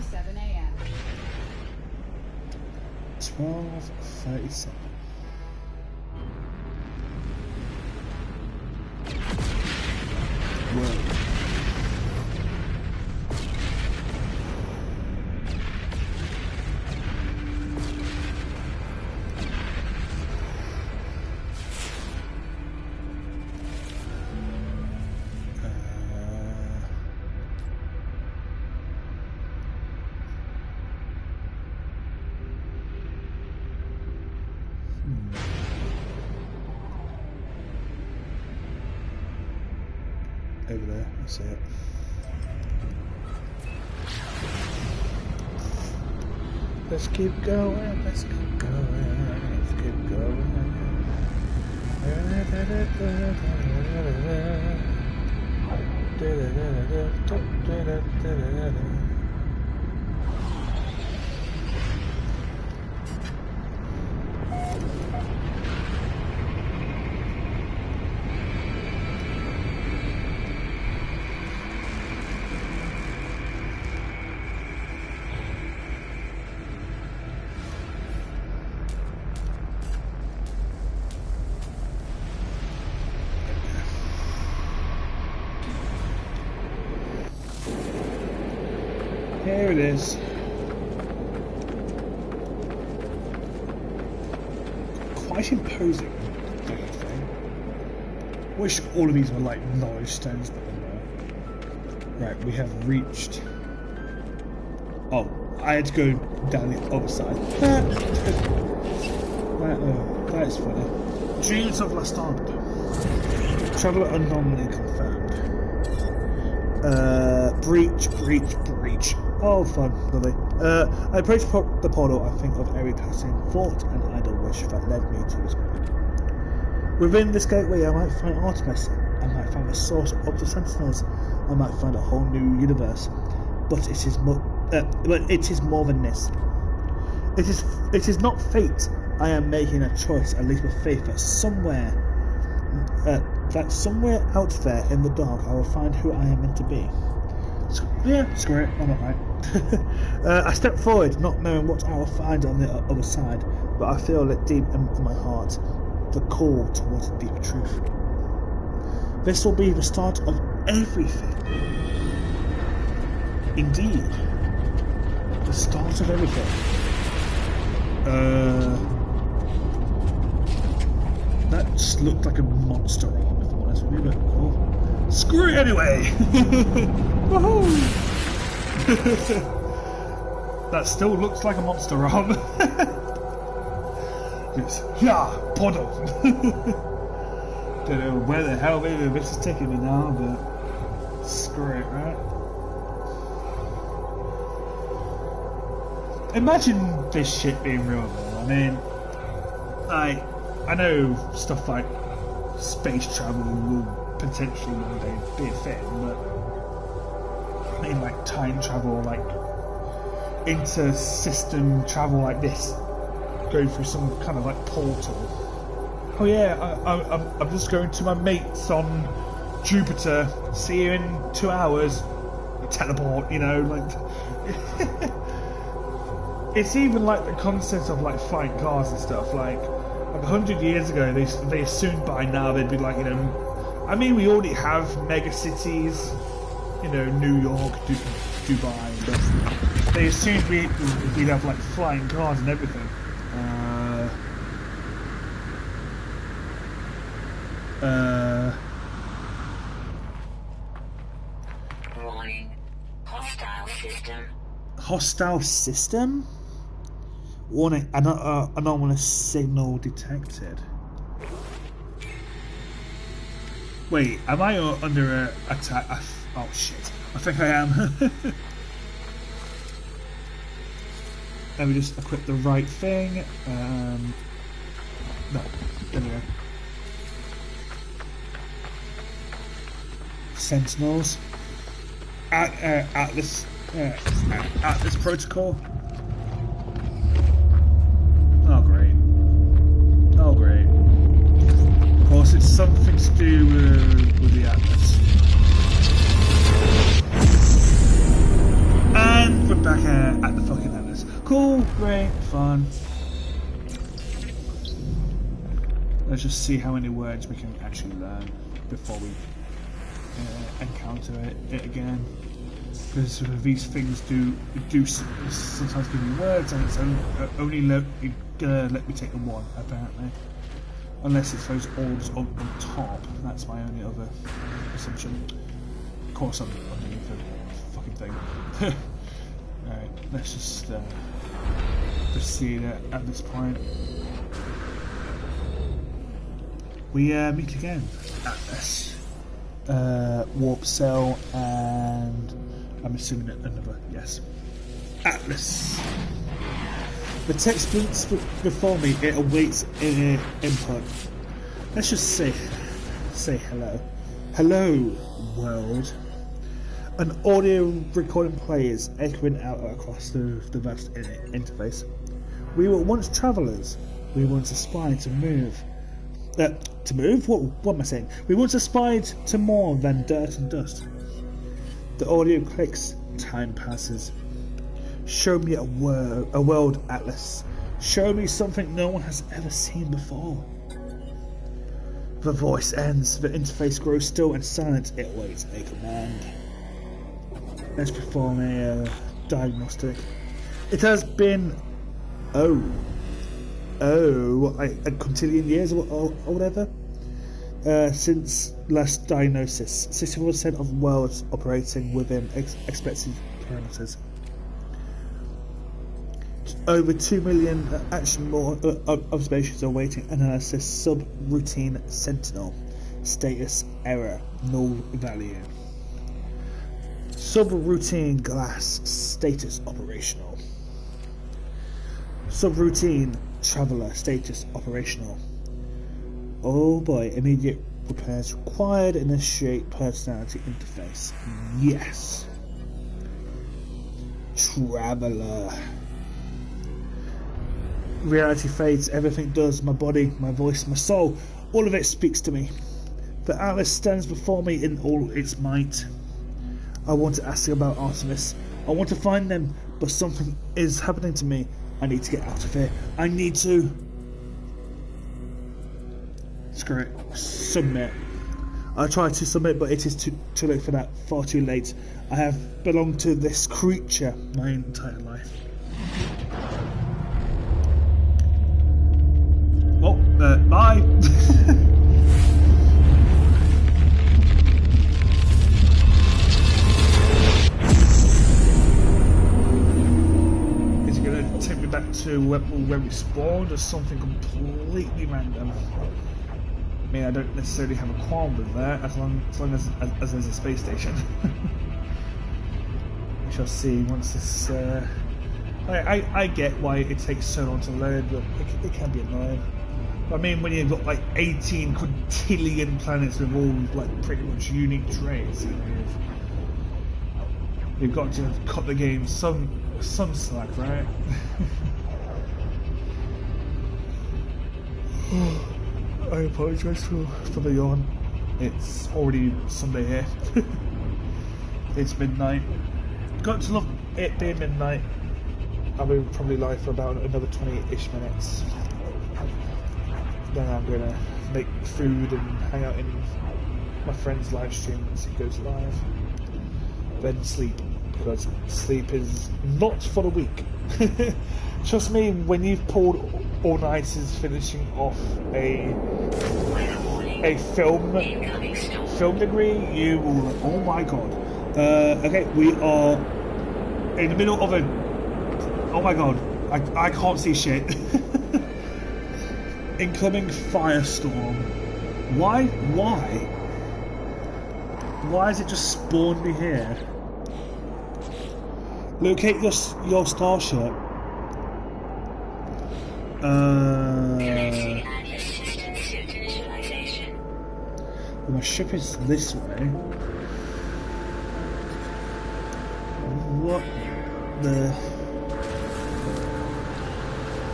12:37 a.m. 12:37. Whoa. over there. I see it. Let's keep going. Let's keep going. Let's keep going. Here it is. Quite imposing, don't you think? Wish all of these were like knowledge stones, but they're not. Right, we have reached. Oh, I had to go down the other side. That is funny. Dreams of Lastarnd. Traveller anomaly confirmed. Breach. Oh, fun, lovely. I approached the portal. I think of every passing thought and idle wish that led me to this point. Within this gateway, I might find Artemis. I might find the source of the Sentinels. I might find a whole new universe. But it is more than this. It is not fate. I am making a choice, at least with faith that somewhere out there in the dark, I will find who I am meant to be. Yeah, screw it, I'm alright. I step forward, not knowing what I will find on the other side, but I feel it deep in my heart, the call towards the deeper truth. This will be the start of everything. Indeed. The start of everything. That just looked like a monster arm, if I'm honest with you, but oh. Screw it anyway! Woohoo! That still looks like a monster arm. It's, yeah, Poddle! Don't know where the hell maybe this is taking me now, but screw it, right? Imagine this shit being real though. I mean, I know stuff like space travel will potentially one day be a thing, but I mean like time travel, like inter-system travel like this, go through some kind of like portal. Oh yeah, I'm just going to my mates on Jupiter, see you in 2 hours, teleport, you know, like it's even like the concept of like flying cars and stuff, like 100 years ago they assumed by now they'd be like, you know, I mean we already have mega cities, you know, New York, Dubai, but they assumed we'd have like flying cars and everything. Warning. Hostile system. Hostile system? Warning, anomalous signal detected. Wait, am I under attack? Oh shit, I think I am. Let me just equip the right thing. No, there we go. Sentinels. Atlas protocol. Oh great. Oh great. Of course it's something to do with the Atlas. And we're back at the fucking Atlas. Cool, great, fun. Let's just see how many words we can actually learn before we encounter it again. Because these things do sometimes give me words, and it's only gonna let me take them one, apparently. Unless it's those orbs up on top. That's my only other assumption. Of course, I'm underneath the fucking thing. Alright, let's just proceed at this point. We meet again, Atlas. warp cell, and I'm assuming another, yes. Atlas. The text blinks before me, it awaits input. Let's just say hello. Hello, world. An audio recording plays echoing out across the vast interface. We were once travellers. We once aspired to move. To move? What am I saying? We once aspired to more than dirt and dust. The audio clicks. Time passes. Show me a world, Atlas. Show me something no one has ever seen before. The voice ends. The interface grows still and silent. It waits a command. Let's perform a diagnostic. It has been a quintillion years or whatever since last diagnosis. 64% of worlds operating within expected parameters. Over 2 million more observations are awaiting analysis. Subroutine Sentinel. Status error. Null value. Subroutine Glass. Status operational. Subroutine Traveler. Status operational. Oh boy. Immediate repairs required. Initiate personality interface. Yes. Traveler. Reality fades, everything does. My body, my voice, my soul, all of it speaks to me. The Atlas stands before me in all its might. I want to ask about Artemis. I want to find them, but something is happening to me. I need to get out of here. I need to... Screw it. Submit. I tried to submit, but it is too late for that. Far too late. I have belonged to this creature my entire life. Oh, bye! Is it going to take me back to where we spawned, or something completely random? I mean, I don't necessarily have a qualm with that, as long as there's a space station. We shall see once this... I get why it takes so long to load, but it can be annoying. I mean, when you've got like 18 quintillion planets with all like pretty much unique traits, you've got to cut the game some slack, right? I apologise for the yawn. It's already Sunday here. It's midnight. Got to love it being midnight. I'll be probably live for about another 20-ish minutes. Then I'm gonna make food and hang out in my friend's live stream once he goes live. Then sleep, because sleep is not for the weak. Trust me, when you've pulled all-nighters finishing off a film degree, you will. Oh my god. Okay, we are in the middle of a. Oh my god, I can't see shit. Incoming firestorm. Why? Why has it just spawned me here? Locate your starship. Well, my ship is this way. What the?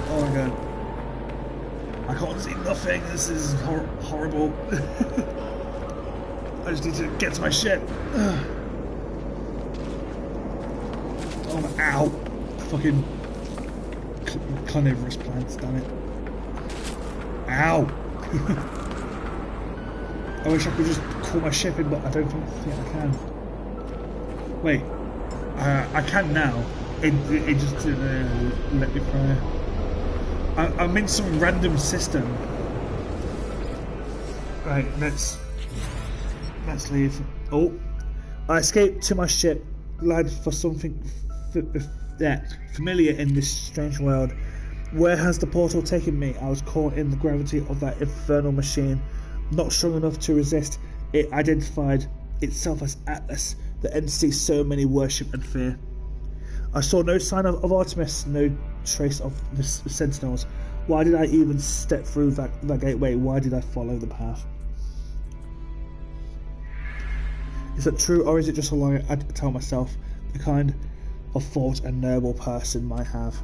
Oh my god. I can't see nothing, this is horrible. I just need to get to my ship. Oh, ow. Fucking carnivorous plants, damn it. Ow. I wish I could just call my ship in, but I don't think I can. Wait. I can now. It just didn't let me prior. I'm in some random system. Right, let's leave. Oh, I escaped to my ship, glad for something familiar in this strange world. Where has the portal taken me? I was caught in the gravity of that infernal machine, not strong enough to resist. It identified itself as Atlas, the entity so many worship and fear. I saw no sign of Artemis, no trace of the Sentinels. Why did I even step through that gateway? Why did I follow the path? Is that true, or is it just a lie I tell myself, the kind of thought a noble person might have?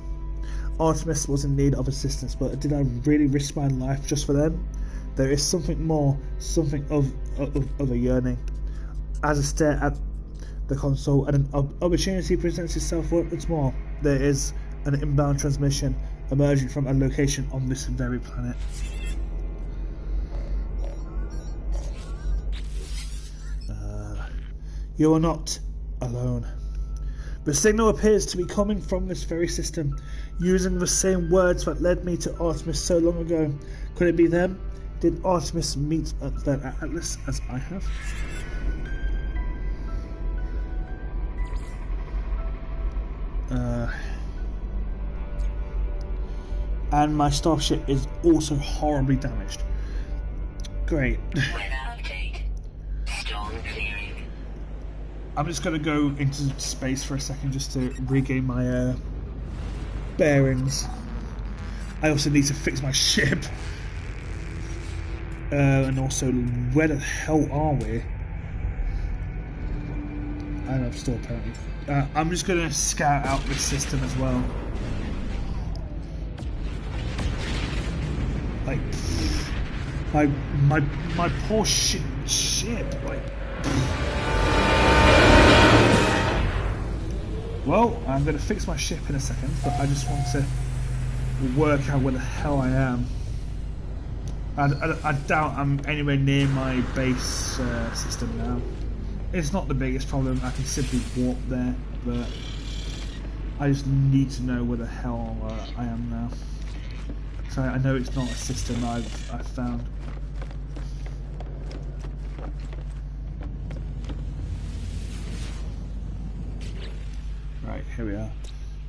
Artemis was in need of assistance, but did I really risk my life just for them? There is something more, something of a yearning. As I stare at the console and an opportunity presents itself once more, there is an inbound transmission emerging from a location on this very planet. You are not alone. The signal appears to be coming from this very system, using the same words that led me to Artemis so long ago. Could it be them? Did Artemis meet that Atlas as I have? And my starship is also horribly damaged. Great. I'm just going to go into space for a second just to regain my bearings. I also need to fix my ship. And also, where the hell are we? I know, still apparently. I'm just going to scout out this system as well. Like, my poor ship. Like. Well, I'm going to fix my ship in a second, but I just want to work out where the hell I am. I doubt I'm anywhere near my base system now. It's not the biggest problem, I can simply warp there, but I just need to know where the hell I am now. So I know it's not a system I've found. Right, here we are.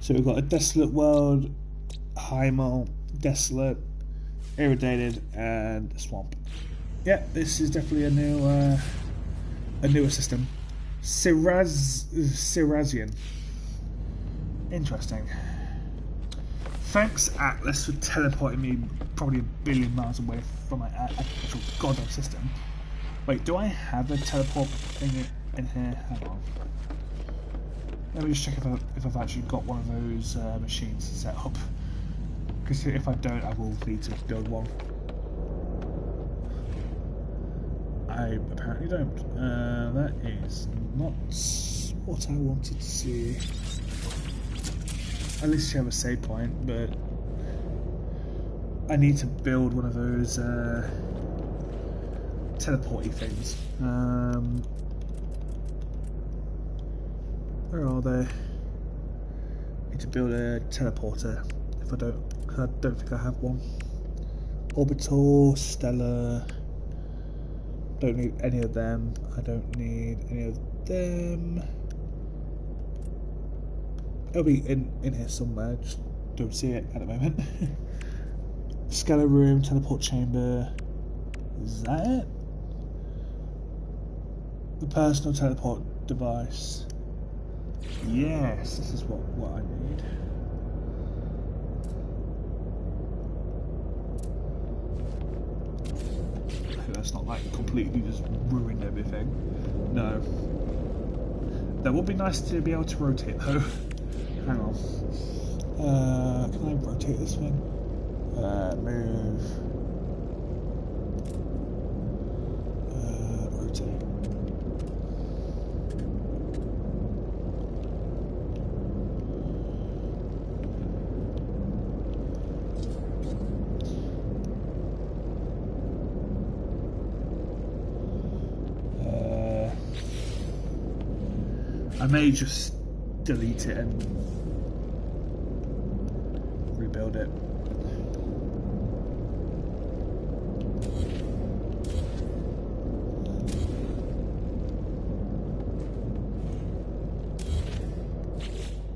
So we've got a desolate world, Hymal, desolate, irradiated, and a swamp. Yeah, this is definitely a newer system. Cirazian. Interesting. Thanks, Atlas, for teleporting me probably 1 billion miles away from my actual goddamn system. Wait, do I have a teleport thing in here? Hang on. Let me just check if I've actually got one of those machines set up. Because if I don't, I will need to build one. I apparently don't. That is not what I wanted to see. At least you have a save point, but I need to build one of those teleporty things. Where are they? Need to build a teleporter. If I don't, because I don't think I have one. Orbital, Stellar. Don't need any of them. I don't need any of them. It'll be in here somewhere. Just don't see it at the moment. Scanner room, teleport chamber. Is that it? The personal teleport device. Yes, this is what I need. That's not like completely just ruined everything. No. That would be nice to be able to rotate though. Hang on. Can I rotate this thing? Move. Rotate. I may just delete it and rebuild it.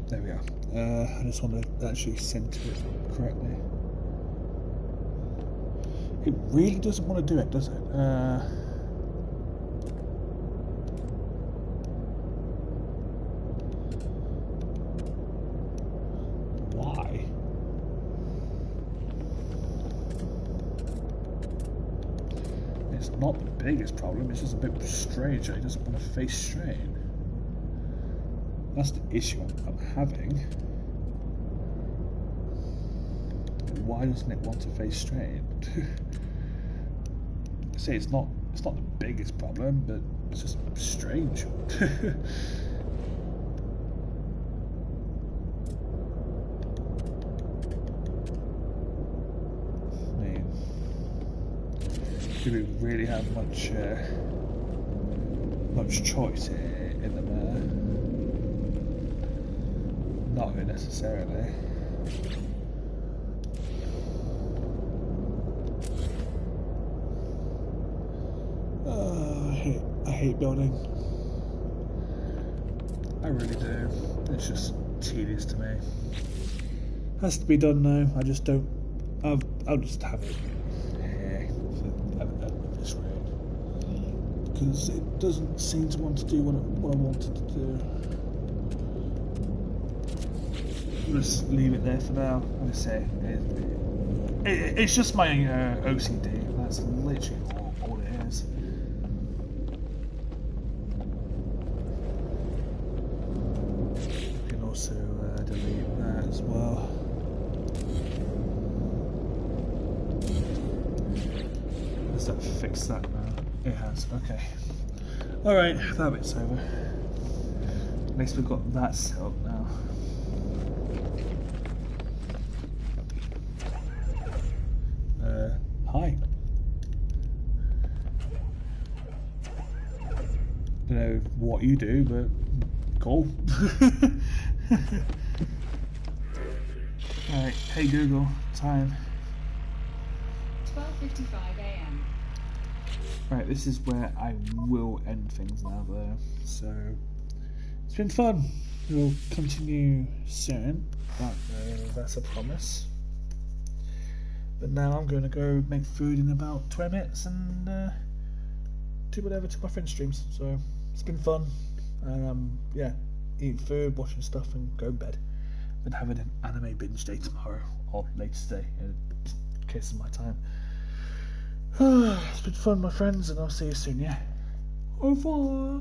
There we are. I just want to actually center it correctly. It really doesn't want to do it, does it? not the biggest problem, it's just a bit strange that he doesn't want to face strain. That's the issue I'm having. Why doesn't it want to face strain? I say it's not the biggest problem, but it's just strange. Do we really have much choice in the matter? Not necessarily. I hate building. I really do. It's just tedious to me. Has to be done now. I just don't. I'll just have it. This raid, because it doesn't seem to want to do what I wanted to do. I'll just leave it there for now. Like I say, it's just my OCD. That's literally all it is. You can also delete that as well. Does that fix that now? It has, okay. Alright, that bit's over. At least we've got that set up now. Hi. Don't know what you do, but cool. Alright, hey Google, time. 12:55 a.m. Right, this is where I will end things now though. So, it's been fun. We'll continue soon. That's a promise. But now I'm going to go make food in about 20 minutes and do whatever to my friend's streams. So, it's been fun. And yeah, eating food, watching stuff and go to bed. Then having an anime binge day tomorrow, or later today, in case of my time. It's been fun, my friends, and I'll see you soon, yeah? Au revoir!